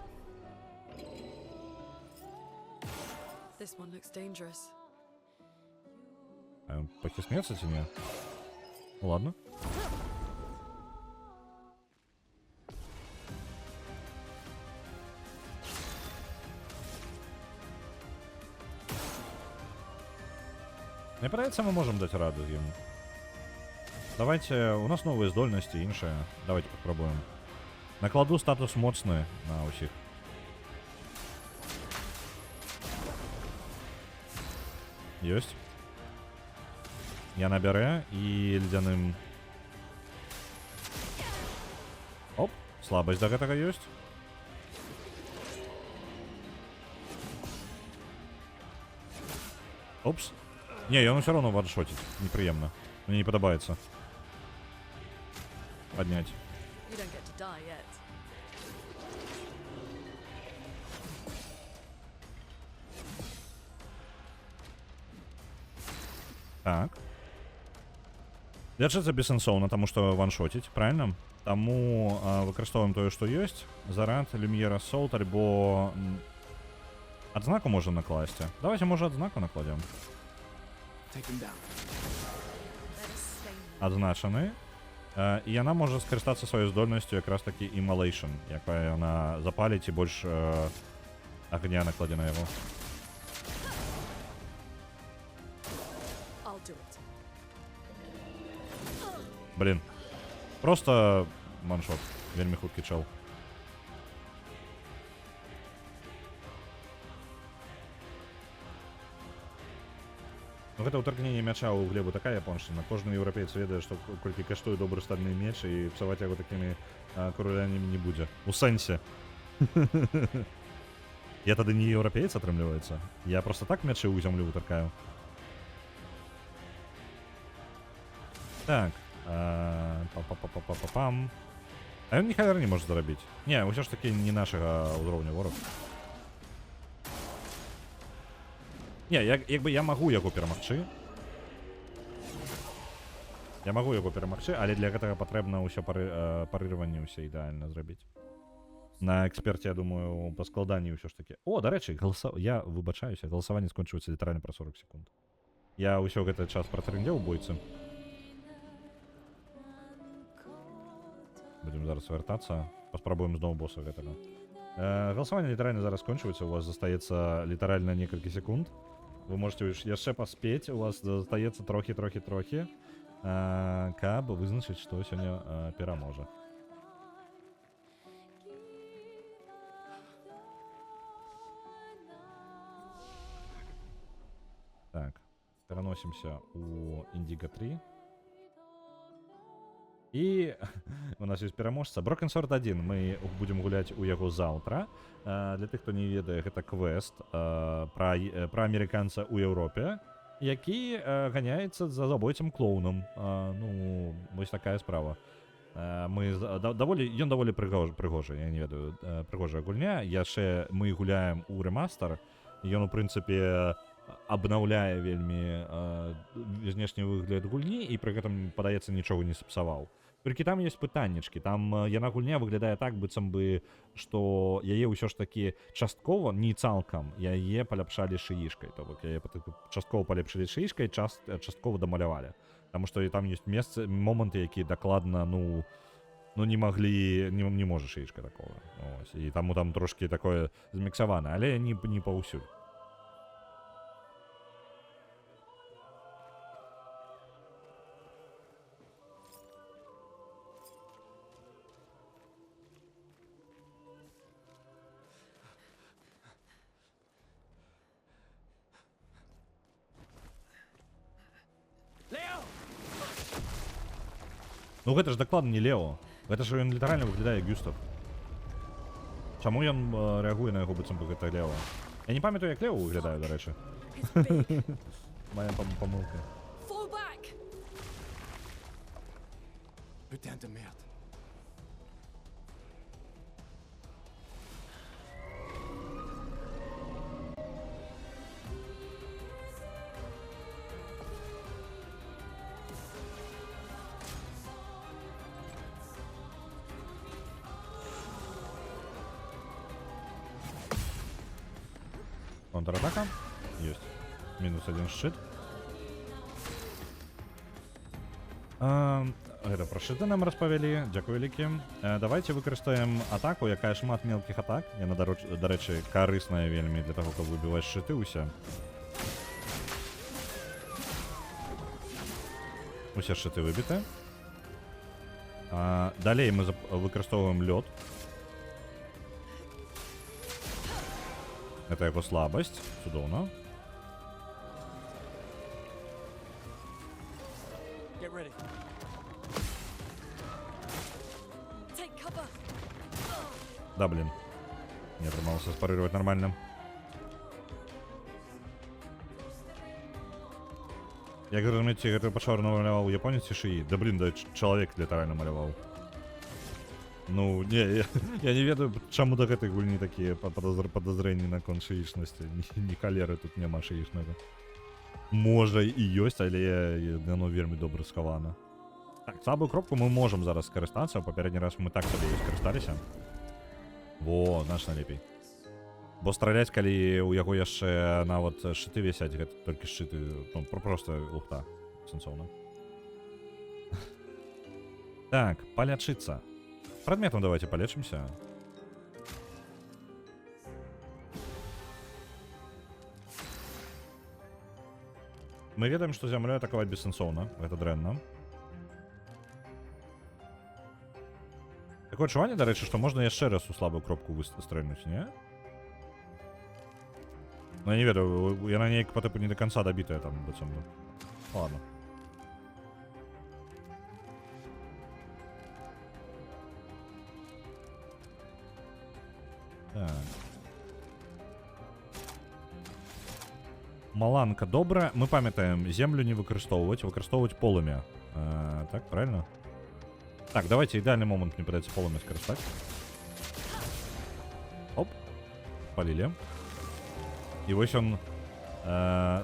This one looks dangerous. А он похиснется тебе? Ну ладно. Мне кажется, мы можем дать раду ему. Давайте, у нас новые здольности, іншие. Давайте попробуем. Накладу статус моцны на усіх. Ёсць. Яна бярэ і ледзяным... Оп, слабасць да гэтага ёсць. Опс. Не, ён усё роўно ваншотіць. Непрыемна. Мне не падабаецца. Падняць. You don't get to die yet. Так. Лячыцца бессэнсоўна, таму што ваншоціць, правильно? Таму выкарыстоўваем тое, што ёсць. Зарад, люмьера, солт, альбо... Адзнаку можа накласці. Давайте, можа, адзнаку накладзем. Take him down. Let us stay now. Адзначаны. І яна можа скарыстацца сваёй здольнасцю якраз такі immolation, якая яна запаліць і больш агня накладзе на яго. I'll do it. Блін. Просто маншот. Вельмі хуткі чел. Ну, гэта ўтаркненне мяча ў глебу такая японшчына. Кожны еўрапейц ведае, што колькі каштуе добры стальны меч, і псаваць яго такімі курулянямі не будзе. У сэнсе. Я тады не еўрапейц, атрымліваецца. Я просто так мячы ў зямлю ўтаркаю. Так. Па-па-па-па-па-пам. А ён ніхавер не можа зарабіць. Не, ўсё ж такі не нашага ўзроўня ворог. Не, якби я магу яго перамагчы. Я магу яго перамагчы, але для гэтага патрэбна ўсё парырванне ўсе ідэальна зрабіць. На эксперце, я думаю, па складанні ўсё ж такі. О, дарэчы, я выбачаюся, галасаванне скончваецца літаральна пра 40 секунд. Я ўсё гэты час пратрындзеў у бойцы. Будем зараз вяртацца. Паспрабуем зноў боса гэтага. Галасаванне літаральна зараз скончваецца, у вас застаецца літаральна некалькі секунд. Вы можете яшчэ паспець, у вас застаецца трохі, каб вызначыць, што сёння пераможа. Так, пераносімся у Indigo 3. І у нас ёсць пераможца. Broken Sword 1. Мы будзем гуляць у яго заўтра. Для тых, хто не ведае, гэта квест пра амерыканца ў Еўропе, які ганяецца за забойцам-клоунам. Ну, вось такая справа. Ён даволі прыгожы, я не ведаю, прыгожая гульня. Яшчэ мы гуляем у рэмастар. Ён, у прынцыпе, абнаўляе вельмі знешні выгляд гульні і пры гэтым, падаецца, нічога не сапсаваў. Толькі там ёсць пытаннечкі. Там яна гульня выглядае так, быццам бы, што яе ўсё ж такі часткова, не цалкам, яе паляпшалі шыішкай. То бок яе часткова палепшылі шыішкай, часткова дамалявалі. Таму што і там ёсць месцы, моманты, якія дакладна, ну не маглі, не можа шыішка такого. І таму там трошкі такое зміксавана, але не паўсюль. Ну гэта ж дакладна не Лео. Гэта ж ён літаральна выглядае Гюстав. Чаму ён рэагуе на яго, быццам бы гэта Лео? Я не памятаю, як Лео выглядае, дарэчы. Моя памылка. Fall back! Putain de merde. Контратака. Есть. Минус один шчыт. Гэта пра шчыты нам распавялі. Дзякуй вялікі. Давайте выкарыстаем атаку, якая шмат мелкіх атак. Яна, дарэчы, карысная вельмі для таго, каб выбіваць шчыты ўсе. Усе шчыты выбіты. Далей мы выкарыстоўваем лёд. Это яго слабасць. Цудоўна. ready. Take cover. Да, блин. Не отримался спарировать нормально. Я говорю, разумеете, это пошар намалевал японец и шии. Да блин, да человек литерально малевал. Ну, не, я не ведаю, чому до гэтай гульні такія подозрэнні наконт шыічнасці. Ні халеры тут няма шыічнага. Можа і ёсць, але яно вельмі добра схавана. Так, слабую кропку мы можам зараз скарыстацца. Папярэдні раз мы так сабе ёй скарысталіся. Во, значна лепей. Бо страляць, калі ў яго яшчэ нават шчыты вісяць, гэта толькі шчыты, ну, проста лухта, сэнсоўна. Так, палячыцца. Предметом давайте полечимся. Мы ведаем, что зямлёй атаковать бессэнсоўна. Это дрэнна. Такое адчуванне, дарэчы, што можна яшчэ раз у слабую кропку стрэльнуць, не? Ну, я не ведаю, яна неяк па тыпу не до конца добитая там, быццам. Ладно. Так. Маланка добра. Мы памятаем, землю не выкарыстоўваць полымя. Так, правильно? Так, давайте идеальный момент мне придется полымя скарыстаць. Оп. Палілі. І вось он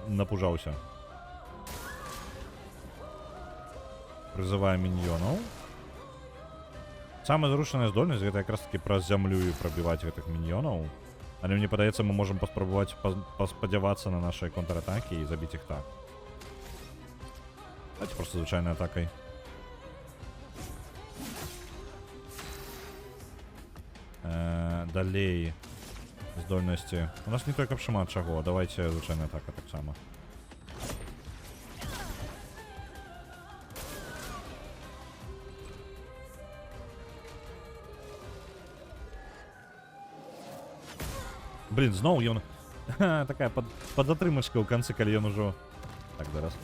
напужаўся. Прызываем міньёнаў. Самая зручная здольнасць гэта якраз таки праз зямлю і прабіваць гэтых міньёнаў. Але мне падаецца, мы можам паспрабаваць паспадзявацца на нашай контратакі і забіць іх так. Давайте просто звычайнай атакай. Далей здольнасці. У нас не только шмат чаго, давайте звычайная атака так само. Блин, зноў ён... такая падатрымачка ў канцы, калі ён ужо... Так, зараз.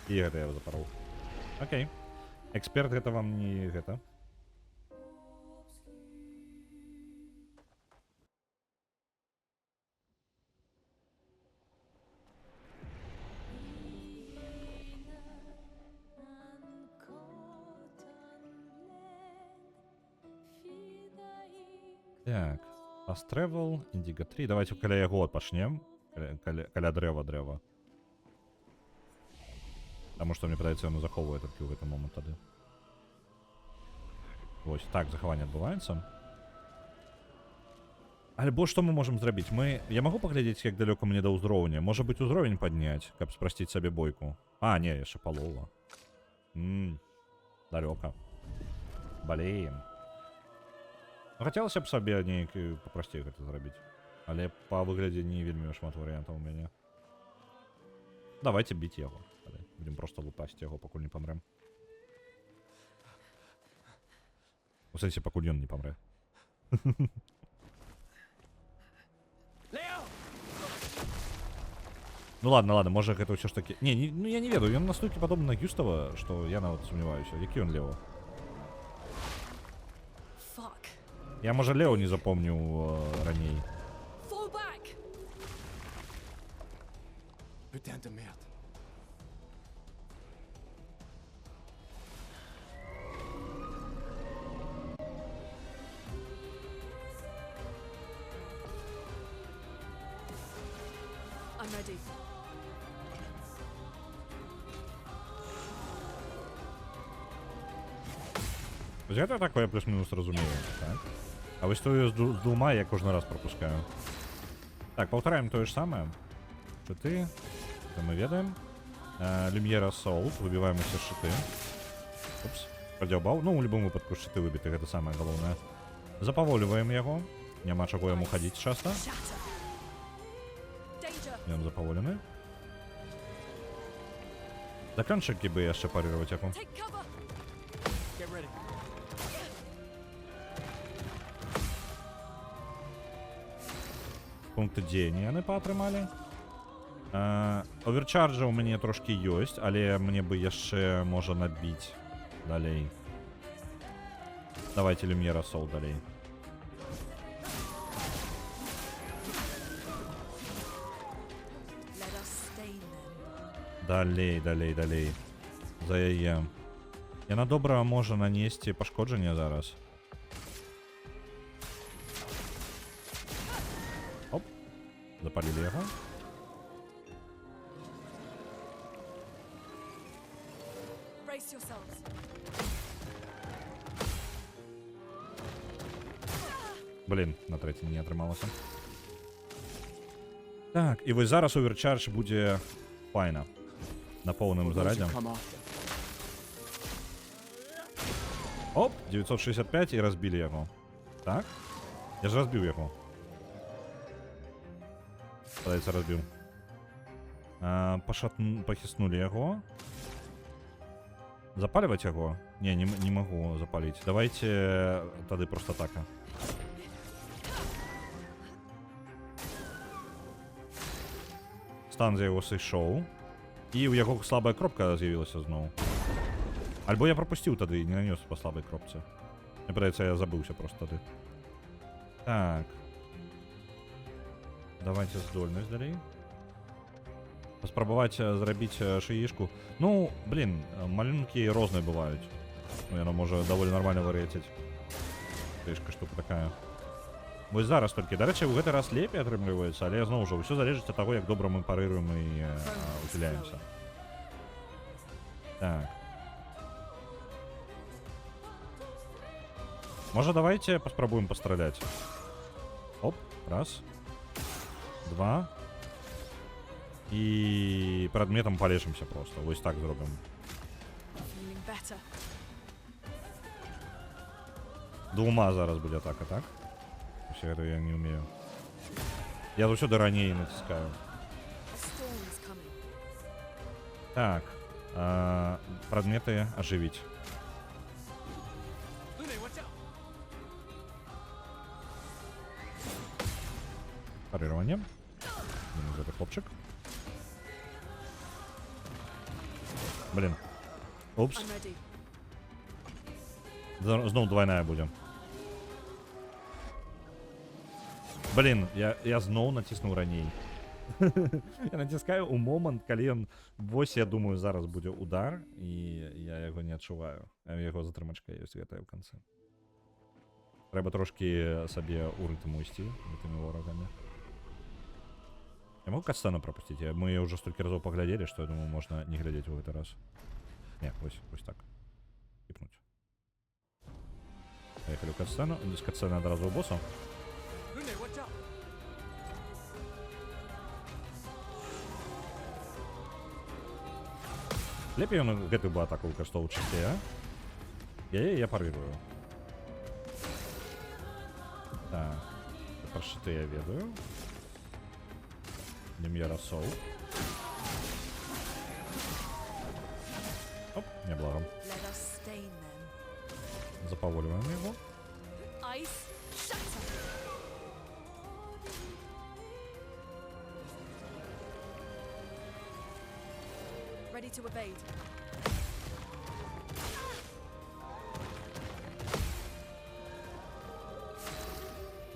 І гэта я запарол. Окей. Эксперт гэта вам не гэта. Так. Fast Travel, Indigo 3. Давайте каля яго пачнем. Каля дрэва. Таму што мне падаецца, ён захоўвае толькі ў гэты момант тады. Вось, так захаванне адбываецца. Альбо што мы можам зрабіць? Я магу паглядзець, як далёка мне да ўзроўня. Можа быць, узровень падняць, каб спрасціць сабе бойку. А, не, яшчэ палова. Далёка. Балеем. Хацелася б сабе неяк папрасцей гэта зрабіць. Але па выглядзе не вельмі шмат варыянтаў у мяне. Давайте біць яго. Будем просто лупасць яго, пакуль не памрэм. У сэнсе, пакуль ён не памрэ. Ну ладно, можа гэта ўсё ж такі... Ну я не ведаю, ён настолькі падобны на Гюстава, што я нават сумняваюся. Які ён Лео? Я, можа, Лео не запомніў раней. Putain de merde. I'm ready. Гэта такое плюс-мінус разумею, так? А вось тое з двума я кожны раз пропускаю. Так, паўтараем тое ж самае. Шчыты. Это мы ведаем. Люмьера Солт. Выбіваем усе шчыты. Упс. Падзяўбаў. Ну, у любым выпадку шчыты выбіты, гэта самае галоўнае. Запаволіваем яго. Няма чаго яму хадзіць часта. Ён запаволены. Заканчыкі бы яшчэ парыраваць яку. Get ready. Пункты дзеяння яны паатрымалі. Оверчарджа у мяне трошки ёсць, але мне бы яшчэ можа набіць далей. Давайте Люмьера Сол далей. Let us stain them. Далей. За яе. Яна добра можа нанесці пашкоджанне зараз. Оп. Запалілі яго. Brace yourselves. Блін, на третій не атрымалася. Так, і вось зараз оверчардж будзе файна. На поўным Those who зарадзе. come after. Оп, 965 і разбілі яго. Так? Я ж разбіў яго. Падаецца, разбіў. Пахіснулі яго. Запаліваць яго? Не магу запаліць. Давайте тады просто атака. Стан за яго сышоў. І ў яго слабая кропка з'явілася зноў. Альбо я пропустил тады і не нанес по слабой кропце. Мне падаецца, я забыўся просто тады. Так. Давайте здольнасць далей. Паспрабаваць зрабіць шыішку. Ну, блин, малюнкі розныя бываюць. Ну, яно можа даволі нармальна вар'яціць. Шыішка штука такая. Вось зараз толькі. Дарэчы, у гэты раз лепей атрымліваецца, але зноў жа, ўсё залежыць ад таго, як добра мы парыруем і ухіляемся. Так. Может, давайте попробуем пострелять. Оп, раз. Два. И предметом полежимся просто. Вот так зробим. Feeling better. Двума зараз будет атака, так? Все это я не умею. Я заўсёды раней натискаю. A storm is coming. Так. Предметы оживить. Lune, watch out! Парирование. Минус это хлопчик. Блин. Упс. I'm ready. Зноў двойная будем. Блин, я зноў націснуў раней. Я націскаю у момант, калі ён вось, я думаю, зараз будзе удар, і я яго не адчуваю. Яго затрымачка ёсць гэтая ў канцы. Трэба трошкі сабе ў рытм ісці гэтымі ворагамі. Я могу катсцену пропусціць? Мы яе ўжо столькі разоў паглядзелі, што я думаю, можна не глядзець у гэты раз. Не, вось так. Кіпнуць. Поехали в катсцену. З катсцены адразу ў босса. Lune, watch out! Лепей ён гэтую бы атаку выкарыстоўваў часцей, а? Я парырую. Так. Про шыты я ведаю. Люмьера Сол. Оп, неблаго. Let us stain them. Запаволюємо його. Ice shatter. Ready to evade.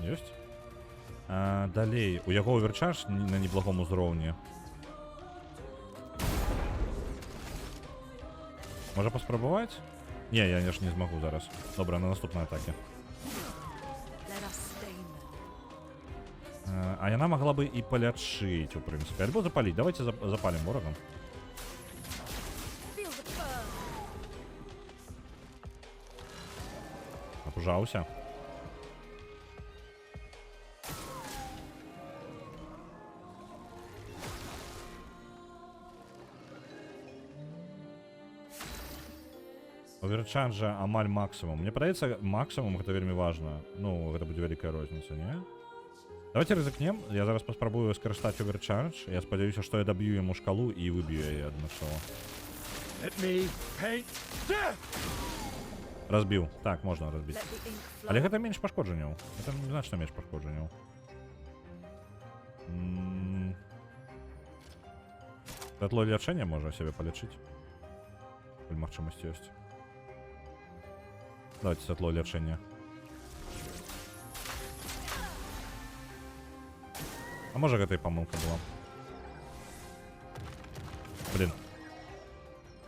Ёсць. Далей. У яго оверчардж на неблагом узроўні. Можа паспрабаваць? Не, я ж не змагу зараз. Добра, на наступнай атаке. Let us stain them. А яна могла бы і палячыць, у прынцыпе. Альбо запаліць. Давайте запалім ворагам. Feel the burn. Напужаўся. Оверчарджа амаль максимум. Мне падаецца, максимум гэта вельмі важна. Ну, гэта будзе вялікая розніца, не? Давайте рызыкнем. Я зараз паспрабую скарыстаць оверчардж. Я спадзяюся, што я даб'ю яму шкалу і выб'ю яе адначасова. Let me paint death! Разбіў. Так, можна разбіць. Let the ink flow. Але гэта менш пашкоджанняў. Гэта значна менш пашкоджанняў. Святло лячэння можа сябе палечыць. Калі магчымасць ёсць. Давайте святло лячэння. А можа гэта і памылка была. Блин.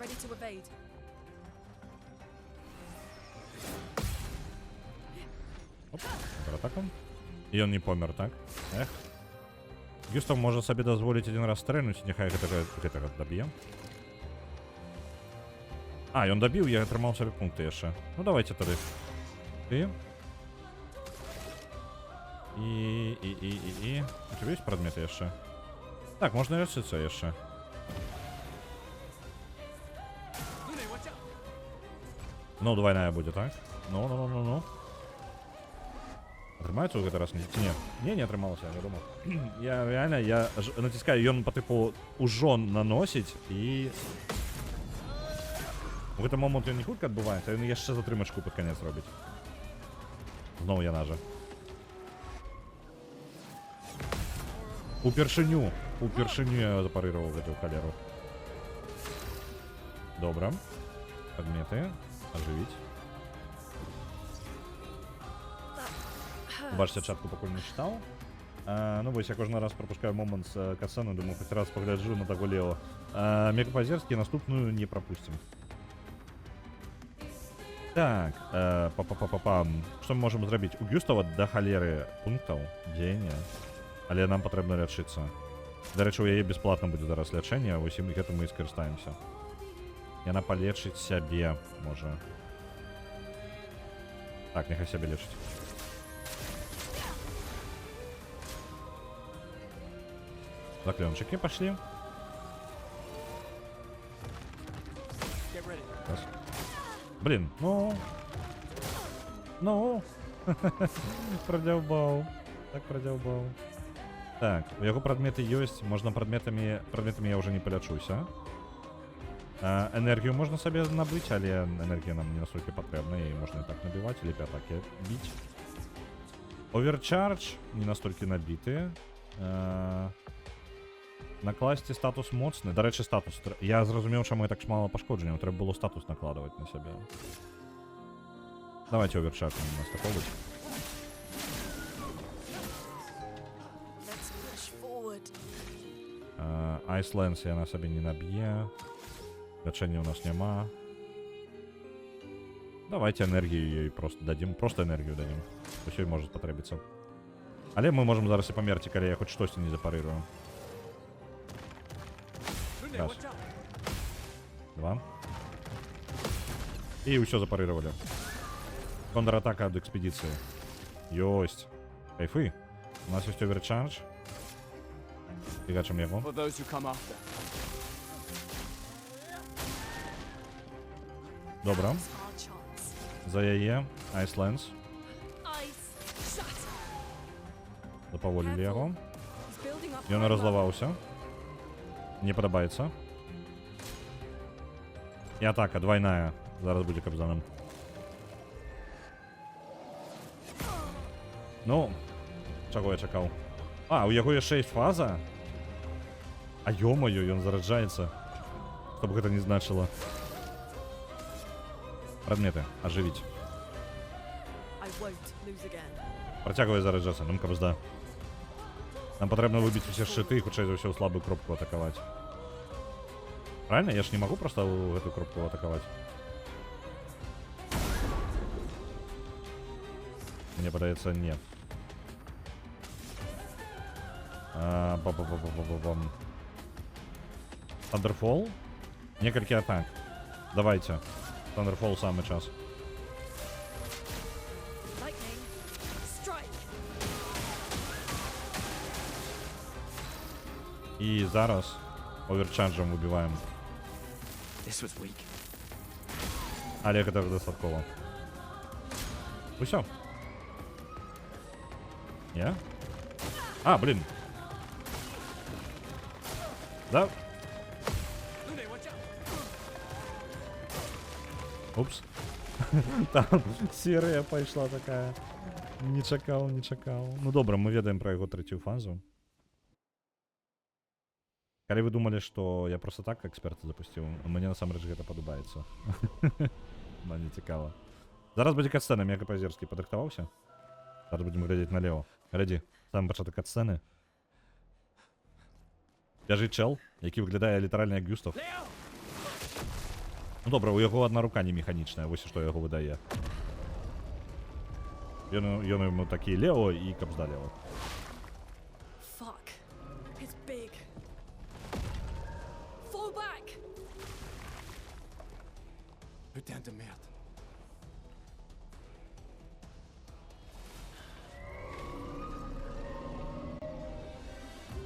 Ready to evade. Оп, контратака. І ён не помер, так? Эх. Гюстав можа сабе дазволіць один раз стрэльнуць, няхай гэтага даб'е. А, ён дабіў, я атрымаў сабе пункты яшчэ. Ну давайте тады. Ты. І. У тебя есть прадметы яшчэ? Так, можна лячыцца яшчэ. Ну, двойная будет, так? Ну. Атрымаецца ў гэты раз? Не, не атрымалася, я думал. Я реально, я натискаю, ён по типу ужо наносіць і... У гэты момент ён не хутка адбываецца, ён яшчэ затрымачку пад канец робіць. Зноў яна жа. Упершыню я запарыраваў гэтую халеру. Добра. Падметы. Оживить. Бачите, чатку пакуль не читал. Ну вось, я кожны раз пропускаю момент з катсцены, думаю, хоць раз погляджу на таго Лео. Мегапазерскі наступную не пропустим. Так, што мы можам зрабіць? У Гюстава да халеры пунктаў дзеяння, але нам патрэбна лячыцца. Дарэчы, у яе бесплатна будзе зараз лячэнне, вось і мы гэтым і скарыстаемся. Яна палечыць сябе, можа. Так, няхай сябе лечыць. Заклёнчыкі пашлі. Раз. Блин, ну. Продзяўбаў. Так продзяўбаў. Так, у яго прадметы ёсць, можна прадметамі я ўжо не палячуся. Энергію можна сабе набыць, але энергія нам не настолькі патрэбна, і можна і так набіваць, или па атаке біць. Оверчардж не настолькі набіты. Накласці статус моцны. Дарэчы, статус. Я зразумеў, чаму я так мала пашкоджанняў. Трэба было статус накладваць на сябе. Давайте оверчардж у нас такой быць. Let's push forward. Айсленс я на сабе не наб'е. Лячэння у нас няма. Давайте энергію ёй просто дадим. Просто энергію дадим. Усё і может патрэбіцца. Але мы можем зараз і памерці, калі я хоць штосьці не запарырую. Раз. Два. І ўсё запарыравалі. Контратака ад экспедыцыі. Ёсць. Кайфы. У нас ёсць оверчардж. Фігачым яго. For those who come after. Добра. Now's our chance. За яе. Айсленс. Ice shatter. Запаволілі яго. He's building up. Ён chroma. разлаваўся. Не падабаецца. І атака двойная. Зараз будзе кабзаном. Ну, чаго я чакаў? А, у яго яшчэ ёсць фаза? А ё-моё, ён зараджаецца. Што б гэта не значыла. Прадметы. Ажывіць. I won't lose again. Працягвае зараджацца. Ну, кабзда. Нам патрэбна выбіць усе шчыты і хутчэй за ўсё ў слабую кропку атакаваць. Правильно? Я ж не могу просто эту кропку атаковать. Мне подается нет. Ба-ба-ба-ба-ба-бам. Thunderfall? Некалькі атак. Давайте. Thunderfall самый час. Lightning. Strike. І зараз оверчарджем выбиваем. This was weak. Але гэта дастаткова. Усё. Не? А, блин. Да? Упс. Там серыя пайшла такая. Не чакаў. Ну добра, мы ведаем пра яго трэцюю фазу. Калі вы думалі, што я просто так эксперта запусціў, мне насамрэч гэта падабаецца. Мне цікава. Зараз будзе катсцэна, мега па-зерскі падрыхтаваўся. Зараз будзем глядзець налево. Глядзі, сам пачатак катсцэны. Бяжыць чэл, які выглядае літаральна як Гюстав. Ну добра, у яго адна рука не механічная, вось што яго выдае. Ён яму такі лево і капзда лево. Fuck. It's big. Fall back! Putain de merde.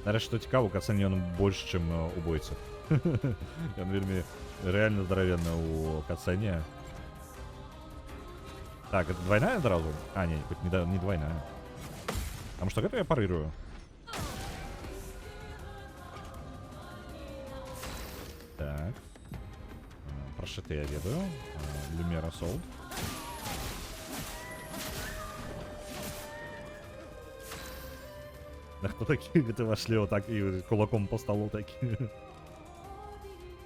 Нарэшце, што цікава, у катсцэне ён больш, чым у бойцы. Ён вельмі рэальна здаравенны ў катсцэне. Так, это двойная сразу? А, не, хоть не двойная. Потому что это я парирую. Так. Прошиты я ведаю. Люмера Солд. Да кто такие? Это вошли вот так и кулаком по столу такие.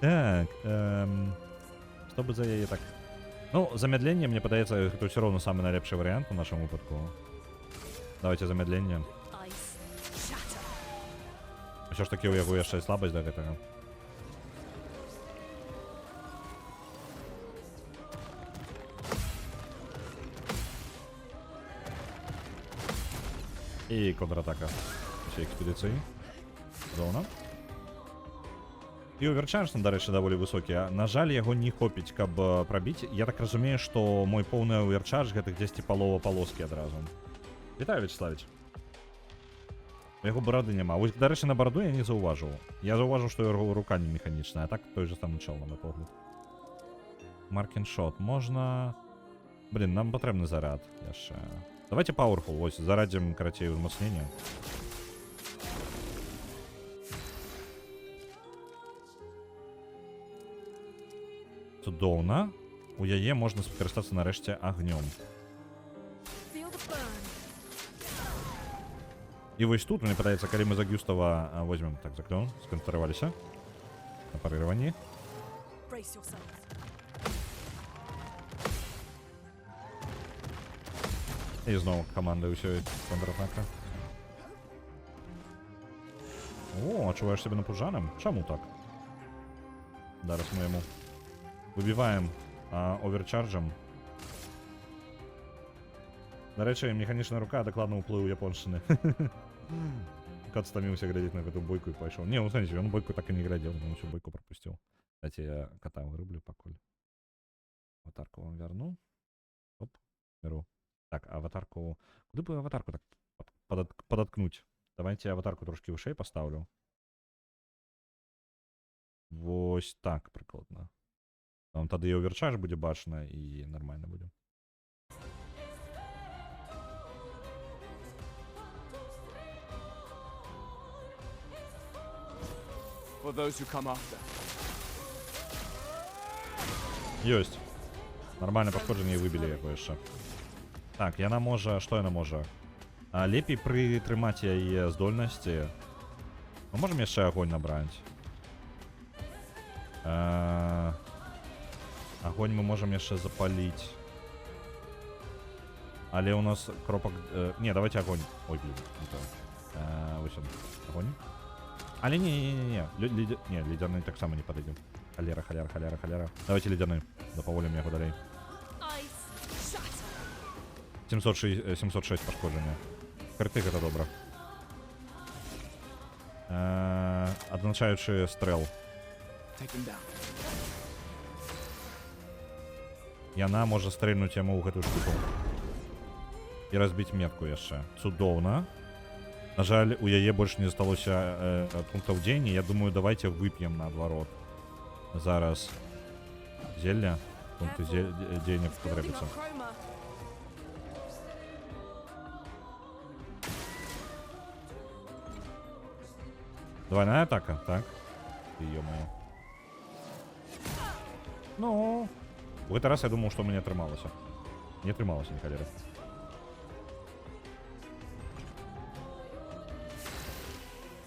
Так, чтобы за яе так. Ну, замедление, мне падаецца, это все равно самый найлепшы вариант у нашем выпадку. Давайте замедление. Ice. Shatter. Усё ж таки у яго яшчэ слабасць да гэтага. І контратака усей экспедыцыі. Зона. І оверчардж там, дарэчы, даволі высокі. На жаль, яго не хопіць, каб прабіць. Я так разумею, што мой поўны оверчардж гэта дзесьці палова палоскі адразу. Вітаю, Вячеславіч. У яго барады няма. Вось, дарэчы, на бараду я не заўважыў. Я заўважыў, што яго рука не механічная, а так той же самы чел, на мой погляд. Маркіншот. Можна... Блин, нам патрэбны заряд яшчэ. Давайте Powerful, вось, зарадзім, карацей, узмацнення. Цудоўна. У яе можна скарыстацца нарэшце агнём. Feel the burn. І вось тут, мне падаецца, калі мы за Гюстава возьмем, так, заклён, сконцэнтраваліся на парыраванні. Brace yourself. І зноў каманда ўсё контратака. О, адчуваеш сябе напужаным? Чаму так? Зараз мы яму выбіваем оверчарджам. Дарэчы, механічная рука дакладна ўплыў японшчыны. Кот стаміўся глядзець на гэту бойку і пайшоў. Не, ну знаете, ён бойку так і не глядзеў, ён усю бойку пропусціў. Кстати, я кота вырублю пакуль. Аватарку вам верну. Оп, беру. Так, аватарку... Куды бы аватарку так податкнуть? Давайте аватарку трошки вышэй поставлю. Вось так, прикладно. Там тады і оверчардж будзе бачна, і нормально будзе. For those who come after. Ёсць. Нормальне паходжанне і выбілі яго яшчэ. Так, яна можа... Што яна можа? Лепей прытрымаць яе здольнасці. Мы можам яшчэ агонь набраць. Агонь мы можам яшчэ запаліць. Але у нас кропак... Не, давайте агонь. Ой, блин. Вось он. Агонь. Але не-не-не-не. Не, ледяны так само не падыдзе. Халера, халера, халера, халера. Давайте ледяны. Дапаволім яго далей. 706 пашкоджання. Крыты гэта добра. Адзначаючы стрэл. Яна можа стрэльнуць яму ў гэтую штуку. І разбіць метку яшчэ. Цудоўна. На жаль, у яе больш не засталося пунктаў дзеяння. Я думаю, давайте вып'ем наадварот. Зараз зелля. Пункты дзеяння патрэбіцца. Двойная атака, так? Ё-моё. Ну, в этот раз я думал, что у меня атрымалася. Не атрымалася, ні халеры.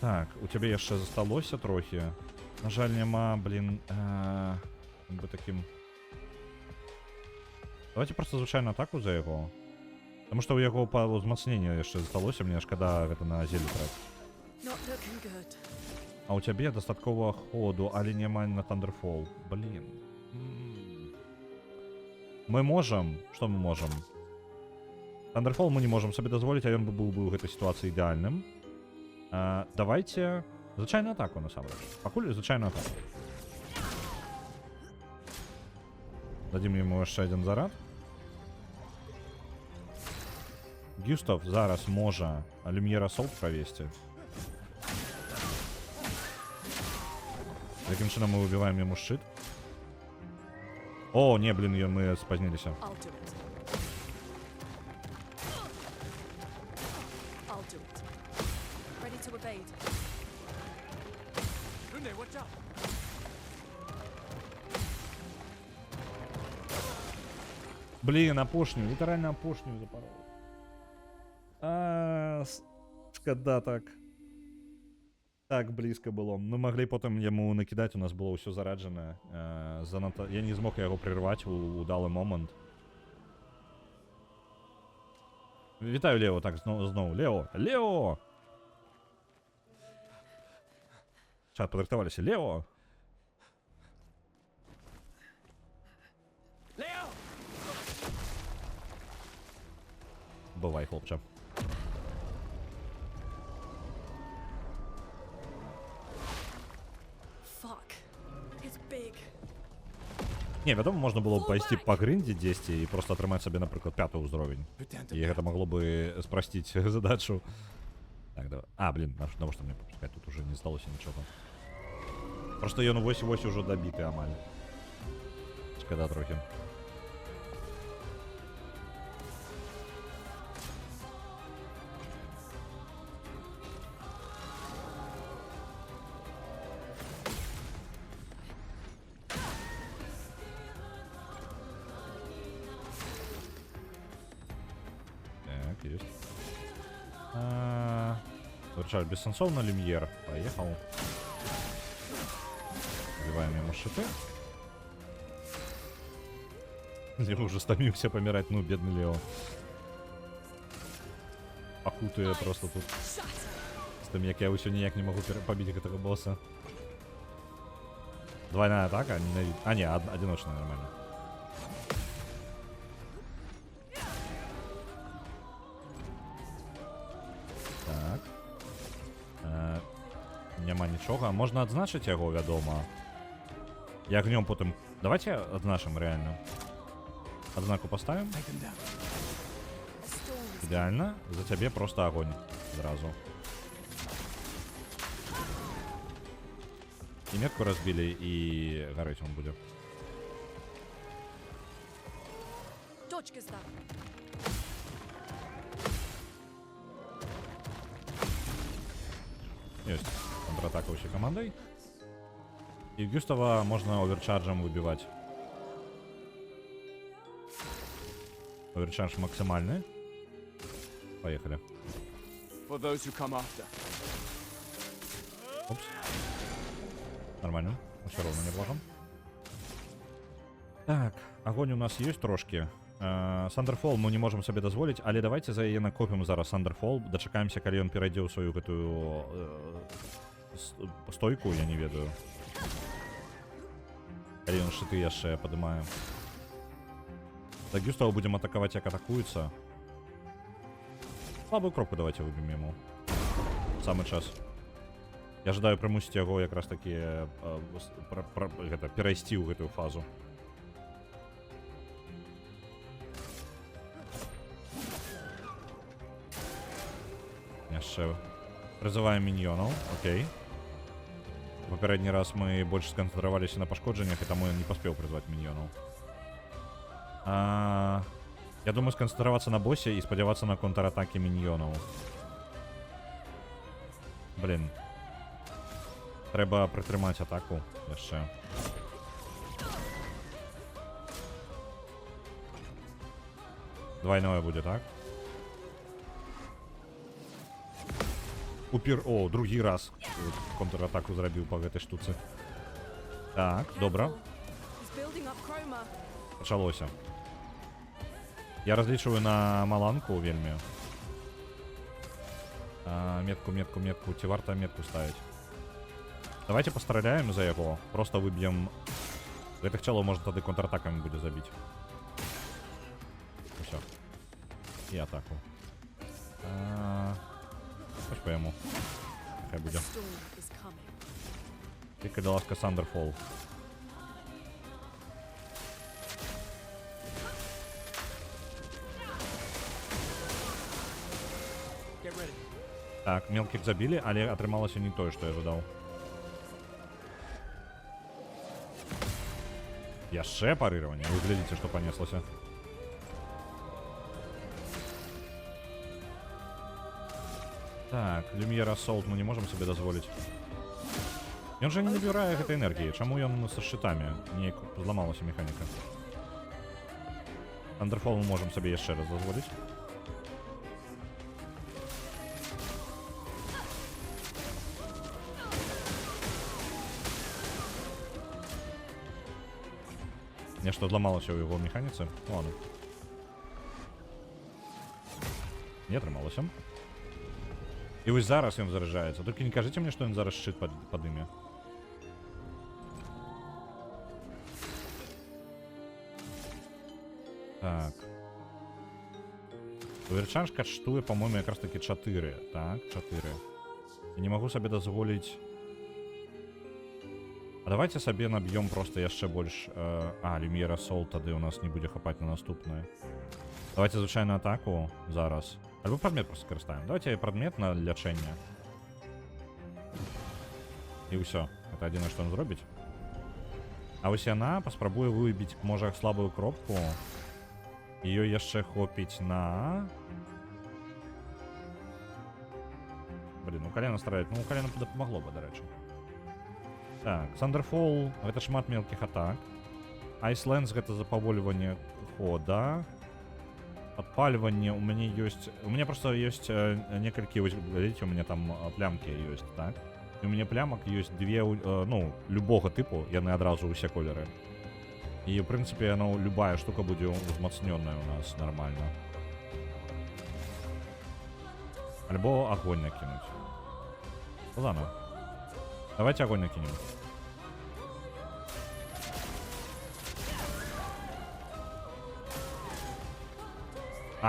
Так, у цябе яшчэ засталося трохі. На жаль, няма, блін, бы таким. Давайте просто звычайную атаку за яго. Потому што ў яго па ўзмацненню яшчэ засталося, мне шкада гэта на зелі траць. Not looking good. А у цябе дастаткова ходу, але няма на Thunderfall. Блін. Мы можам, што мы можам? Thunderfall мы не можам сабе дазволіць, а ён бы быў у гэтай сітуацыі ідэальным. Давайте звычайную атаку насамрэч. Пакуль звычайную атаку. Дадзім яму яшчэ адзін зарад. Гюстав зараз можа Люм'ер Асолт правесці. Таким чынам мы выбіваем яму шчыт. О, не, блін, мы спазніліся. I'll do it. I'll do it. Ready to evade. Rune, watch out! Блін, апошнюю, літаральна апошнюю запарол. Шкада так. Так блізка было. Мы маглі потым яму накідаць, у нас было ўсё зараджанае. Занадта... Я не змог яго прерваць у удалы момант. Вітаю, Лео, так, зноў. Лео! Лео! Чат, падрыхтаваліся. Лео! Leo! Бывай, хлопча. Fuck. It's big. Не, вядома, можна было б пайсці па грындзе дзесьці і просто атрымаць сабе, напрыклад, 5-й ўзровень. Pretend to І гэта магло бы спрасціць задачу. Так, давай. Блін, навошта мне папускаць? Тут уже не здалося нічога. Просто ён вось-вось ужо дабіты амаль. Шкада трохі. Так, есть. Выручали бессенсовно Люмьер. Поехал. Убиваем ему шипы. Лео уже стомился помирать, ну, бедный Лео. Пахутує просто тут. С тем, як я усё ніяк не могу побить этого босса. Двойная атака, ненавид... не, одиночная, нормально. Так. Няма нічога. Можна адзначыць яго, вядома. Я огнем потым... Давайте адзначым реально. Адзнаку поставим. Идеально. За тебе просто огонь. Сразу. И метку разбили, и гореть он будет. Dodge that. Есть. Контратака всей командой. И Гюстава можно оверчарджем выбивать. Оверчардж максимальный. Поехали. For those who come after. Опс. Нормально. Все равно неплохо. Так, огонь у нас есть трошки. Thunderfall мы не можем себе дозволить, але давайте за яе накопим зараз Thunderfall, дочакаемся, калі ён перайдзе ў свою гэтую стойку, я не ведаю. Калі ён шыты яшчэ падымаем. За Гюстава будем атаковать, як атакуецца. Слабую кропку давайте выбьем ему. Самый час. Я ожидаю примусить яго якраз таки перайсці ў гэтую фазу. Яшчэ призываем міньёнаў, окей. В папярэдні раз мы больше сконцентраваліся на пашкоджаннях, і таму я не паспеў прызваць міньёнаў. Я думаю сконцентравацца на боссе і спадзявацца на контратакі міньёнаў. Блин. Трэба прытрымаць атаку яшчэ. Двойное будет, так? О, другі раз контратаку зрабіў па гэтай штуцы. Так, добра. He's building up Chroma. Пачалося. Я разлічваю на маланку вельмі. Метку. Ці варта метку ставіць? Давайте пастраляем за яго. Просто выб'ем... Гэтых чалоў можна тады контратакамі будзе забіць. Усё. І атаку. Хоч по яму. Хай будзе. Storm is coming. Тільки, будь ласка, Thunderfall. Get ready. Так, мелких забілі, але атрымалася не тое, што я ожидаў. Яшчэ парыраванне. Вы глядзіце, што панеслася. Так, Люмьера Солт мы не можем себе дазволіць. Ён жа не набірае гэтай энергіі. Чаму ён са шчытамі? Неяк зламалася механіка. Thunderfall мы можем сабе яшчэ раз дазволіць. Нешта адламалася ў яго механіцы. Ладно. Не атрымалася. І вось зараз ён заражаецца. Толькі не кажыце мне, што ён зараз шчыт падыме. Так. Оверчарж каштуе, по-моему, якраз таки 4. Так, 4. Я не магу сабе дазволіць... А давайте сабе наб'ём просто яшчэ больш... Люмьера Сол тады у нас не будзе хапаць на наступнае. Давайте звычайную атаку зараз. Альбо прадмет просто скарыстаем. Давайте прадмет на лячэнне. І ўсё. Это адзінае, што ён зробіць. А вось яна паспрабуе выбіць, можа, слабую кропку. І ёй яшчэ хопіць на... Блин, ну колено ставить. Ну, колено помогло бы, до речі. Так, Thunderfall, гэта шмат мелких атак. Icelands гэта запавольванне хода. Подпаливание у меня есть... У меня просто есть некалькі... Видите, у меня там плямки есть, так? И у меня плямок есть две, ну, любого типу, яны адразу усе колеры. И, в принципе, ну, любая штука будет узмацненная у нас нормально. Альбо огонь накинуть. Ладно. Давайте огонь накинем.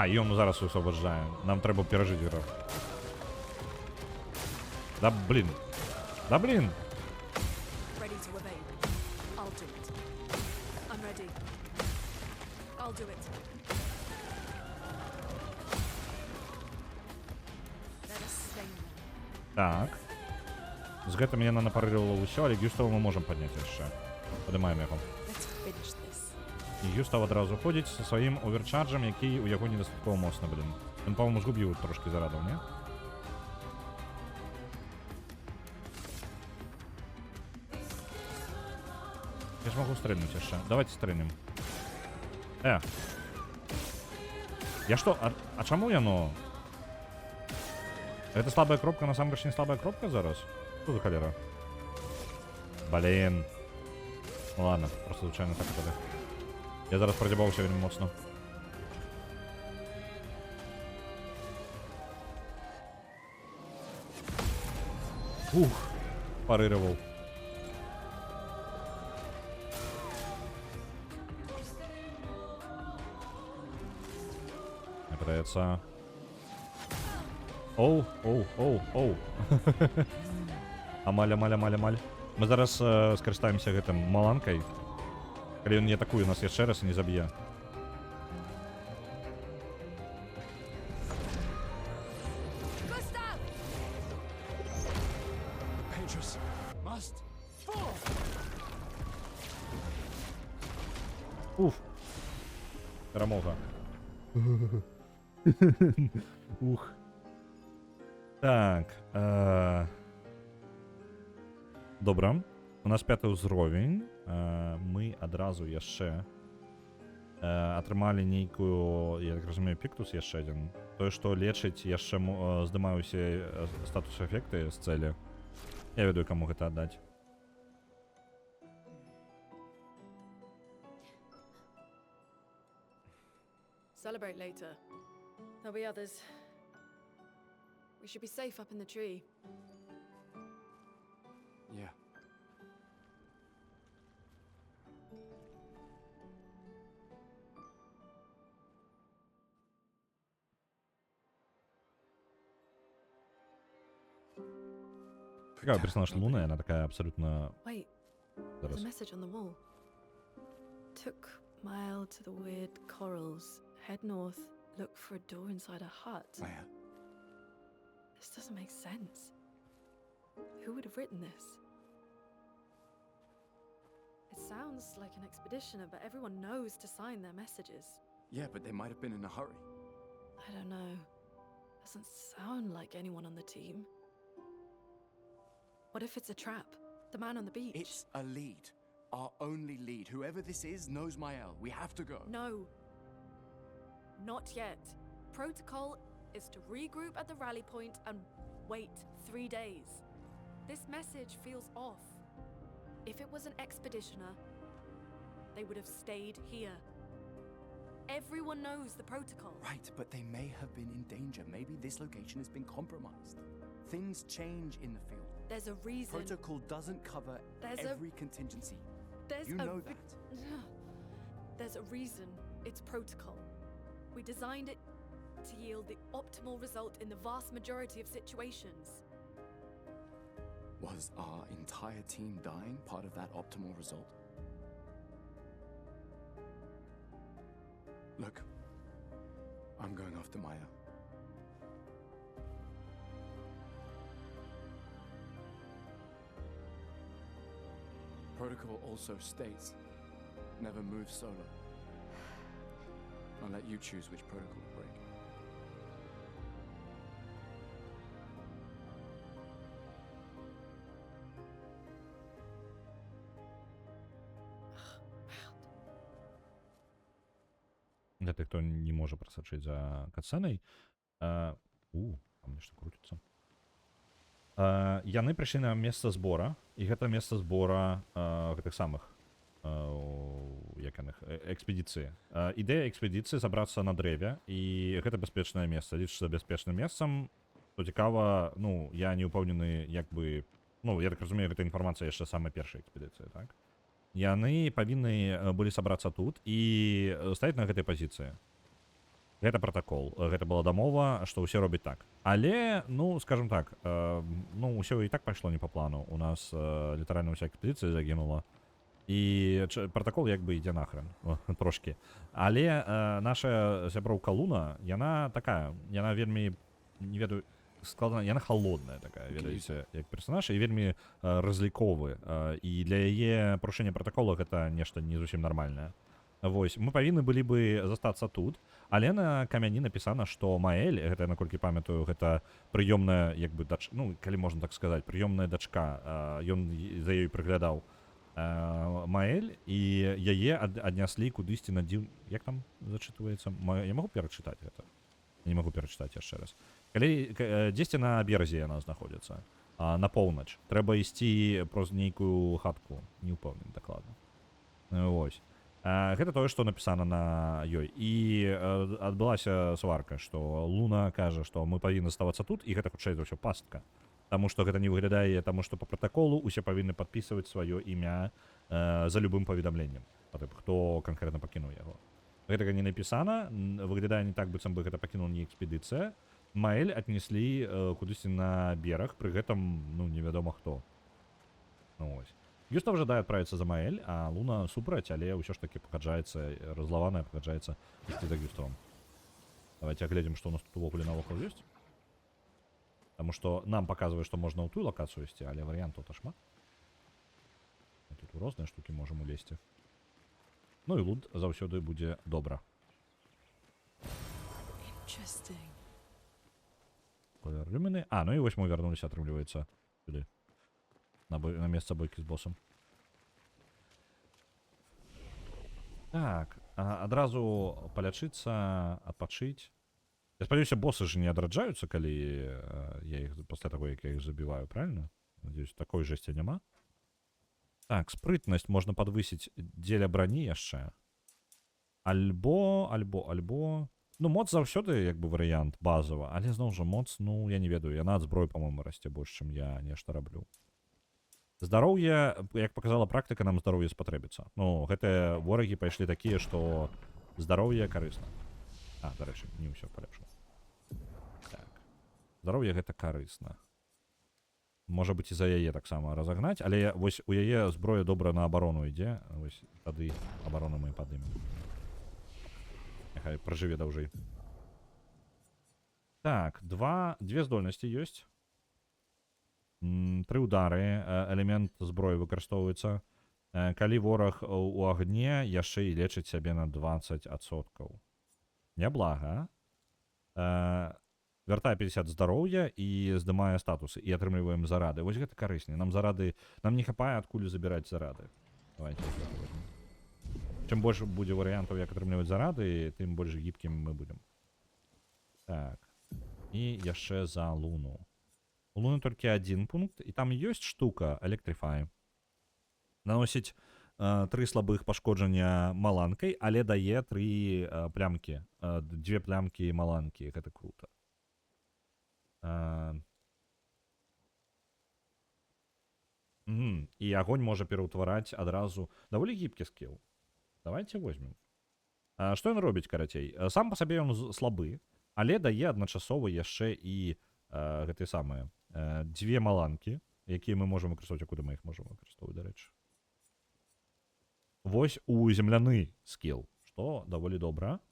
І он зараз висвобождає. Нам треба пережити гру. Да блін. Да блін. Ready to evade. I'll do it. I'm ready. I'll do it. Let us slay them. Так. З гэтым яна напарыравала ўсё, але Гюстава мы можам падняць яшчэ. Падымаем яго. Let's finish this. І Гюстав адразу ходзіць са сваім оверчарджам, які ў яго недастаткова моцна, блін. Ён, па-моему, згубіў трошкі зарадаў, не? Я ж могу стрельнуть яшчэ. Давайте стрельнем. Я что? А чаму яно? Это слабая кропка, насамрэч не слабая кропка зараз? Что за холера? Блин. Ну ладно, просто звычайно так тады. Я зараз прадзябаўся вельмі моцна. Ух, парыраваў. Не падаецца. Оу. Амаль. Мы зараз скарыстаемся гэтым маланкай. Калі ён не атакуе нас яшчэ раз і не заб'е. Gustav! Patrus must fall. Уф. Перемога. Ух. Так. Добра. У нас 5-й ўзровень. Мы адразу яшчэ атрымалі нейкую, я так разумею, піктус яшчэ адзін. Тое, што лечыць яшчэ здымае ўсе статус-эфекты з цэлі. Я ведаю, каму гэта аддаць. Celebrate later. There'll be others. We should be safe up in the tree. Yeah. Цікавий персонаж Луни, вона така абсолютно... Wait, there's Зараз. a message on the wall. Took Mile to the weird corals. Head north. Look for a door inside a hut. Maya, This doesn't make sense. Who would have written this? It sounds like an expeditioner, but everyone knows to sign their messages. yeah, but they might have been in a hurry. I don't know. Doesn't sound like anyone on the team. What if it's a trap? The man on the beach? It's a lead. Our only lead. Whoever this is knows Mael. We have to go. No. Not yet. Protocol is to regroup at the rally point and wait 3 days. This message feels off. If it was an expeditioner, they would have stayed here. Everyone knows the protocol. Right, but they may have been in danger. Maybe this location has been compromised. Things change in the field. There's a reason. Protocol doesn't cover There's every contingency. There's You a know re- that. There's a reason it's protocol. We designed it to yield the optimal result in the vast majority of situations. Was our entire team dying part of that optimal result? Look, I'm going after Maya. Protocol also states, never move solo. I'll let you choose which protocol to break. Для тых, хто не можа прасачыць за катсцэнай. Там нешта крутіцца. Яны прыйшлі на месца збора, і гэта месца збора гэтых самых як яны экспедыцыі. Ідэя экспедыцыі забрацца на дрэве, і гэта бяспечнае месца. Лічыцца бяспечным месцам. Што цікава, ну, я не ўпэўнены, як бы, ну, я так разумею, гэта інфармацыя яшчэ самай першай экспедыцыі, так? Яны павінны былі сабрацца тут і стаяць на гэтай пазіцыі. Гэта протакол, гэта была дамова, што ўсе робяць так. Але, ну, скажем так, ну, ўсё і так пайшло не па плану. У нас літаральна ўся экспедыцыя загінула. І протакол як бы ідзе нахрен, трошкі. Але наша сяброўка Луна, яна такая, яна вельмі, не ведаю, складана, яна холодная такая, ведаеце, як персонаж, і вельмі разліковы. І для яе парушэння протакола гэта нешта не зусім нармальнае. Вось, мы павінны былі бы застацца тут, але на камяні напісана, што Маэль, гэта, наколькі памятаю, гэта прыёмная, як бы, ну, калі можна так сказаць, прыёмная дачка, ён за ёй прыглядаў. Маэль, і яе адняслі кудысьці на дзіў... Як там зачытваецца? Я магу перачытаць гэта? Я не магу перачытаць яшчэ раз. Калі дзесьці на беразе яна знаходзіцца, на поўнач, трэба ісці праз нейкую хатку, не ўпэўнены дакладна. Вось. Гэта тое, што напісана на ёй. І адбылася сварка, што Луна кажа, што мы павінны заставацца тут, і гэта хутчэй за ўсё пастка. Таму што гэта не выглядае, таму што па пратаколу усе павінны падпісваць сваё імя за любым паведамленнем, хто канкрэтна пакінуў яго. Гэтага не напісана, выглядае не так, быццам бы гэта пакінуў не экспедыцыя. Маэль аднеслі кудысьці на бераг, пры гэтым, ну, невядома хто. Ну, ось. Гюстав жадае адправіцца за Маэль, а Луна супраць, але ўсё ж такі пагаджаецца, разлаваная пагаджаецца ісці за Гюставом. Давайте агледзім, што ў нас тут увогуле навокал ёсць. Таму што нам паказвае, што можна ў тую лакацыю ісці, але варыянтаў-то шмат. Мы тут у розныя штукі можам улезці. Ну і лут заўсёды будзе добра. Interesting. Рыміны. Ну і вось мы вярнуліся, атрымліваецца, сюды. На месца бойкі з босам. Так, адразу палячыцца, адпачыць. Я спадзяюся, босы ж не адраджаюцца, калі я іх пасля таго, як я іх забіваю, правильно? Надеюсь, такой жесці няма. Так, спрытнасць можна падвысіць дзеля брані яшчэ. Альбо... Ну, моц заўсёды, як бы, варыянт базава, але зноў жа моц, ну, я не ведаю, яна ад зброі, па-мойму, расце больш, чым я нешта раблю. Здароўе, як паказала практыка, нам здароўе спатрэбіцца. Ну, гэтыя ворагі пайшлі такія, што здароўе карысна. Дарэчы, не ўсё палепшыла. Так. Здароўе гэта карысна. Можа быць, і за яе таксама разагнаць, але вось у яе зброя добра на абарону ідзе, вось тады абарону мы падымем. Няхай пражыве даўжэй. Так, две здольнасці ёсць. 3 удары, элемент зброі выкарыстоўваецца. Калі вораг у агне, яшчэ і лечыць сябе на 20%. Няблага. Вяртае 50 здароўя і здымае статусы. І атрымліваем зарады. Вось гэта карысней. Нам не хапае адкуль забіраць зарады. Давайте. Чым больш будзе варыянтаў, як атрымліваць зарады, тым больш гібкім мы будзем. Так. І яшчэ за луну. У луны толькі 1 пункт, і там ёсць штука Electrify. Наносіць 3 слабых пашкоджання маланкай, але дае 3 плямкі. 2 плямкі маланкі. Гэта круто. І агонь можа пераўтвараць адразу. Даволі гібкі скіл. Давайте возьмем. Што ён робіць, карацей? Сам па сабе ён слабы, але дае адначасова яшчэ і гэтыя самыя 2 маланкі, якія мы можам выкарыстоўваць, куды мы іх можам выкарыстоўваць, дарэчы. Вось у земляны скіл, што даволі добра.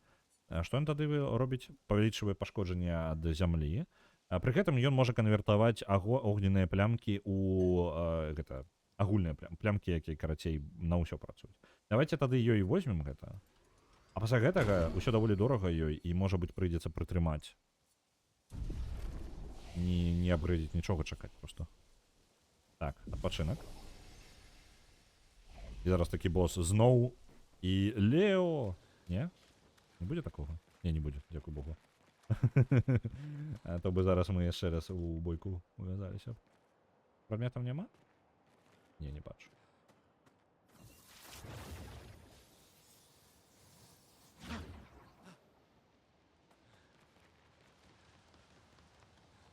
Што ён тады робіць? Павялічвае пашкоджанне ад зямлі. Пры гэтым ён можа канвертаваць огненныя плямкі у агульныя плямкі, якія, карацей, на ўсё працуюць. Давайте тады ёй возьмем гэта. А пасля гэтага ўсё даволі дорага ёй, і, можа быць, прыйдзецца прытрымаць. Не абгрэдзіць нічога чакаць просто. Так, адпачынак. І зараз такі босс зноў і Лео. Не? Не будзе такога? Не будзе, дзякуй Богу. А то бы зараз мы яшчэ раз у бойку увязаліся. Прадметаў няма? Не бачу.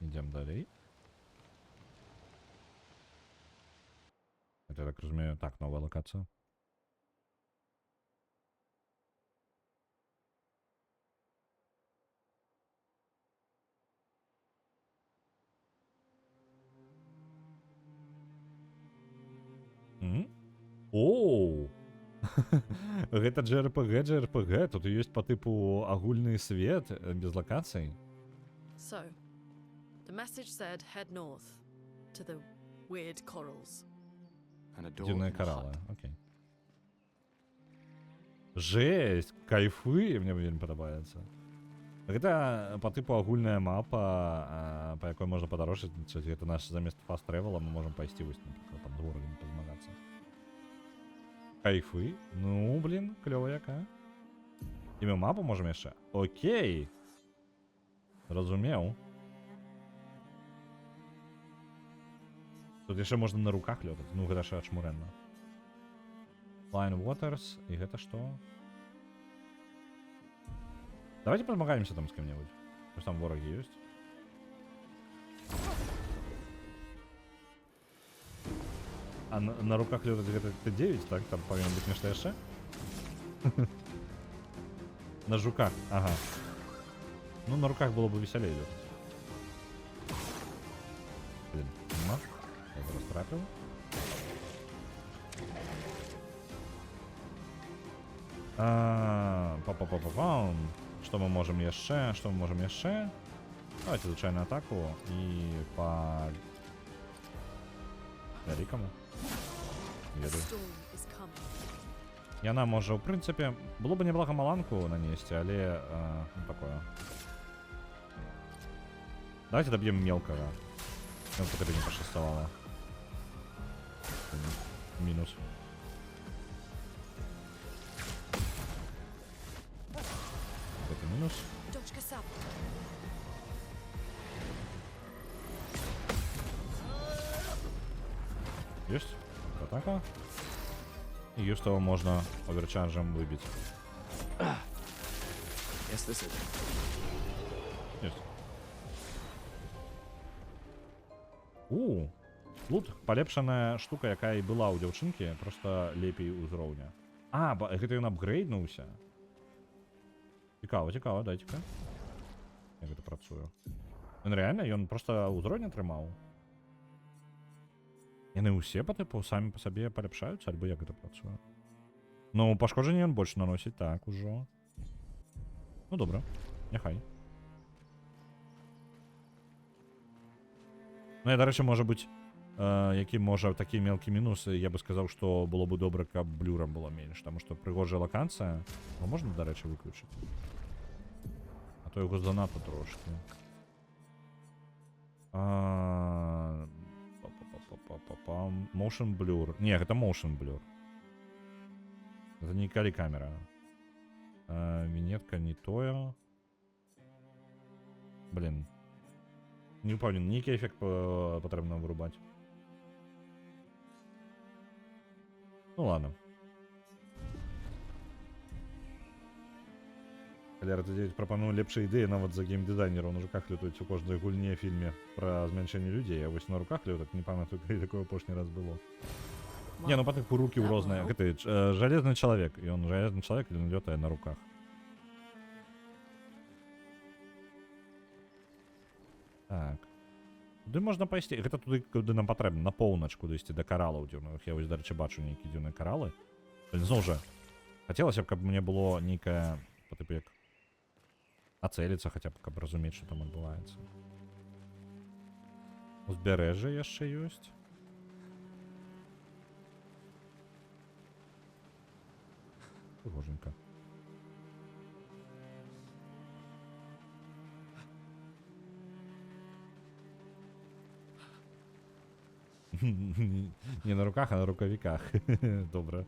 Ідем далей. Я так разумею, так, новая локація. Оу! Гэта JRPG. Тут ёсць па тыпу агульны свет без локацый. So, the message said head north to the weird corals. Дзіўныя каралы, окей. Жесть, кайфы, мне вельмі падабаецца. Гэта па тыпу агульная мапа, па якой можна падарожнічаць. Гэта наш замест фаст-трэвела, мы можам пайсці вось, напрыклад, там з ворагамі пазмагацца. Кайфы. Ну, блин, клёва яка. І мы мапу можам яшчэ. Окей. Разумеў. Тут яшчэ можна на руках лётаць. Ну, гэта ж ачмурэнна. Flying Waters. І гэта што? Давайте позмагаемся там с кем-нибудь. Может, там вороги есть. А на руках летать где-то Т9, так? Там повинно быть нечто еще? На жуках, ага. Ну, на руках было бы веселее летать. Блин, нема. Я его растрапил. Па-па-па-па-пам. Что мы можем яшчэ? Что мы можем яшчэ? Давайте звычайную атаку и по вялікаму. Ведаю. Яна можа, в принципе, было бы неблага маланку нанести, але ну, такое. Давайте добьем мелкого. Мелко тебе не пошествовало. Минус. Мінус. Dodge Kasab. Есть. Атака. И есть того можно оверчаржем выбить. Yes, this is. Есть. Лут полепшаная штука, якая і была ў дзяўчынкі, просто лепей узроўня. Гэта ён апгрейднуўся. Цікава, дайце-ка. Як гэта працуе? Ён рэальна, ён просто ўзровень атрымаў. Яны ўсе па тыпу самі па сабе паляпшаюцца, альбо як гэта працуе? Ну, пашкоджанне ён больш наносіць, так, ужо. Ну, добра, няхай. Ну, я, дарэчы, можа быць, які можа такі мелкі мінусы, я бы сказаў, што было бы добра, каб блюра было менш, таму што прыгожая лакацыя, ну, можна, дарэчы, выключыць. А то яго занадта трошкі. Motion blur. Не, гэта motion blur. Гэта не калі камера. Вінетка не тое. Блін. Не ўпэўнены, нейкі эфект патрэбна вырубаць. Ну ладно. Каля RT9 прапаную лепшыя ідэі нават за геймдызайнераў на руках лютаюць у кожнай гульне фільме пра змяншэнне людзей, а вось на руках лютак не памятаю, калі такое апошні раз было. Не, ну па тыпу рукі ў розныя. Гэты жалезны чалавек, ён жалезны чалавек, ён лётае на руках. Так. Куды можна пайсці? Гэта туды, куды нам патрэбна, на поўнач кудысьці да каралаў дзіўных. Я вось, дарэчы, бачу нейкія дзіўныя каралы. Зноў жа, хацелася б, каб мне было нейкае, па тыпу як, ацэліцца хаця б, каб разумець, што там адбываецца. Узбярэжжа яшчэ ёсць. Прыгоженька. Не на руках, а на рукавиках. Добре.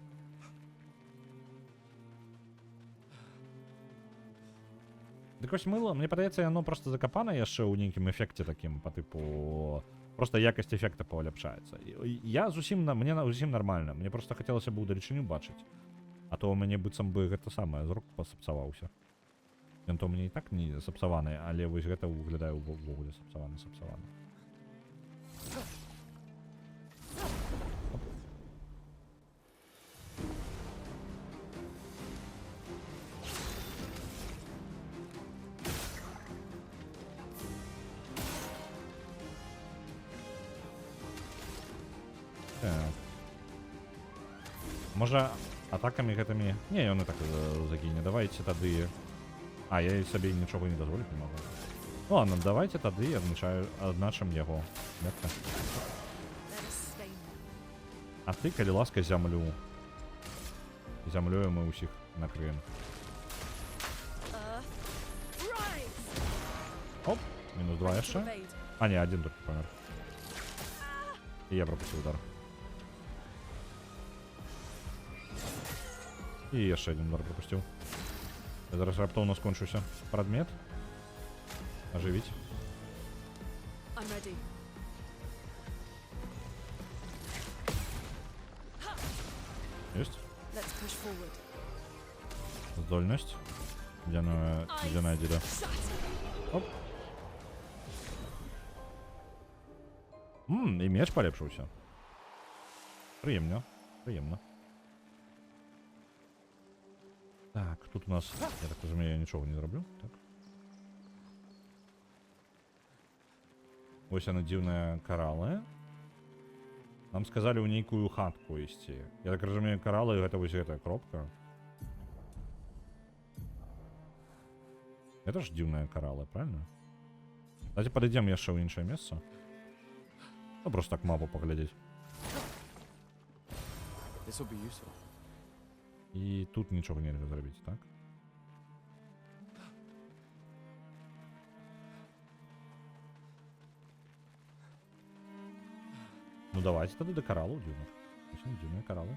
Так ось мыло, мне падаецца, яно просто закапана яшчэ ў нейкім эфекце такім, па тыпу... Просто якасць эфекта паляпшаецца. Я зусім, мне зусім нармальна. Мне просто хацелася б удалечыню бачыць. А то у мяне быццам бы гэта самае, зрок пасапсаваўся. Ён то у мяне і так не сапсаваны, але вось гэта выглядае ўвогуле сапсаваны. Так. Можа, атакамі гэтымі... Не, ён і так загіне. Давайте тады... А, я сабе нічога не дазволіць не магу. Ну ладно, давайте тады адначым яго. Мякка. А ты, калі ласка, зямлю. Зямлёю мы ўсіх накрыем. Оп, мінус 2 яшчэ. А, не, один толькі памер. І я пропусціў удар. І яшчэ один удар пропусціў. Я зараз раптоўна скончуся. Прадмет. Ажывіць. Ёсць. Здольнасць. Ледяная дзіда. Оп. І меч палепшыўся. Прыемна. Прыемна. Так, тут у нас, я так разумею, я нічого не зроблю. Так. Ось яны дзіўныя каралы. Нам сказалі ў нейкую хатку ісці. Я так разумею, каралы гэта вось гэтая кропка. Это ж дзіўныя каралы, правильно? Давайте падыдзем яшчэ ў іншае месца. Ну, просто так мапу паглядзець. І тут нічога нельга зрабіць, так? Ну давайте тады да каралу дзіўных. Дзіўныя каралы.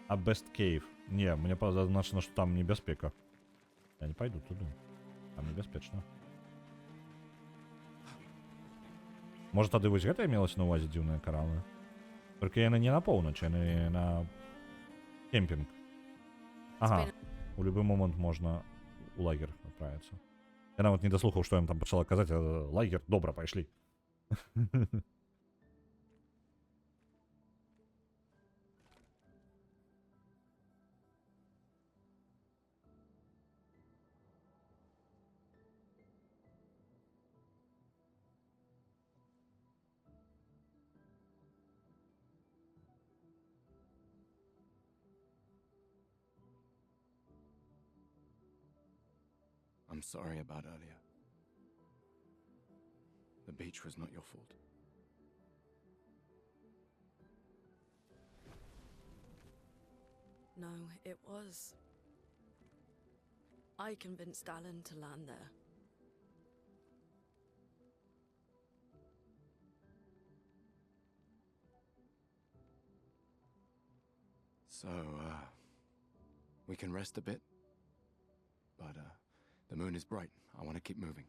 А Best Cave? Не, мне пазначана, што там небяспека. Я не пойду туди. Там небяспечна. Може, тады вось гэта мелось на увазе дзіўныя каралы? Толькі яны не на поўнач, яны на кемпінг. Ага, у любы момант можна у лагер адправіцца. Я нават не даслухаў, што ім там пачала казаць, лагер, добра, пайшлі. I'm sorry about earlier. The beach was not your fault. No, it was. I convinced Alan to land there. So, we can rest a bit. But, the moon is bright. I want to keep moving.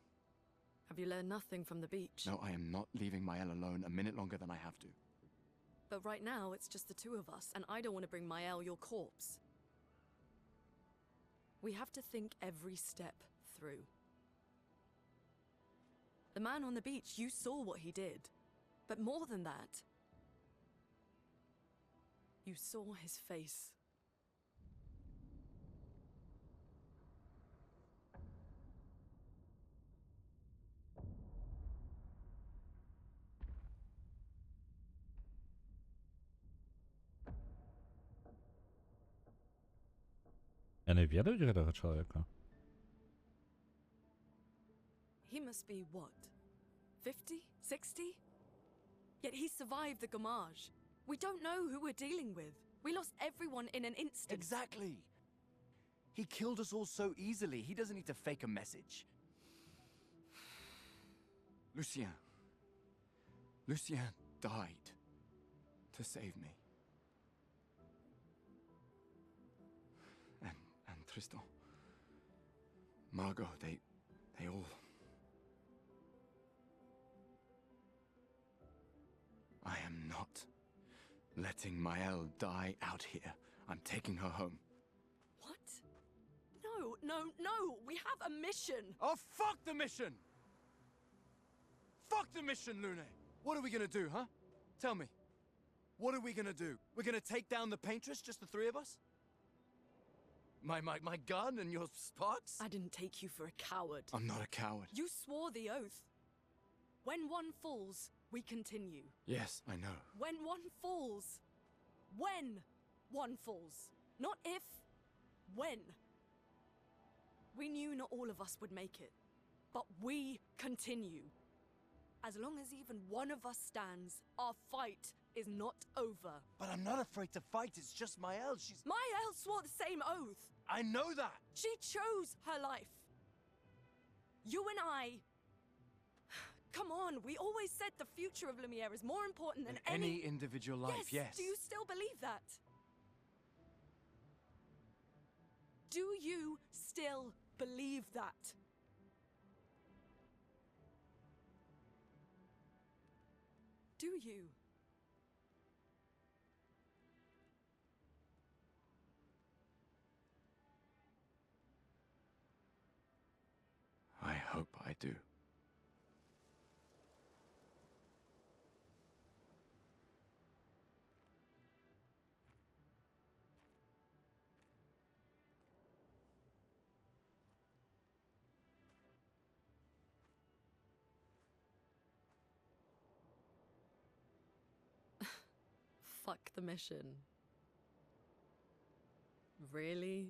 Have you learned nothing from the beach? No, I am not leaving Mael alone a minute longer than I have to. But right now, it's just the two of us, and I don't want to bring Mael your corpse. We have to think every step through. The man on the beach, you saw what he did. But more than that, you saw his face. Яны ведаюць гэтага чалавека? He must be what? 50? 60? Yet he survived the Gamage. We don't know who we're dealing with. We lost everyone in an instant. Exactly! He killed us all so easily. He doesn't need to fake a message. Lucien. Lucien died to save me. And Tristan. Margot, they all... I am not letting Mael die out here. I'm taking her home. What? No, no, no! We have a mission! Oh, fuck the mission! Fuck the mission, Lune! What are we gonna do, huh? Tell me. What are we gonna do? We're gonna take down the paintress, just the three of us? My gun and your sparks? I didn't take you for a coward. I'm not a coward. You swore the oath. When one falls, we continue. Yes, I know. When one falls. When one falls. Not if. When. We knew not all of us would make it. But we continue. As long as even one of us stands, our fight is not over. But I'm not afraid to fight, it's just Mael, she's... Mael swore the same oath. I know that! She chose her life. You and I... Come on, we always said the future of Lumiere is more important than any individual life, yes. Do you still believe that? Do you still believe that? Do you? I hope I do. Fuck the mission. Really?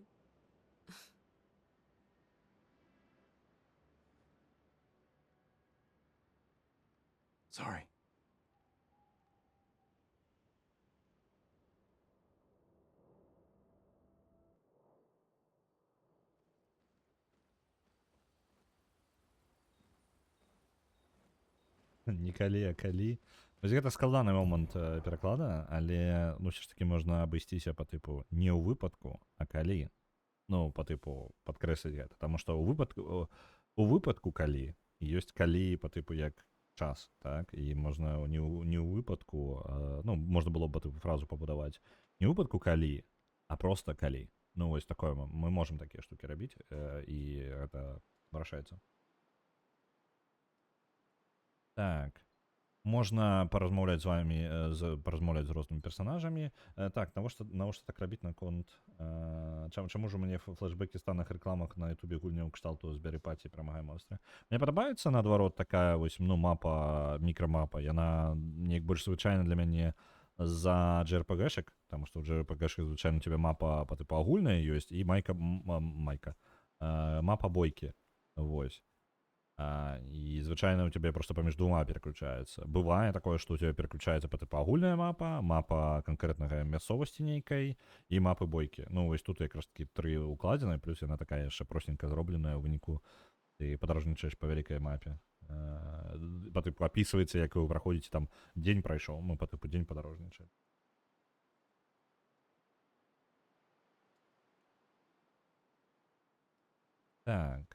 Sorry. Не калі, а калі. Вось гэта складаны момант пераклада, але ну ўсё ж такі можна абысціся па тыпу не ў выпадку, а калі. ну по тыпу падкрэсліць гэта, таму што у выпадку калі ёсць калі по тыпу як час, так, і можна не ў выпадку, ну можна было б тыпу фразу пабудаваць не ў выпадку калі, а просто калі. Ну вось такое мы можам такія штукі рабіць, і гэта вырашаецца. Так. Можна паразмаўляць з вамі, паразмаўляць з рознымі персанажамі. Так, навошта так рабіць наконт... Чаму ж у мяне флешбэкі станах рэкламах на ютубе гульняў кшталту зберы паці перамагае монстра? Мне падабаецца, наадварот, такая вось, ну, мапа, мікрамапа. Яна неяк больш звычайна для мяне за JRPG-шек, таму што ў JRPG-шек звычайна у цябе мапа па тыпу агульная ёсць і мапа бойкі. Вось. І звычайна у тебе просто паміж двума переключаецца. Бывае такое, што у тебе переключаецца па тыпу агульная мапа канкрэтнага мясцовасці нейкай і мапы бойкі. Ну вось тут якраз такі 3 укладзены, плюс яна такая яшчэ простенька зробленая, ў выніку ты падарожнічаеш па вялікай мапе. Па тыпу апісваецца, як вы праходзіце, там дзень прайшоў, мы па тыпу дзень падарожнічаем. Так.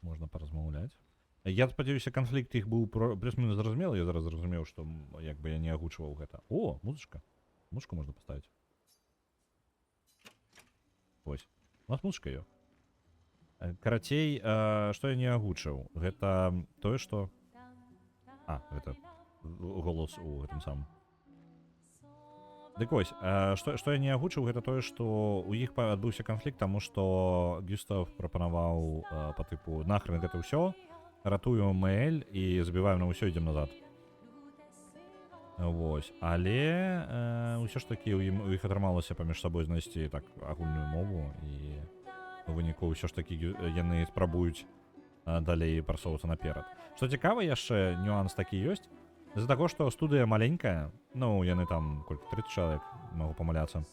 Можна паразмаўляць. Я спадзяюся, канфлікт іх быў плюс-мінус зразумелы. Я зараз зразумеў, што як бы я не агучваў гэта. О, музычка. Музычку можна паставіць. Вось. У нас музычка ёсць. Карацей, што я не агучыў? Гэта тое, што... гэта голос у гэтым самым. Дык вось, што я не агучыў, гэта тое, што у іх адбыўся канфлікт, таму што Гюстав прапанаваў па тыпу нахрен гэта ўсё, ратуем МЛ і забіваем на ўсё, ідзем назад. Вось, але ўсё ж такі у іх атрымалася паміж сабой знайсці так агульную мову, і у выніку ўсё ж такі яны спрабуюць далей прасоўвацца наперад. Што цікава, яшчэ нюанс такі ёсць. З-за таго, што студыя маленькая, ну, яны там, колькі, 30 чалавек, магу памыляцца.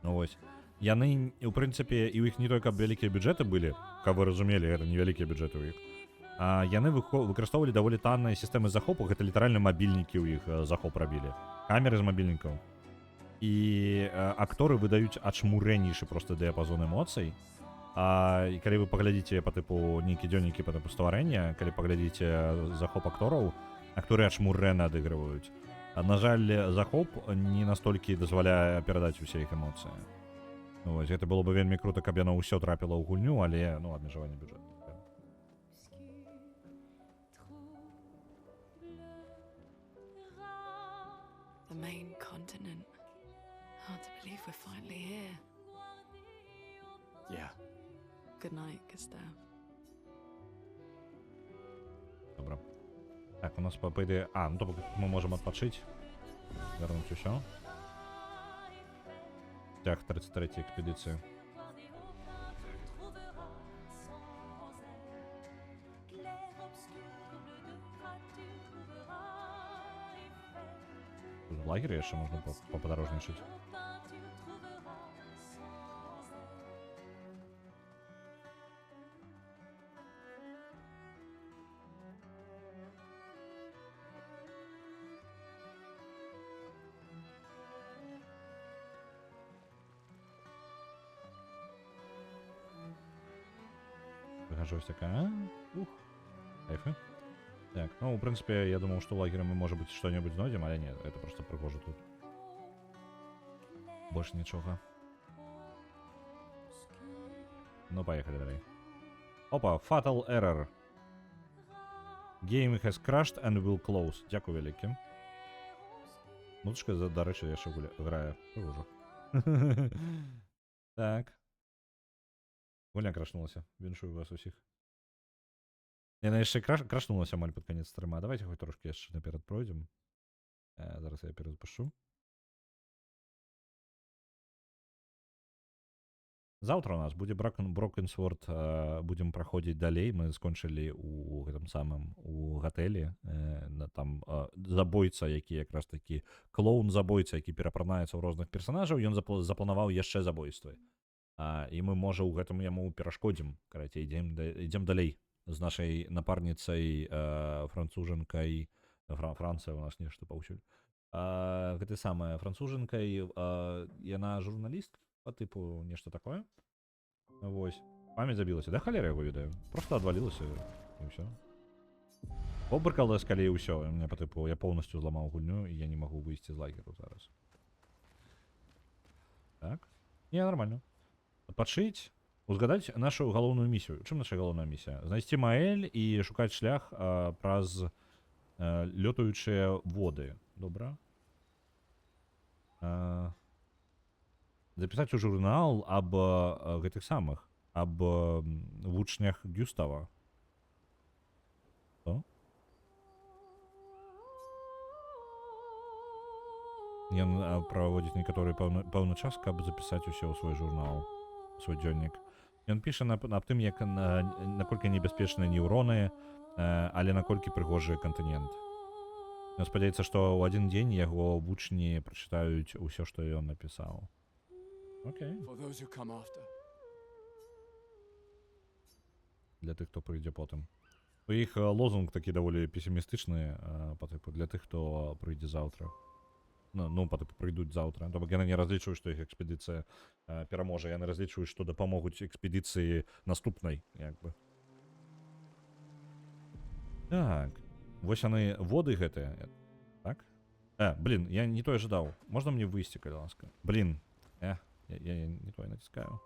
Ну, вось. Яны, у прынцыпе, і ў іх не толькі вялікія бюджэты былі, каб вы разумелі, гэта невялікія бюджэты ў іх, а яны выкарыстоўвалі даволі танныя сістэмы захопу, гэта літаральна мабільнікі ў іх захоп рабілі, камеры з мабільнікаў. І акторы выдаюць ачмурэннейшы проста дыяпазон эмоцый. І калі вы паглядзіце па тыпу нейкі дзённікі па тыпу стварэння, калі паглядзіце захоп актораў, акторы ачмурэнна адыгрываюць. На жаль, захоп не настолькі дазваляе перадаць усе іх эмоцыі. Вось, гэта было бы вельмі крута, каб яно ўсё трапіла ў гульню, але, ну, абмежаванне бюджэту. The main continent. Hard to believe we're finally here. Yeah. Good night, Gustav. Добра. Так, у нас по ідеі... ну то мы можем адпачыць. Вернуць усё. Тяг 33-й экспедыцыі. Тут в лагере яшчэ можна попадарожнічаць. Жось такая. Кайфы. Так, ну, в принципе, я думал, что лагерем мы, может быть, что-нибудь знойдем, але нет, это просто прихожу тут. Больше ничего. Ну, поехали далее. Опа, fatal error. Game has crashed and will close. Дякую велике. Музычка, до речі, я ще граю. Прихожу. Так. Гульня крашнулася. Віншую вас усіх. Яна яшчэ крашнулася амаль пад канец стрыма. Давайте хоць трошки яшчэ наперад пройдзем. Зараз я перазапишу. Заўтра у нас будзе Broken Sword, будзем праходзіць далей. Мы скончылі у гэтым самым у гатэлі. Там забойца, які якраз такі клоун-забойца, які перапранаецца ў розных персанажаў, ён запланаваў яшчэ забойствы. І мы, можа, ў гэтым яму перашкодзім. Карацей, ідзем далей з нашай напарніцай, францужанкай. Францыя у нас нешта паўсюль. гэтай самая францужанкай, яна журналістка па тыпу нешта такое. Вось. Памяць забілася. Да халера яго ведаю. Просто адвалілася і ўсё. Побрыкалась, калі ўсё. Мне па тыпу я поўнасцю зламаў гульню і я не магу выйсці з лагеру зараз. Так. Не, нормально. Адпачыць, узгадаць нашу галоўную місію. Чым наша галоўная місія? Знайсці Маэль і шукаць шлях праз лётаючыя воды. Добра. Запісаць у журнал аб гэтых самых, аб вучнях Гюстава. Што? Ён праводзіць некаторы пэўны час, каб запісаць усё ў свой журнал, свой дзённік. Ён піша аб тым, як наколькі небяспечныя неўроны, але наколькі прыгожы кантынент. Ён спадзяецца, што ў адзін дзень яго вучні прачытаюць усё, што ён напісаў. Окей. For those who come after. Для тых, хто прыйдзе потым. У іх лозунг такі даволі песімістычны, па тыпу для тых, хто прыйдзе заўтра. Ну, па тыпу прыйдуць заўтра. То бок яны не разлічваюць, што іх экспедыцыя пераможа. Яны разлічваюць, што дапамогуць экспедыцыі наступнай, як бы. Так. Вось яны воды гэтыя. Так? Блин, я не тое жадаў. Можна мне выйсці, калі ласка? Блин. Я не тое націскаю.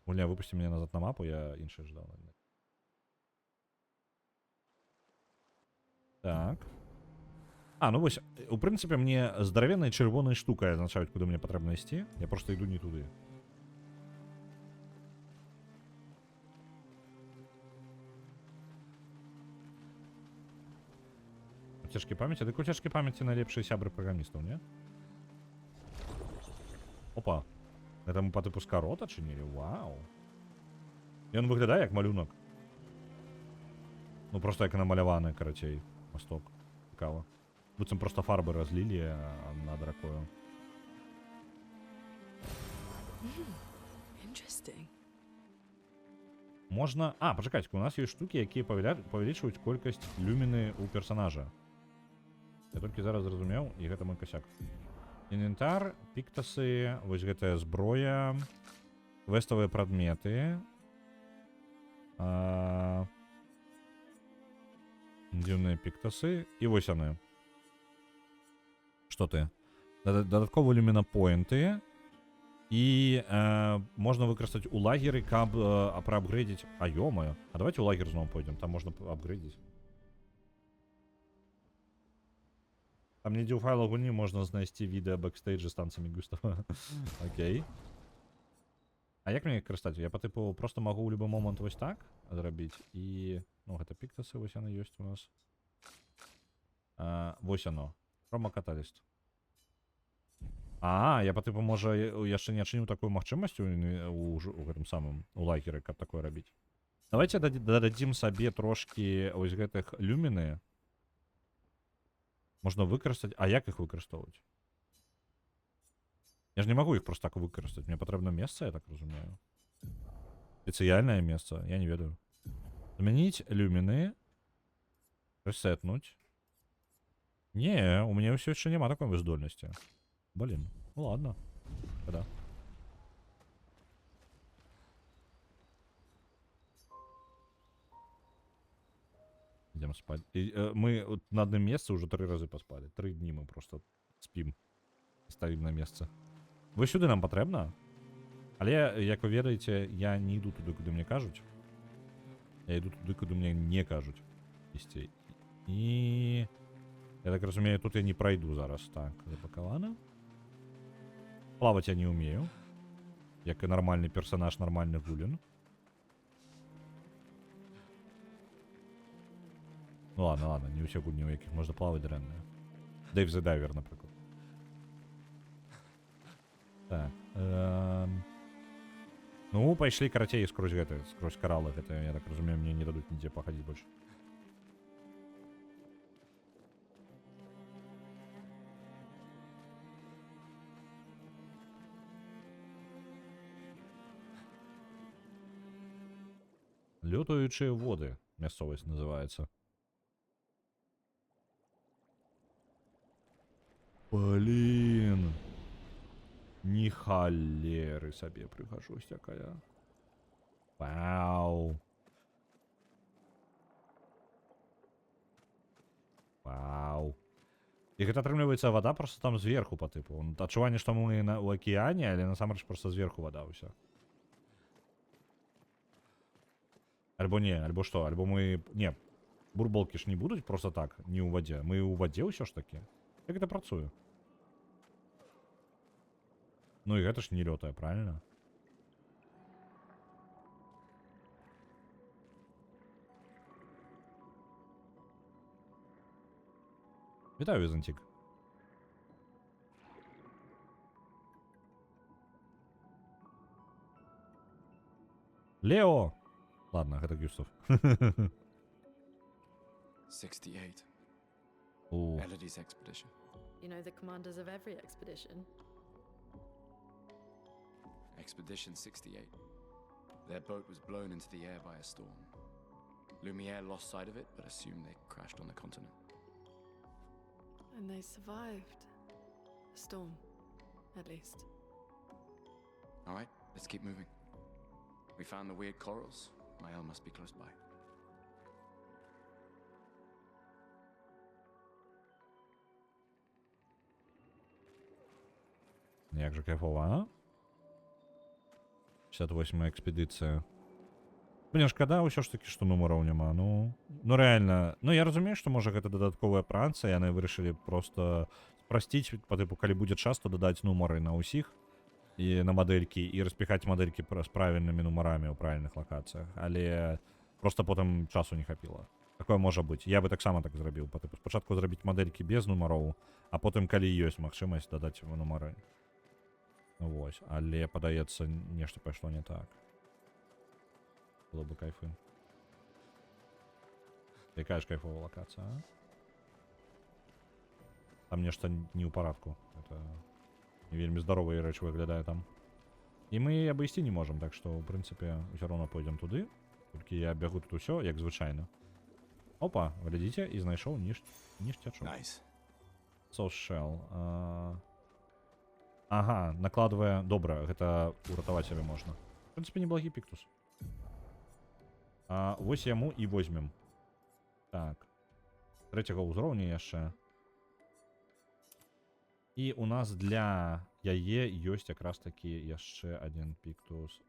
Гульня, выпусці мяне назад на мапу, я іншае ждаў. Так. Ну вось, у прынцыпе, мне здаравенная чырвоная штука азначаюць, куды мне патрэбна ісці. Я проста іду не туды. Уцежкі памяці? Дык уцежкі памяці найлепшыя сябры праграмістаў, не? Опа. Гэта мы па тыпу скарота чынілі? Вау. Ён выглядае як малюнак. Ну, просто як намаляваны, карацей, масток. Цікава. Быццам просто фарбы разлілі над ракою. Interesting. Можна... пачакайце, у нас ёсць штукі, якія павялічваюць колькасць люміны ў персанажа. Я толькі зараз зразумеў, і гэта мой косяк. Інвентар, піктасы, вось гэтая зброя, квеставыя прадметы. Дзіўныя піктасы. І вось яны. Што ты? Дадатковыя люмінапоінты. І можна выкарыстаць у лагеры, каб праапгрэдзіць... Ёмаю. Давайте у лагер зноў пойдзем, там можна апгрэдзіць. Там недзе ў файлах гульні можна знайсці відэа бэкстейджа з танцамі Густава. Окей. Як мне карыстаць? Я па тыпу просто магу ў любы момант вось так зрабіць. І... Ну, гэта піктасы, вось яны ёсць у нас. Вось яно. Промо-каталіст. Я па тыпу, можа, яшчэ не адчыніў такую магчымасць у гэтым самым, у лагеры, каб такое рабіць. Давайте дададзім сабе трошкі вось гэтых люміны. Можна выкарыстаць... як іх выкарыстоўваць? Я ж не магу іх просто так выкарыстаць. Мне патрэбна месца, я так разумею. Спецыяльнае месца, я не ведаю. Змяніць люміны. Рэсетнуць. Не, у мяне ўсё яшчэ няма такой здольнасці. Блин, ну ладно. Тогда. Идем спать. Мы на одном месте уже 3 разы поспали. 3 дні мы просто спим. Ставим на место. Вы сюди нам потрібно? Але, як ви ведаєте, я не йду туди, куди мені кажуть. Я йду туди, куди мені не кажуть. І... Я так розумію, тут я не пройду зараз. Так, запаковано. Плавать я не умею. Як і нормальний персонаж нормальних гулін. Ну ладно, не усі гульні, у яких можна плавати дренне. Дейв the Diver, наприклад. Так. Ну, пайшлі карацей скрозь гэта, скрозь кораллы гэта, я так разумею, мне не дадуць нідзе паходзіць больше. Лётаючыя воды, мясцовасць называецца. Блін. Ні халери собі прихожусь якая. Вау. Вау. І гэта атрымліваецца вода просто там зверху по типу. Адчуванне, што мы у акіяне, але насамрэч просто зверху вода ўся. Альбо не, альбо што, альбо мы... Не, бурбалкі ж не будуць просто так, не ў вадзе. Мы ў вадзе ўсё ж такі. Як гэта працуе? Ну і гэта ж не лётае, правильно? Вітаю, Візантик. Лео! Ладно, гэта Гюстав. 68. О, Elodie's expedition. You know the commanders of every expedition. Expedition 68. Their boat was blown into the air by a storm. Lumiere lost sight of it, but assumed they crashed on the continent. And they survived. A storm, at least. All right, let's keep moving. We found the weird corals. Mael must be close by. як же кайфово, а? 58-я экспедыцыя. Мне шкада ўсё ж такі, што нумараў няма. Ну рэальна. Ну я разумею, што можа гэта дадатковая праца, яны вырашылі просто спрасціць, па тыпу, калі будзе час, то дадаць нумары на ўсіх і на мадэлькі і распіхаць мадэлькі з правільнымі нумарамі ў правільных лакацыях, але просто потым часу не хапіла. Такое можа быць. Я бы таксама так зрабіў. Па тыпу, спачатку зрабіць мадэлькі без нумароў, а потым, калі ёсць магчымасць, дадаць нумары. Вось, але падаецца, нешта пайшло не так. Было бы кайфы. Якая ж кайфовая локація, а? Там нешта не ў парадку. Это не вельмі здаровыя рэчы выглядае там. І мы абысці не можам, так што, ў прынцыпе, ўсё роўна пойдзем туды. Толькі я бягу тут усё, як звычайна. Опа, глядзіце, і знайшоў ніштячок. Nice. Source shell. Ага, накладвае... Добра, гэта уратаваць сябе можна. В прынцыпе, неблагі піктус. Вось яму і возьмем. Так. Трэцяга ўзроўня яшчэ. І у нас для яе ёсць якраз такі яшчэ адзін піктус.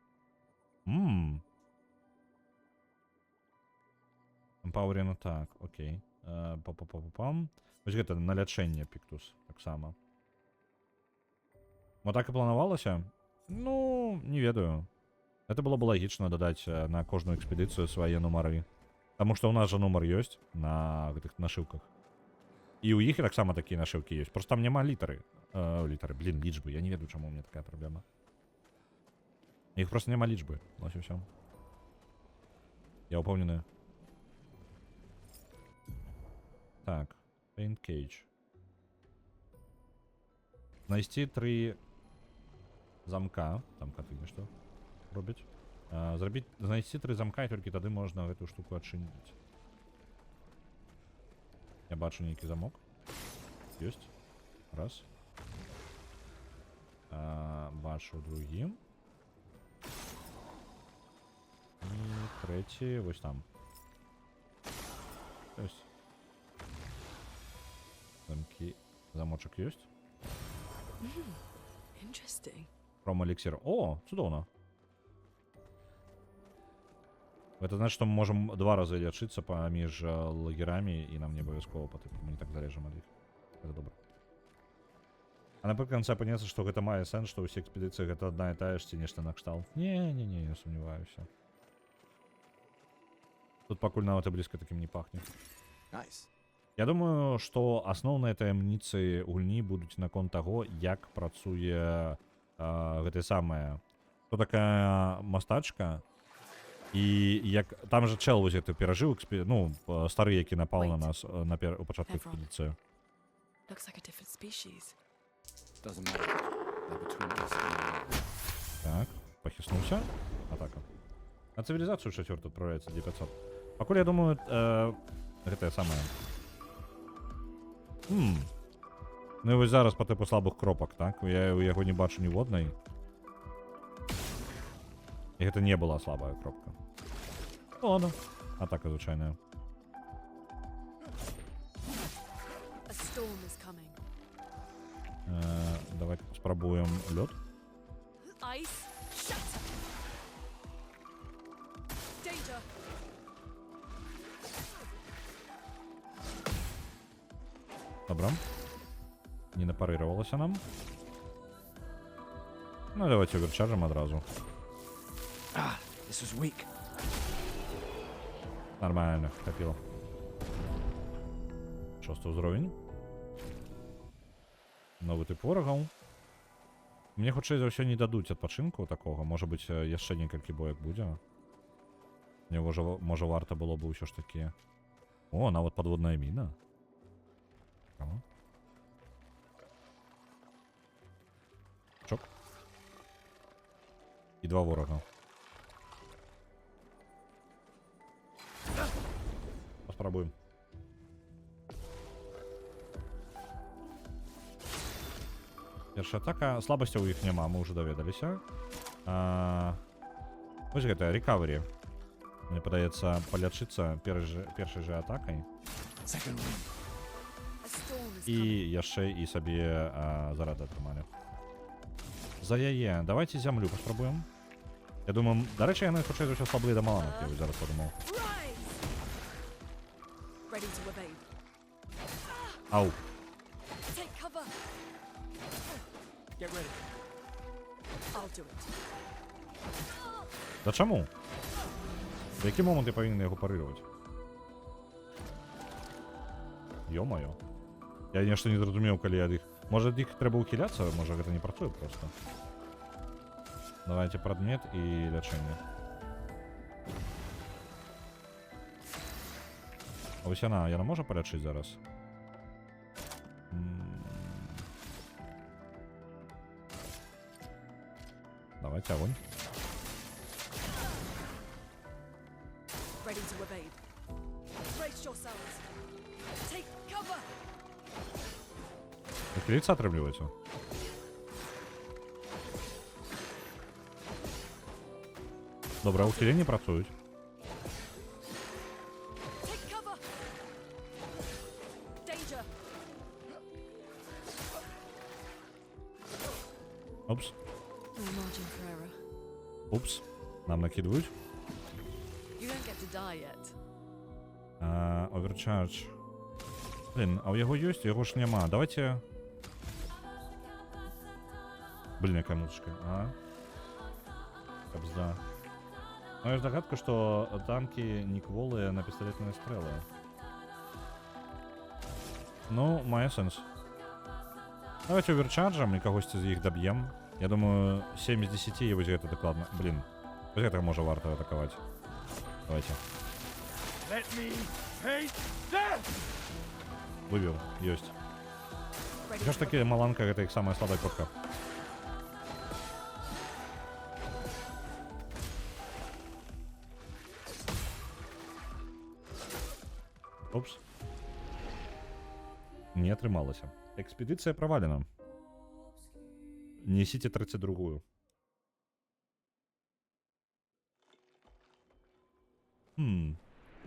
Empowering attack, окей. Па-па-па-па-пам. Вось гэта на лячэнне піктус таксама. Вот так і планавалася? Ну, не ведаю. Это было бы лагічна дадаць на кожную экспедыцыю свае нумары. Таму што ў нас жа нумар ёсць на гэтых нашыўках. І ў іх таксама такія нашыўкі ёсць. Просто там няма літары. Блін, лічбы. Я не ведаю, чаму у меня такая праблема. Іх просто няма лічбы. Вось і ўсё. Я ўпэўнены. Так. Paint cage. Знайсці 3 замка. Там каты нешта робяць. Знайсці 3 замка, і толькі тады можна гэту штуку адчыніць. Я бачу нейкі замок. Ёсць. Раз. Бачу другі. І трэці вось там. Ёсць. Замкі. Замочак ёсць. Interesting. Пром-эліксір. О, цудоўна. Это значит, что мы можем 2 раза лечиться паміж лагерами, и нам не абавязкова мы не так залежим ад іх. Это добра. А напрыканцы апыняецца, што гэта мае сэнс, што ўсе экспедыцыі гэта адна і тая ж ці нешта накшталт. Не, я сумняваюся. Тут пакуль нават і блізка такім не пахне. Nice. Я думаю, што асноўныя таямніцы гульні будуць наконт таго, як працуе гэтая самая, хто такая мастачка, і як там жа чел вось гэты перажыў, ну, стары, які напал на нас у пачатку экспедыцыі. Looks like a different species. Doesn't matter. They're between us and the... Так, пахіснуўся. Атака. На цывілізацыю 4 адправляецца 900. Пакуль, я думаю, гэтая самая... Ну і ось зараз по типу слабых кропак, так? Я у яго не бачу ніводнай. І гэта не была слабая кропка. Ну ладно. Атака звычайная. A storm is coming. Давайте спрабуем лёд. Ice, shatter. Danger. Добра. Не напарыравалася нам. Ну давайте оверчаржем адразу. Ah, this was weak. Нормально, хапіло. Шосты ўзровень. Новы тып ворагаў. Мне хутчэй за ўсё не дадуць адпачынку такога. Можа быць, яшчэ некалькі боек будзе. Мне можа варта было бы ўсё ж такі. О, нават падводная міна. Цікава. Чок. І два ворага. Паспрабуем. Першая атака. Слабасцяў у іх няма, мы ўжо даведаліся. Вось гэта, рекавері. Мне падаецца палячыцца першай же атакай. Second wind. A storm is І coming. яшчэ і сабе зарады атрымалі. За яе. Давайте зямлю паспрабуем. Я думаю, дарэчы, яны хутчэй за ўсё слабыя да маланак, я зараз падумаў. Rise. Ready to evade. Ау. Take cover. Get ready. I'll do it. Да чаму? В які момант я павінен яго парырваць? Ё-маё. Я нешта не зразумеў, калі ад іх. Можа, ад іх трэба ўхіляцца? Можа, гэта не працуе проста. Давайте прадмет і лячэнне. А вось яна можа палячыць зараз? Давайте огонь. Ready to evade. Brace yourselves. Take cover. Ухилиться атрымліваецца? Добра, ухіленні працуюць. Take cover. Danger. Опс. No margin for error. Упс. Нам накидывают. You don't get to die yet. Оверчардж. Блин, а у яго ёсць, яго ж няма. Давайте... Блин, якая музычка. Кабзда. Моя догадка, что танки не кволые на пистолетные стрелы. Ну, мае сенс. Давайте оверчарджам і кагосьці з іх даб'ем. Я думаю, 7 з 10 і вось гэта дакладна. Блин, вось гэта можа варта атакаваць. Давайте. Let me take death! Вывел, ёсць. Ready Все ж to таки маланка гэта іх самая слабая копка. Опс. Не атрымалася. Экспедыцыя правалена. Несіце 32-ю.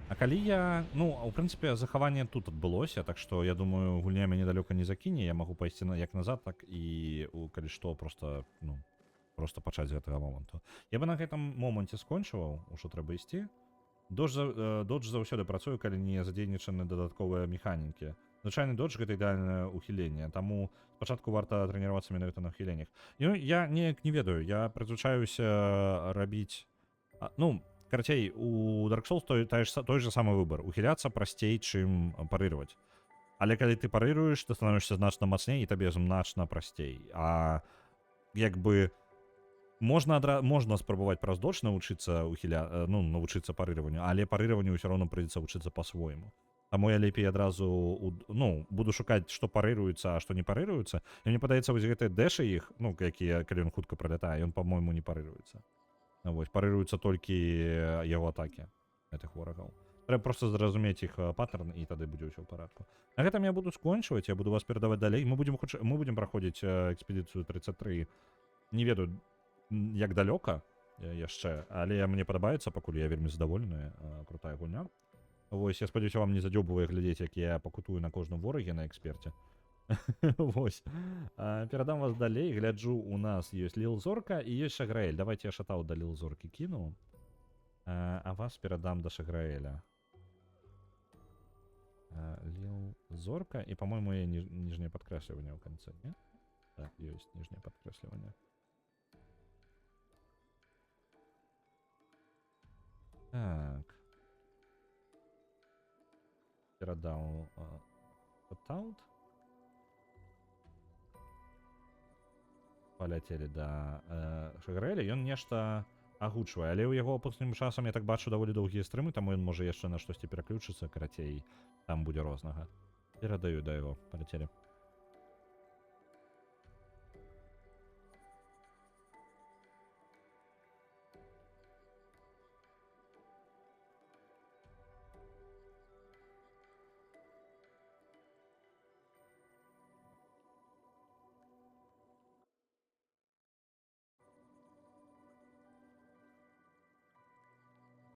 А калі я... Ну, у прынцыпе, захаванне тут адбылося, так што, я думаю, гульня мяне далёка не закіне, я магу пайсці як назад, так і, калі што, просто, ну, просто пачаць з гэтага моманту. Я бы на гэтым моманце скончываў, ужо трэба ісці. Додж заўсёды працуе, калі не задзейнічаны дадатковыя механікі. Звычайны додж гэта ідэальнае ухіленне, таму спачатку варта трэніравацца менавіта на ухіленнях. Я неяк не ведаю, я прызвычаюся рабіць... Ну, карацей, у Dark Souls той же самы выбар. Ухіляцца прасцей, чым парырваць. Але калі ты парыруеш, ты становішся значна мацней і табе значна прасцей. А як бы можна спрабаваць праз додж навучыцца навучыцца парырванню, але парырванню ўсё роўно прыйдзецца вучыцца па-свойму. Таму я лепей адразу буду шукаць, што парыруецца, а што не парыруецца. І мне падаецца, вось гэтыя дэшы іх, ну, якія, калі ён хутка пралятае, ён, па-мойму, не парыруецца. Вось, парыруюцца толькі яго атакі гэтых ворагаў. Трэба просто зразумець іх паттерн, і тады будзе ўсё ў парадку. На гэтым я буду скончваць, я буду вас перадаваць далей. Мы будзем праходзіць экспедыцыю 33. Не ведаю, як далёка яшчэ, але мне падабаецца, пакуль я вельмі задаволены, крутая гульня. Вось, я спадзяюся, вам не задзёбывае глядзець, як я пакутую на кожным вораге на эксперце. Вось. Перадам вас далей, гляджу, у нас ёсць Лил Зорка і ёсць Шаграэль. Давайте я шатаў да Лил Зоркі кіну, а вас перадам да Шаграэля. Лил Зорка, и, по-моему, и нижнее подкресливание в конце, нет? Да, есть нижнее подкресливание. Так. Передал Put-out. Полетели да Шаграэля, і ён нешта агучвае, але ў яго апошнім часам, я так бачу, даволі доўгія стрымы, таму ён можа яшчэ на штосьці пераключыцца, карацей, там будзе рознага. Перадаю да яго, полетели.